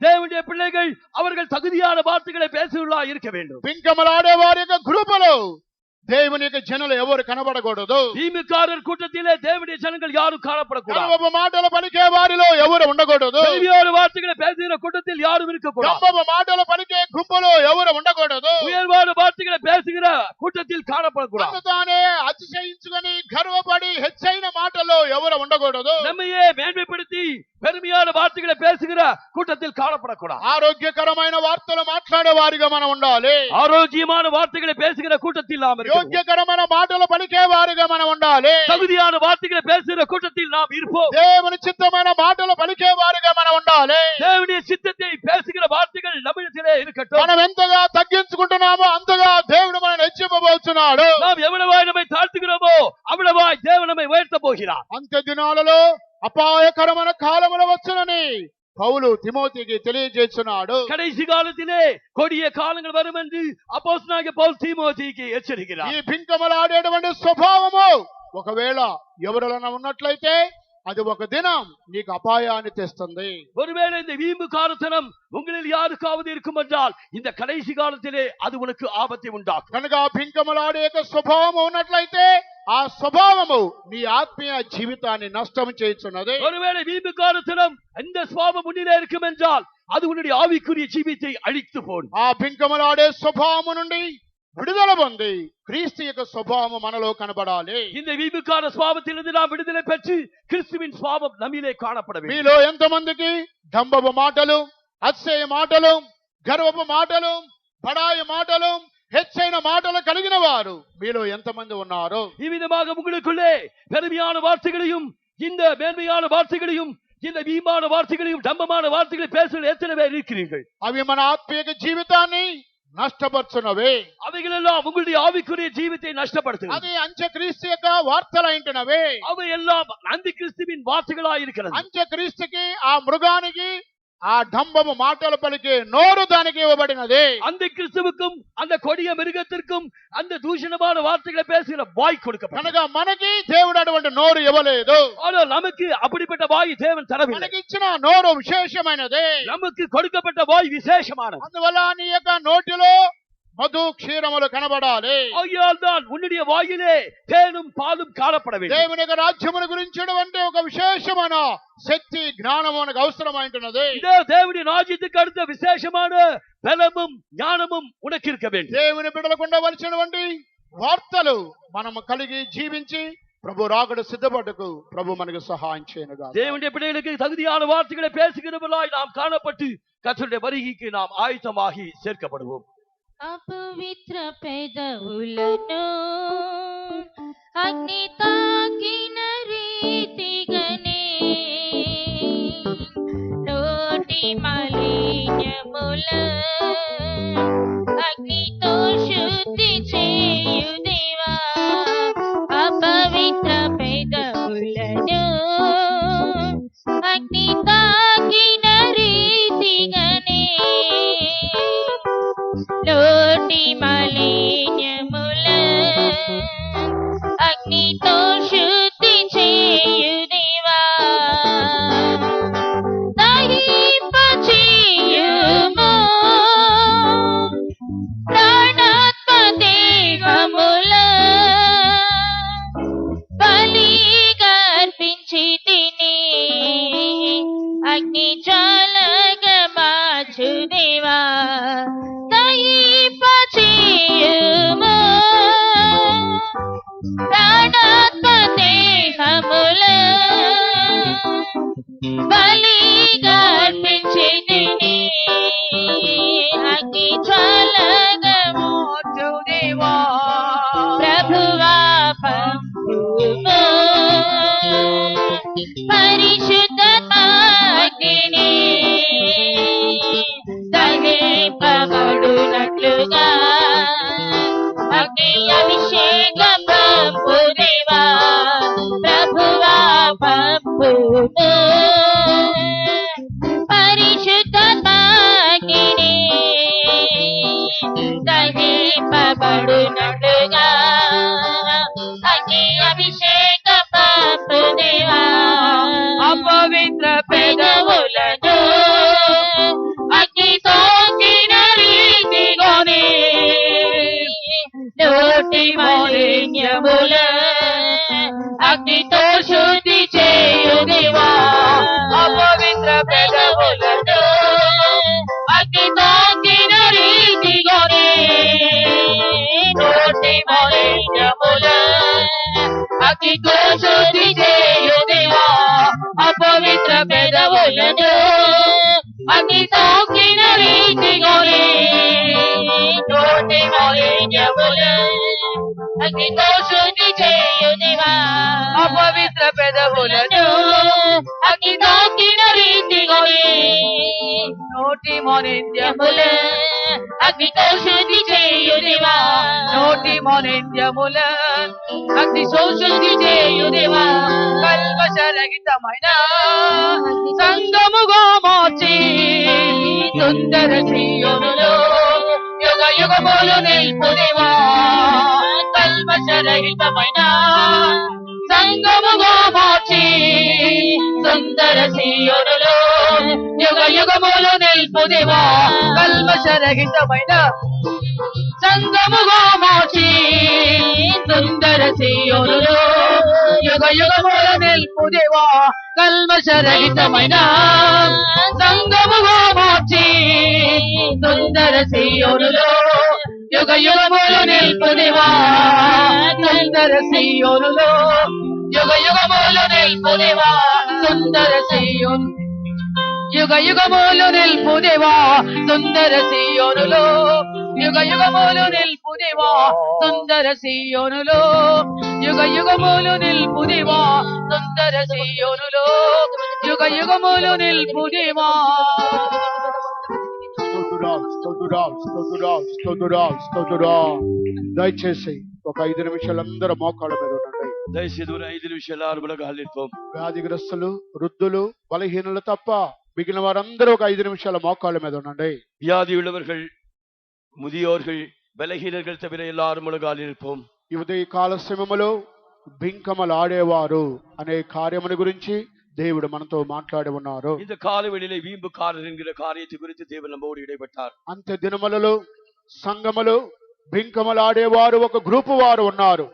தேவனுடைய பிள்ளைகள் அவர்கள் தகுதியான வார்த்தைகளை பேசுவதா இருக்க வேண்டும். పింకమలాడే వారి యొక్క గ్రూపులో దేవుని యొక్క జనులు ఎవరు కనబడకూడదు. வீம்புக்காரர் கூட்டத்திலே தேவனுடைய ஜனங்கள் யாரும் காணப்படக்கூடாது. గర్వపు మాటలు పలికే వారిలో ఎవరు ఉండకూడదు. பெருமையான வார்த்தைகளை பேசுகிற கூட்டத்தில் யாரும் இருக்கக்கூடாது. గర్వపు మాటలు పలికే గుంపులో ఎవరు ఉండకూడదు. உயர்வான வார்த்தைகளை பேசுகிற கூட்டத்தில் காணப்படக்கூடாது. తానే అతిశయించుకొని గర్వపడి హెచ్చైన మాటలో ఎవరు ఉండకూడదు. நம்மையே மேன்மைப்படுத்தி பெருமையான வார்த்தைகளை பேசுகிற கூட்டத்தில் காணப்படக்கூடாது. ఆరోగ్యకరమైన వార్తలు మాట్లాడే వారిగా మనం ఉండాలి. ஆரோக்கியமான வார்த்தைகளை பேசுகிற கூட்டத்தில் நாம் యోగ్యకరమైన మాటలు పలికే వారిగా మనం ఉండాలి. தகுதியான வார்த்தைகளை பேசுகிற கூட்டத்தில் நாம் இருப்போம். దేవుని చిత్తమైన మాటలు పలికే వారిగా మనం ఉండాలి. தேவனுடைய சித்தத்தை பேசுகிற வார்த்தைகள் நம்மிடத்திலே இருக்கட்டும். మనం ఎంతగా తగ్గించుకుంటున్నామో అంతగా దేవుడు మనల్ని హెచ్చింపబోతున్నాడు. நாம் எவ்வளவாய் நம்மை தாழ்த்துகிறோமோ அவ்வளவாய் தேவன் நம்மை உயர்த்த போகிறார். అంత్య దినాలలో అపాయకరమైన కాలములు వచ్చునని పౌలు తిమోతికి తెలియజేస్తున్నాడు. கடைசி காலத்திலே கொடிய காலங்கள் வரும் என்று அப்போஸ்தலனாகிய பவுல் தீமோத்தேயுக்கு எச்சரிக்கிறார். ఈ పింకమలాడేటువంటి స్వభావము ఒకవేళ ఎవరిలో ఉన్నట్లయితే అది ఒక దినం నీకు అపాయాన్ని తెస్తుంది. ஒருவேளை இந்த வீம்புக்காரத்தனம் உங்களில் யாருக்காவது இருக்கும் என்றால் இந்த கடைசி காலத்திலே அது உனக்கு ஆபத்தை உண்டாக்கும். కనుక ఆ పింకమలాడే యొక్క స్వభావం ఉన్నట్లయితే ఆ స్వభావము నీ ఆత్మీయ జీవితాన్ని నష్టం చేస్తున్నది. ஒருவேளை வீம்புக்காரத்தனம் இந்த சுபாவம் முன்னிலே இருக்கும் என்றால் அது உன்னுடைய ஆவிக்குரிய ஜீவித்தை அழித்து போடும். ఆ పింకమలాడే స్వభావము నుండి విడుదల పొంది క్రీస్తు యొక్క స్వభావము మనలో కనబడాలి. இந்த வீம்புக்கார சுபாவத்திலிருந்து நாம் விடுதலை பெற்று கிறிஸ்துவின் சுபாவம் நம்மிலே காணப்பட வேண்டும். మీలో ఎంతమందికి డంబపు మాటలు అతిశయ మాటలు, గర్వపు మాటలు, బడాయి మాటలు, హెచ్చైన మాటలు కలిగిన వారు మీలో ఎంతమంది ఉన్నారు? இவ்விதமாக உங்களுக்குள்ளே பெருமையான வார்த்தைகளையும் இந்த மேன்மையான வார்த்தைகளையும் இந்த வீமான வார்த்தைகளையும் டம்பமான வார்த்தைகளை பேசுகிற எத்தனை பேர் இருக்கிறீர்கள்? అవి మన ఆత్మీయ జీవితాన్ని నష్టపరుచున్నవే. அவைகளெல்லாம் உங்களுடைய ஆவிக்குரிய ஜீவித்தை நஷ்டப்படுத்துகிறது. అది అంత్యక్రీస్తు యొక్క వార్తలైంటున్నవే. அவை எல்லாம் அந்தி கிறிஸ்துவின் வார்த்தைகளாய் இருக்கிறது. అంత్యక్రీస్తుకి, ఆ మృగానికి, ఆ డంబము మాటలు పలికే నోరు దానికి ఇవ్వబడినది. அந்த கிறிஸ்துவுக்கும் அந்த கொடிய மிருகத்திற்கும் அந்த தூஷணமான வார்த்தைகளை பேசுகிற வாய் கொடுக்கப்பட்டது. కనుక మనకి దేవుడు అటువంటి నోరు ఇవ్వలేదు. ஆனால் நமக்கு அப்படிப்பட்ட வாய் தேவன் தரவில்லை. మనకి ఇచ్చిన నోరు విశేషమైనది. நமக்கு கொடுக்கப்பட்ட வாய் விசேஷமானது. అందువల్ల నీ యొక్క నోటిలో మధు క్షీరములు కనబడాలి. ஆகையால் தான் உன்னுடைய வாயிலே தேனும் பாலும் காணப்பட வேண்டும். దేవుని యొక్క రాజ్యమును గురించినటువంటి ఒక విశేషమైన శక్తి, జ్ఞానము మనకు అవసరమైంటున్నది. இதே தேவனுடைய ராஜ்யத்துக்கு அடுத்த விசேஷமான பலமும் ஞானமும் உனக்கு இருக்க வேண்டும். దేవుని బిడ్డలకు ఉండవలసినటువంటి వార్తలు మనము కలిగి జీవించి ప్రభు రాకడ సిద్ధపడకు ప్రభు మనకు సహాయం చేయనుగా. தேவனுடைய பிள்ளைகளுக்கு தகுதியான வார்த்தைகளை பேசுகிறவர்களாய் நாம் காணப்பட்டு கர்த்தருடைய வருகைக்கு நாம் ஆயத்தமாகி சேர்க்கப்படுவோம். అపవిత్ర పెదవులను అగ్ని తాకిన రీతిగనే నోటి మాలిన్యముల అగ్నితో శుద్ధి చేయు దేవా. అపవిత్ర పెదవులను అగ్ని తాకిన రీతిగనే నోటి మాలిన్యముల అగ్నితో శుద్ధి చేయు దేవా. దహింపచేయుము ప్రాణాత్మ దేహముల బలిగా అర్పించితిని అగ్ని జ్వాలగా మార్చు దేవా. దహింపచేయుము ప్రాణాత్మ దేహముల బలిగా అర్పించితిని అగ్ని జ్వాలగా మార్చు దేవా. ప్రభువా పంపుము పరిశుద్ధాత్మని దహింపబడునట్లుగా అగ్ని అభిషేకం పంపు దేవా. ప్రభువా పంపుము పరిశుద్ధాత్మని దహింపబడునట్లుగా అగ్ని అభిషేకం పంపు దేవా. అపవిత్ర పెదవులను అగ్ని తాకిన రీతిగానే నోటి మాలిన్యముల అగ్నితో శుద్ధి చేయు దేవా. అపవిత్ర పెదవులను అగ్ని తాకిన రీతిగానే నోటి మాలిన్యముల అగ్నితో శుద్ధి చేయు దేవా. అపవిత్ర పెదవులను అగ్ని తాకిన రీతిగానే నోటి మాలిన్యముల అగ్నితో శుద్ధి చేయు దేవా. అపవిత్ర పెదవులను అగ్ని తాకిన రీతిగానే నోటి మాలిన్యముల అగ్నితో శుద్ధి చేయు దేవా. నోటి మాలిన్యముల అగ్నితో శుద్ధి చేయు దేవా. కల్మషరహితమైన సంగముగా మార్చి సుందర సీయోనులో యుగ యుగములు నిల్పు దేవా. కల్మషరహితమైన సంగముగా మార్చి సుందర సీయోనులో యుగ యుగములు నిల్పు దేవా. కల్మషరహితమైన సంగముగా మార్చి సుందర సీయోనులో యుగ యుగములు నిల్పు దేవా. కల్మషరహితమైన సంగముగా మార్చి సుందర సీయోనులో యుగ యుగములు నిల్పు దేవా. సుందర సీయోనులో యుగ యుగములు నిల్పు దేవా. సుందర సీయోను యుగ యుగములు నిల్పు దేవా సుందర సీయోనులో, యుగ యుగములు నిల్పు దేవా సుందర సీయోనులో, యుగ యుగములు నిల్పు దేవా సుందర సీయోనులో, యుగ యుగములు నిల్పు దేవా. దయచేసి ఒక 5 నిమిషాలు అందరూ మోకాళ్ళ మీద ఉండండి. దయచేసి 5 నిమిషాలు ఆరుమలకు హల్లిద్దాం. వ్యాధిగ్రస్తులు, వృద్ధులు, బలహీనులు తప్ప మిగిలిన వారందరూ ఒక 5 నిమిషాల మోకాళ్ళ మీద ఉండండి. வியாதி உள்ளவர்கள், முதியோர்கள், பலகீனர்கள் தவிர எல்லாரும் முழங்கால் இருப்போம். ఈ ఉదయ కాల సమయములో బింకమలు ఆడేవారు అనే కార్యముని గురించి దేవుడు మనతో మాట్లాడి ఉన్నారు. இந்த காலவெளியிலே வீம்புக்காரர் என்கிற காரியத்தை குறித்து தேவன் நம்மோடு இடைப்பட்டார். అంత్య దినములలో సంఘములో బింకమలు ఆడేవారు ఒక గ్రూపు వారు ఉన్నారు.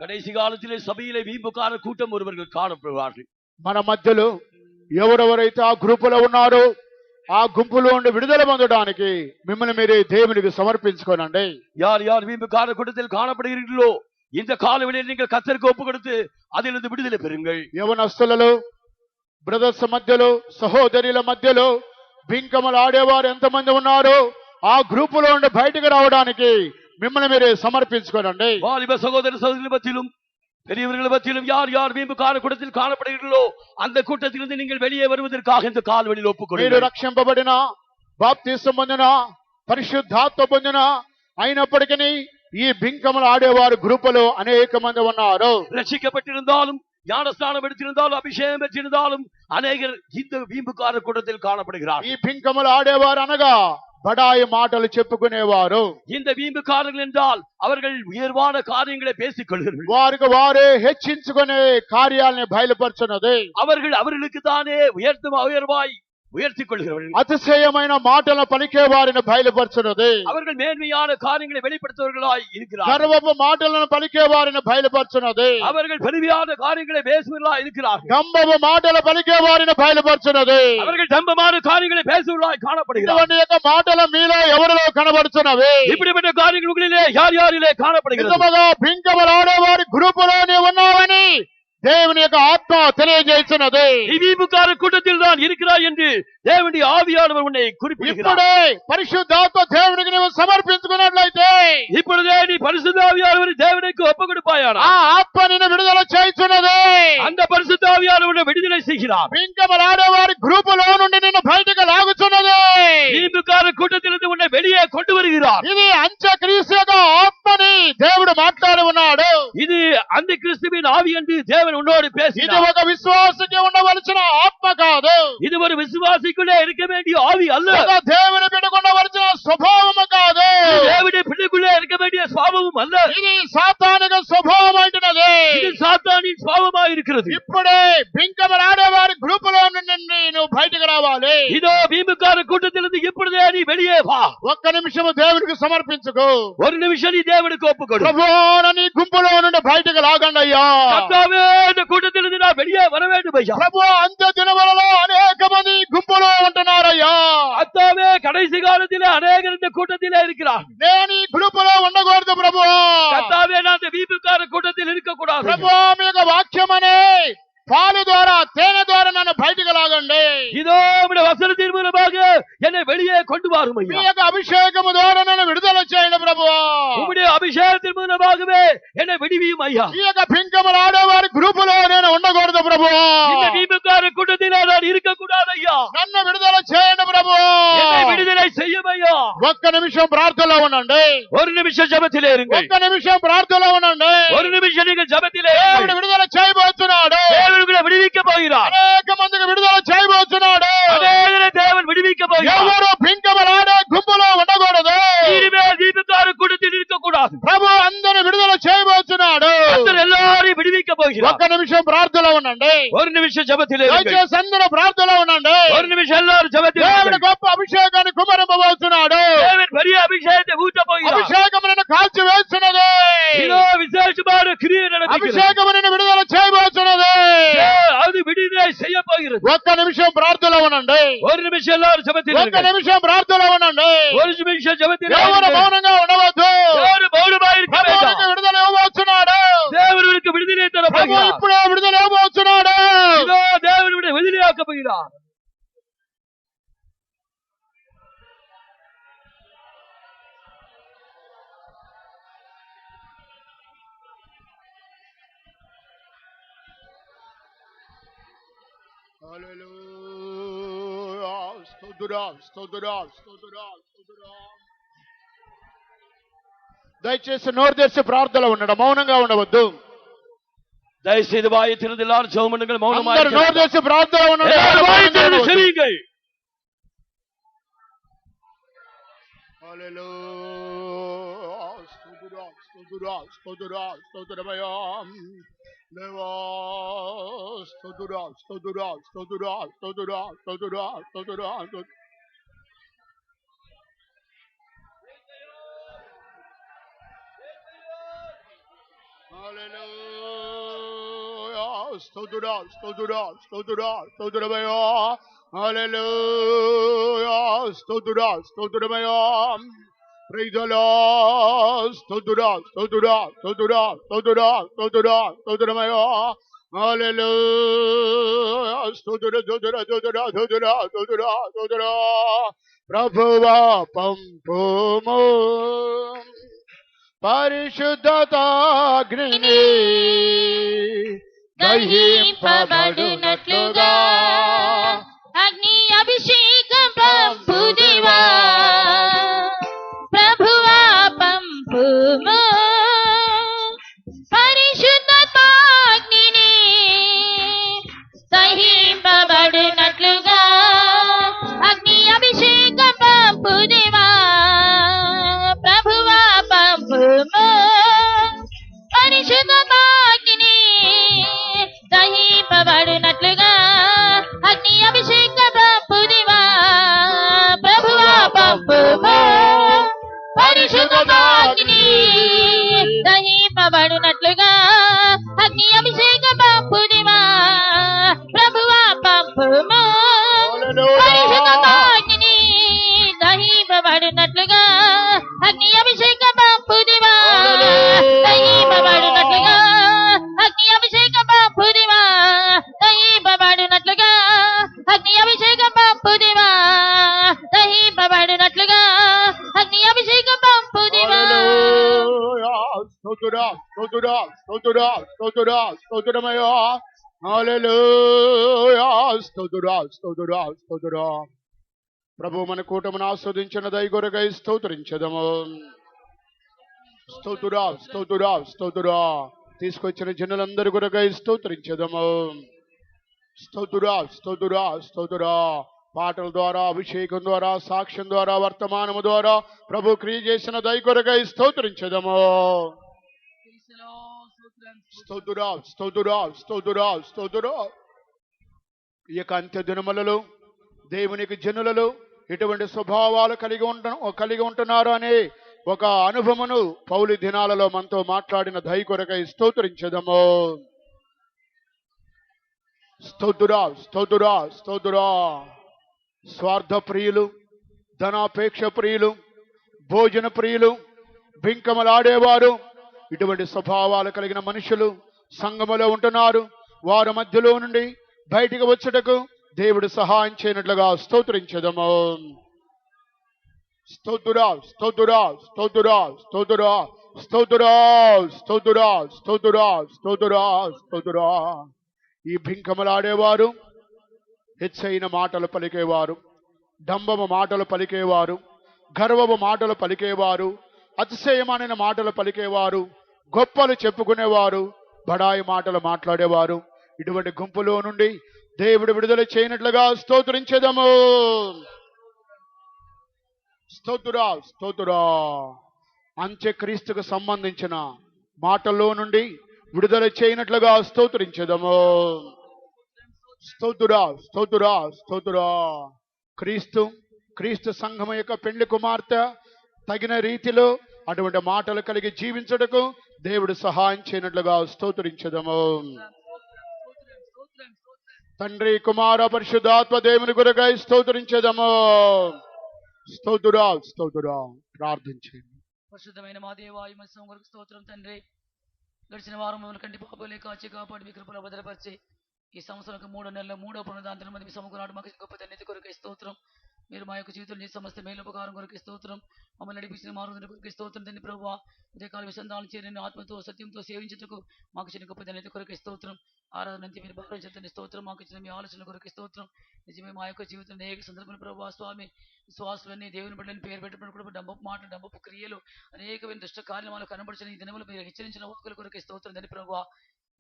கடைசி காலத்திலே சபையிலே வீம்புக்கார கூட்டம் ஒருவர்கள் காணப்படுவார்கள். మన మధ్యలో ఎవరెవరైతే ఆ గ్రూపులో ఉన్నారో ఆ గుంపులో ఉండి విడుదల పొందడానికి మిమ్మల్ని మీరే దేవునికి సమర్పించుకోనండి. யார் யார் வீம்புக்கார கூட்டத்தில் காணப்படுகிறீர்களோ இந்த காலவெளியில் நீங்கள் கர்த்தருக்கு ஒப்பு கொடுத்து அதிலிருந்து விடுதலை பெறுங்கள். యవనస్తులలో, బ్రదర్స్ మధ్యలో, సహోదరుల మధ్యలో బింకమలు ఆడేవారు ఎంతమంది ఉన్నారో ఆ గ్రూపులో ఉండి బయటకు రావడానికి మిమ్మల్ని మీరే సమర్పించుకోనండి. வாலிப சகோதர சகோதரிகள் மத்தியிலும் பெரியவர்கள் மத்தியிலும் யார் யார் வீம்புக்கார கூட்டத்தில் காணப்படுகிறீர்களோ அந்த கூட்டத்திலிருந்து நீங்கள் வெளியே வருவதற்காக இந்த கால்வெளியில் మీరు ஒப்புக்கொடுங்கள். రక్షింపబడిన, బాప్తిసం పొందిన, పరిశుద్ధాత్మ పొందిన అయినప్పటికీ ఈ బింకమలు ఆడేవారు గ్రూపులో అనేక మంది ఉన్నారు. ரட்சிக்கப்பட்டிருந்தாலும் ஞானஸ்நானம் எடுத்திருந்தாலும் அபிஷேகம் பெற்றிருந்தாலும் அநேகர் இந்த வீம்புக்கார கூட்டத்தில் காணப்படுகிறார். ఈ బింకమలు ఆడేవారు అనగా బడాయి మాటలు చెప్పుకునేవారు. இந்த வீம்புக்காரர்கள் என்றால் அவர்கள் உயர்வான காரியங்களை பேசிக் கொள்கிறார்கள். వారికి వారే హెచ్చించుకునే కార్యాలని బయలుపరచున్నది. அவர்கள் அவர்களுக்கு தானே உயர்வாய் உயர்த்திக் கொள்கிறவர்கள். అతిశయమైన మాటలను పలికే వారిని బయలుపరచున్నది. அவர்கள் மேன்மையான காரியங்களை வெளிப்படுத்துவர்களாய் இருக்கிறார்கள். గర్వపు మాటలను పలికే వారిని బయలుపరచున్నది. அவர்கள் பெருமையான காரியங்களை பேசுவர்களாய் இருக்கிறார்கள். డంబపు మాటలు పలికే వారిని బయలుపరచున్నది. அவர்கள் தம்பமான காரியங்களை பேசுவர்களாய் காணப்படுகிறார்கள். ఇటువంటి యొక్క మాటలు మీలో ఎవరిలో కనబడుతున్నవి? இப்படிப்பட்ட காரியங்கள் உங்களிலே யார் யாரிலே காணப்படுகிறது? నిజముగా బింకమలు ఆడేవారి గ్రూపులోనే ఉన్నావని దేవుని యొక్క ఆత్మ తెలియజేస్తున్నది. நீ வீம்புக்கார கூட்டத்தில் தான் இருக்கிறாய் என்று தேவனுடைய ஆவியானவர் உன்னை குறிப்பிடுகிறார். ఇప్పుడే పరిశుద్ధాత్మ దేవునికి నీవు సమర్పించుకున్నట్లయితే இப்பொழுதே நீ பரிசுத்த ஆவியானவரை தேவனுக்கு ஒப்புக் கொடுப்பாயானா ఆ ఆత్మ నిన్ను విడుదల చేయుచున్నది. அந்த பரிசுத்த ஆவியானவரை விடுதலை செய்கிறார். బింకమలు ఆడేవారి గ్రూపులో నుండి నిన్ను బయటకు లాగుచున్నది. வீம்புக்கார கூட்டத்திலிருந்து உன்னை வெளியே கொண்டு வருகிறார். ఇది అంత్యక్రీస్తు యొక్క ఆత్మని దేవుడు మాట్లాడి ఉన్నాడు. இது அந்த கிறிஸ்துவின் ஆவி என்று தேவன் உன்னோடு ఇది பேசினார். ఒక విశ్వాసకి ఉండవలసిన ఆత్మ కాదు. இது ஒரு విశ్వాసిக்குள்ளே இருக்க வேண்டிய ஆவி அல்ல. ఒక దేవుని బిడ్డకు ఉండవలసిన స్వభావము కాదు. இது தேவனுடைய பிள்ளைக்குள்ளே இருக்க வேண்டிய சுபாவமும் அல்ல. ఇది సాతానిక స్వభావం అంటున్నది. இது சாத்தானின் சுபாவமாய் இருக்கிறது. ఇప్పుడే బింకమలు ఆడేవారి గ్రూపులో నుండి నువ్వు బయటకు రావాలి. இதோ வீம்புக்கார கூட்டத்திலிருந்து இப்பொழுதே நீ வெளியே வா. ఒక్క నిమిషము దేవునికి సమర్పించుకో. ஒரு నిమిషం நீ தேவனுக்கு ஒப்புக்கொடு. ప్రభువా నీ గుంపులో నుండి బయటకు లాగండి అయ్యా. கர்த்தாவே இந்த கூட்டத்திலிருந்து நான் வெளியே வர வேண்டும் ஐயா. ప్రభు అంత్య దినములలో అనేక మంది గుంపులో ఉంటున్నారయ్యా. கர்த்தாவே கடைசி காலத்திலே அநேகர் இந்த கூட்டத்திலே இருக்கிறார். నేను ఈ గ్రూపులో ఉండకూడదు ప్రభు. கர்த்தாவே நான் இந்த வீம்புக்கார கூட்டத்தில் இருக்க கூடாது. ప్రభు మీ యొక్క వాక్యమనే పాలు ద్వారా, తేనె ద్వారా నన్ను బయటకు లాగండి. இதோ உம்முடைய வசனத்தின் மூலமாக என்னை வெளியே கொண்டு வாரும் మీ ஐயா. యొక్క అభిషేకము ద్వారా నన్ను విడుదల చేయండి ప్రభు. உம்முடைய அபிஷேகத்தின் மூலமாகவே என்னை விடுவியும் ஐயா. ఈ యొక్క బింకములు ఆడేవారి గ్రూపులో నేను ఉండకూడదు ప్రభు. இந்த வீம்புக்கார கூட்டத்திலே நான் இருக்க கூடாது ஐயா. నన్ను విడుదల చేయండి ప్రభు. என்னை விடுதலை செய்யும் ஐயா. ఒక్క నిమిషం ప్రార్థనలో ఉండండి. ஒரு நிமிஷம் ஜெபத்திலே இருங்கள். ఒక్క నిమిషం ప్రార్థనలో ఉండండి. ஒரு நிமிஷம் நீங்கள் ஜெபத்திலே దేవుడు இருங்கள். విడుదల చేయబోతున్నాడు. தேவன் உங்களை விடுவிக்க போகிறார். అనేక మందికి విడుదల చేయబోతున్నాడు. அநேகரை தேவன் விடுவிக்க போகிறார். ఎవరు బింకములు ఆడే గుంపులో ఉండకూడదు. இனிமேல் வீம்புக்கார கூட்டத்தில் இருக்க கூடாது. ప్రభు అందరిని విడుదల చేయబోతున్నాడు. கர்த்தர் எல்லாரையும் விடுவிக்க போகிறார். ఒక్క నిమిషం ప్రార్థనలో ఉండండి. ஒரு நிமிஷம் ஜெபத்திலே இருங்கள். దయచేసి అందరూ ప్రార్థనలో ఉండండి. ஒரு நிமிஷம் எல்லாரும் ஜெபத்திலே దేవుడు இருங்கள். గొప్ప అభిషేకాన్ని కుమరింపబోతున్నాడు. தேவன் பெரிய அபிஷேகத்தை ஊட்ட போகிறார். అభిషేకములను కాల్చి వేస్తున్నది. இதோ விசேஷமான கிரியை நடக்கிறது. అభిషేకములను విడుదల చేయబోతున్నది. அது விடுதலை செய்ய போகிறது. ఒక్క నిమిషం ప్రార్థనలో ఉండండి. ஒரு நிமிஷம் எல்லாரும் ஜெபத்திலே ఒక్క இருங்கள். నిమిషం ప్రార్థనలో ఉండండి. ஒரு நிமிஷம் ஜெபத்திலே ఎవరు இருங்கள். మౌనంగా ఉండవద్దు. ఎవరు మౌనమాయి இருக்க ప్రభువునికి வேண்டாம். విడుదల ఇవ్వబోతున్నాడు. தேவனுக்கு விடுதலை தர ప్రభు போகிறார். ఇప్పుడే విడుదల ఇవ్వబోతున్నాడు. இதோ தேவனுடைய விடுதலையாக்க போகிறார். హల్లెలూయా. స్తోత్రం, స్తోత్రం, స్తోత్రం, స్తోత్రం. దయచేసి నోరు తెరిచి ప్రార్థనలో ఉండడం, మౌనంగా ఉండవద్దు. தயவுசெய்து வாயை திறந்து எல்லாரும் ஜெபம் பண்ணுங்கள், மௌனமாக అందరూ నోరు తెరిచి ప్రార్థనలో ఉండడం. எல்லாரும் வாயை திறந்து செவியுங்கள். హల్లెలూయా. స్తోత్రం, స్తోత్రం, స్తోత్రం, స్తోత్రమయ్యా. దేవా స్తోత్రం, స్తోత్రం, స్తోత్రం, స్తోత్రం, స్తోత్రం, స్తోత్రం. హల్లెలూయా. స్తోత్రం, స్తోత్రం, స్తోత్రం, స్తోత్రమయ్యా. హల్లెలూయా. స్తోత్రం, స్తోత్రమయ్యా. Praise the Lord. స్తోత్రం, స్తోత్రం, స్తోత్రం, స్తోత్రం, స్తోత్రం, స్తోత్రమయ్యా. హల్లెలూయా. స్తోత్రం, స్తోత్రం, స్తోత్రం, స్తోత్రం, స్తోత్రం, స్తోత్రం. ప్రభువా పంపుము పరిశుద్ధతాగ్నిని దహింపబడునట్లుగా అగ్ని అభిషేకం పంపుదివా. ప్రభువా పంపుము పరిశుద్ధతాగ్నిని దహింపబడునట్లుగా అగ్ని అభిషేకం పంపుదివా. ప్రభువా పంపుము పరిశుద్ధతాగ్నిని దహింపబడునట్లుగా అగ్ని అభిషేకం పంపుదివా. ప్రభువా పంపుము పరిశుద్ధతాగ్నిని దహింపబడునట్లుగా అగ్ని అభిషేకం పంపుదివా. ప్రభువా పంపుము పరిశుద్ధతాగ్నిని దహింపబడునట్లుగా అగ్ని అభిషేకం పంపుదివా. దహింపబడునట్లుగా అగ్ని అభిషేకం పంపుదివా. దహింపబడునట్లుగా అగ్ని అభిషేకం పంపుదివా. దహింపబడునట్లుగా అగ్ని అభిషేకం పంపుదివా. హల్లెలూయా. స్తోత్రం, స్తోత్రం, స్తోత్రం, స్తోత్రం, స్తోత్రమయ్యా. హల్లెలూయా. స్తోత్రం, స్తోత్రం, స్తోత్రం. ప్రభు మన కూటమిని ఆస్వాదించిన దయగొరకై స్తోత్రించదము. స్తోత్రం, స్తోత్రం, స్తోత్రం. తీసుకొచ్చిన జనులందరి కొరకై స్తోత్రించదము. స్తోత్రం, స్తోత్రం, స్తోత్రం. పాటల ద్వారా, అభిషేకం ద్వారా, సాక్ష్యం ద్వారా, వర్తమానము ద్వారా ప్రభు క్రియ చేసిన దయకొరకై స్తోత్రించదము. స్తోత్రం, స్తోత్రం, స్తోత్రం, స్తోత్రం. ఈ యొక్క అంత్య దినములలో దేవునికి జనులలో ఎటువంటి స్వభావాలు కలిగి ఉంటున్నారు అనే ఒక అనుభవమును పౌలు దినాలలో మనతో మాట్లాడిన దయకొరకై స్తోత్రించదము. స్తోత్రం, స్తోత్రం, స్తోత్రం. స్వార్థ ప్రియులు, ధనాపేక్ష ప్రియులు, భోజన ప్రియులు, బింకమలాడేవారు, ఇటువంటి స్వభావాలు కలిగిన మనుషులు సంఘములో ఉంటున్నారు. వారి మధ్యలో నుండి బయటికి వచ్చుటకు దేవుడు సహాయం చేయనట్లుగా స్తోత్రించదము. స్తోత్రం, స్తోత్రం, స్తోత్రం, స్తోత్రం, స్తోత్రం, స్తోత్రం, స్తోత్రం, స్తోత్రం, స్తోత్రం. ఈ బింకమలాడేవారు, హెచ్చైన మాటలు పలికేవారు, డంబము మాటలు పలికేవారు, గర్వము మాటలు పలికేవారు, అతిశయమైన మాటలు పలికేవారు, గొప్పలు చెప్పుకునేవారు, బడాయి మాటలు మాట్లాడేవారు, ఇటువంటి గుంపులో నుండి దేవుడు విడుదల చేయనట్లుగా స్తోత్రించెదము. స్తోత్రా, స్తోత్రా. అంత్యక్రీస్తుకు సంబంధించిన మాటల్లో నుండి విడుదల చేయనట్లుగా స్తోత్రించెదము. స్తోత్రా, స్తోత్రా, స్తోత్రా. క్రీస్తు సంఘం యొక్క పెండ్లి కుమార్తె తగిన రీతిలో అటువంటి మాటలు కలిగి జీవించుటకు దేవుడు సహాయం చేయనట్లుగా స్తోత్రించెదము. తండ్రి, కుమార, పరిశుద్ధాత్మ దేవుని కొరకై స్తోత్రించెదము. స్తోత్రా, స్తోత్రా. ప్రార్థించండి. పరిశుద్ధమైన మా దేవాయ కొరకు స్తోత్రం తండ్రి. గడిచిన వారం మమ్మల్ని కంటి పాపలే కాచి కాపాడి మీ కృపలో భద్రపరిచి ఈ సంవత్సరం 3 నెలల 3వ పునరుద్ధానం మంది సమకూరాడు మాకు గొప్ప తండ్రి కొరకై స్తోత్రం. మీరు మా యొక్క జీవితంలో చేసే సమస్త మేలుపకారం కొరకు స్తోత్రం. మమ్మల్ని నడిపించిన మార్గం కొరకు స్తోత్రం తండ్రి ప్రభువా. ఉదయకాల విసంధానం చేరిన ఆత్మతో సత్యంతో సేవించుటకు మాకు చిన్న గొప్ప ధన్యత కొరకు స్తోత్రం. ఆరాధన నుంచి మీరు భావించండి స్తోత్రం. మాకు ఇచ్చిన మీ ఆలోచన కొరకు స్తోత్రం. నిజమే మా యొక్క జీవితంలో అనేక సందర్భాలు ప్రభువా స్వామి విశ్వాసులన్నీ దేవుని బిడ్డలని పేరు పెట్టినప్పుడు డబ్బపు మాటలు డబ్బపు క్రియలు అనేకమైన దుష్ట కార్యమాలు కనబడిచిన ఈ దినములు మీరు హెచ్చరించిన వాక్కుల కొరకు స్తోత్రం తండ్రి ప్రభువా.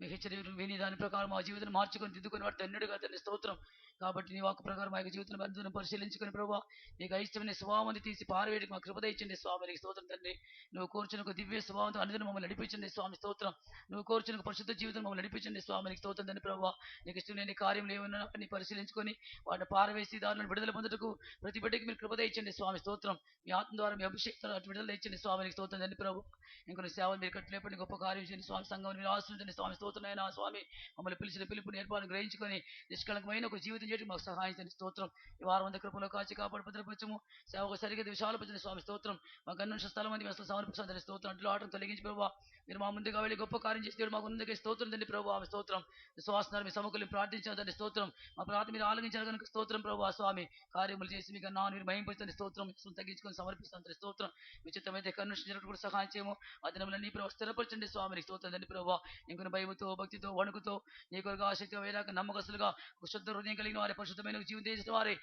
మీ హెచ్చరికలు విని దాని ప్రకారం మా జీవితాన్ని మార్చుకొని దిద్దుకొని వాటి ధన్యుడుగా తండ్రి స్తోత్రం. కాబట్టి నీ వాక్కు ప్రకారం మా యొక్క జీవితం బంధువులను పరిశీలించుకొని ప్రభావ నీకు ఇష్టమైన స్వభావాన్ని తీసి పారవేడికి మా కృపద ఇచ్చండి స్వామి. నీకు స్తోత్రం తండ్రి. నువ్వు కోర్చున్న ఒక దివ్య స్వభావంతో అనుదిన మమ్మల్ని నడిపించండి స్వామి స్తోత్రం. నువ్వు కోర్చున్న ఒక పరిశుద్ధ జీవితం మమ్మల్ని నడిపించండి స్వామి. నీకు స్తోత్రం తండ్రి ప్రభావ. నీకు ఇష్టమైన కార్యములు ఏమన్నా నీ పరిశీలించుకొని వాటిని పారవేసి దానిని విడుదల పొందుటకు ప్రతి బిడ్డకి మీరు కృపద ఇచ్చండి స్వామి స్తోత్రం. మీ ఆత్మ ద్వారా మీ అభిషేకం అటు విడుదల ఇచ్చండి స్వామి. నీకు స్తోత్రం తండ్రి ప్రభు. ఇంకొన్ని సేవలు మీరు కట్టలేపండి గొప్ప కార్యం చేయండి స్వామి. సంఘం మీరు ఆశ్రయించండి స్వామి స్తోత్రం. అయినా స్వామి మమ్మల్ని పిలిచిన పిలుపుని ఏర్పాటు గ్రహించుకొని నిష్కళంకమైన ఒక జీవితం చేయడం మాకు సహాయం చేయండి స్తోత్రం. ఈ వారం అంతా కృపలో కాచి కాపాడు భద్రపరచము. సేవకు సరిగ్గా విశాలపరచండి స్వామి స్తోత్రం. మా గన్నుంచిన స్థలం మంది అసలు సమర్పిస్తాను స్తోత్రం. అంట్లో ఆటను తొలగించి ప్రభావ మీరు మా ముందుగా వెళ్ళి గొప్ప కార్యం చేస్తే మాకు ముందుగా స్తోత్రం తండ్రి ప్రభావ ఆమె స్తోత్రం. విశ్వాసనాలు మీ సముఖులు ప్రార్థించిన తండ్రి స్తోత్రం. మా ప్రార్థన మీరు ఆలోచించారు కనుక స్తోత్రం ప్రభావ స్వామి. కార్యములు చేసి మీకు నాన్న మీరు మహింపరుస్తుంది స్తోత్రం. తగ్గించుకొని సమర్పిస్తాను స్తోత్రం. విచిత్రమైతే కన్నుంచిన కూడా సహాయం చేయము. ఆ దినములన్నీ ప్రభావ స్థిరపరచండి స్వామి. నీకు స్తోత్రం తండ్రి ప్రభావ. ఇంకొన్ని భయముతో భక్తితో వణుకుతో నీ కొరకు ఆసక్తిగా వేలాక నమ్మకస్తులుగా శుద్ధ హృదయం కలిగిన వారి పరిశుద్ధమైన జీవితం చేసిన వారి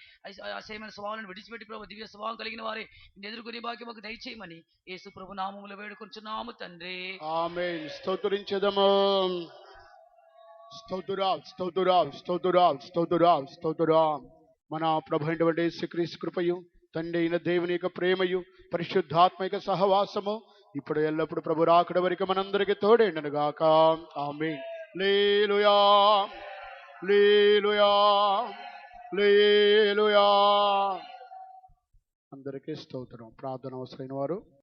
అసహ్యమైన స్వభావాలను విడిచిపెట్టి ప్రభు దివ్య స్వభావం కలిగిన వారి ఎదుర్కొని భాగ్యం మాకు దయచేయమని యేసు ప్రభు నామములో వేడుకొంచున్నాము తండ్రి. ఆమేన్. స్తోత్రించెదము. స్తోత్రం స్తోత్రం స్తోత్రం స్తోత్రం స్తోత్రం. మన ప్రభు అయినటువంటి యేసుక్రీస్తు కృపయు తండ్రి అయిన దేవుని యొక్క ప్రేమయు పరిశుద్ధాత్మ యొక్క సహవాసము ఇప్పుడు ఎల్లప్పుడు ప్రభు రాకడ వరకు మనందరికి తోడేండను గాక. ఆమేన్. హల్లెలూయా హల్లెలూయా హల్లెలూయా. అందరికీ స్తోత్రం. ప్రార్థన అవసరమైన వారు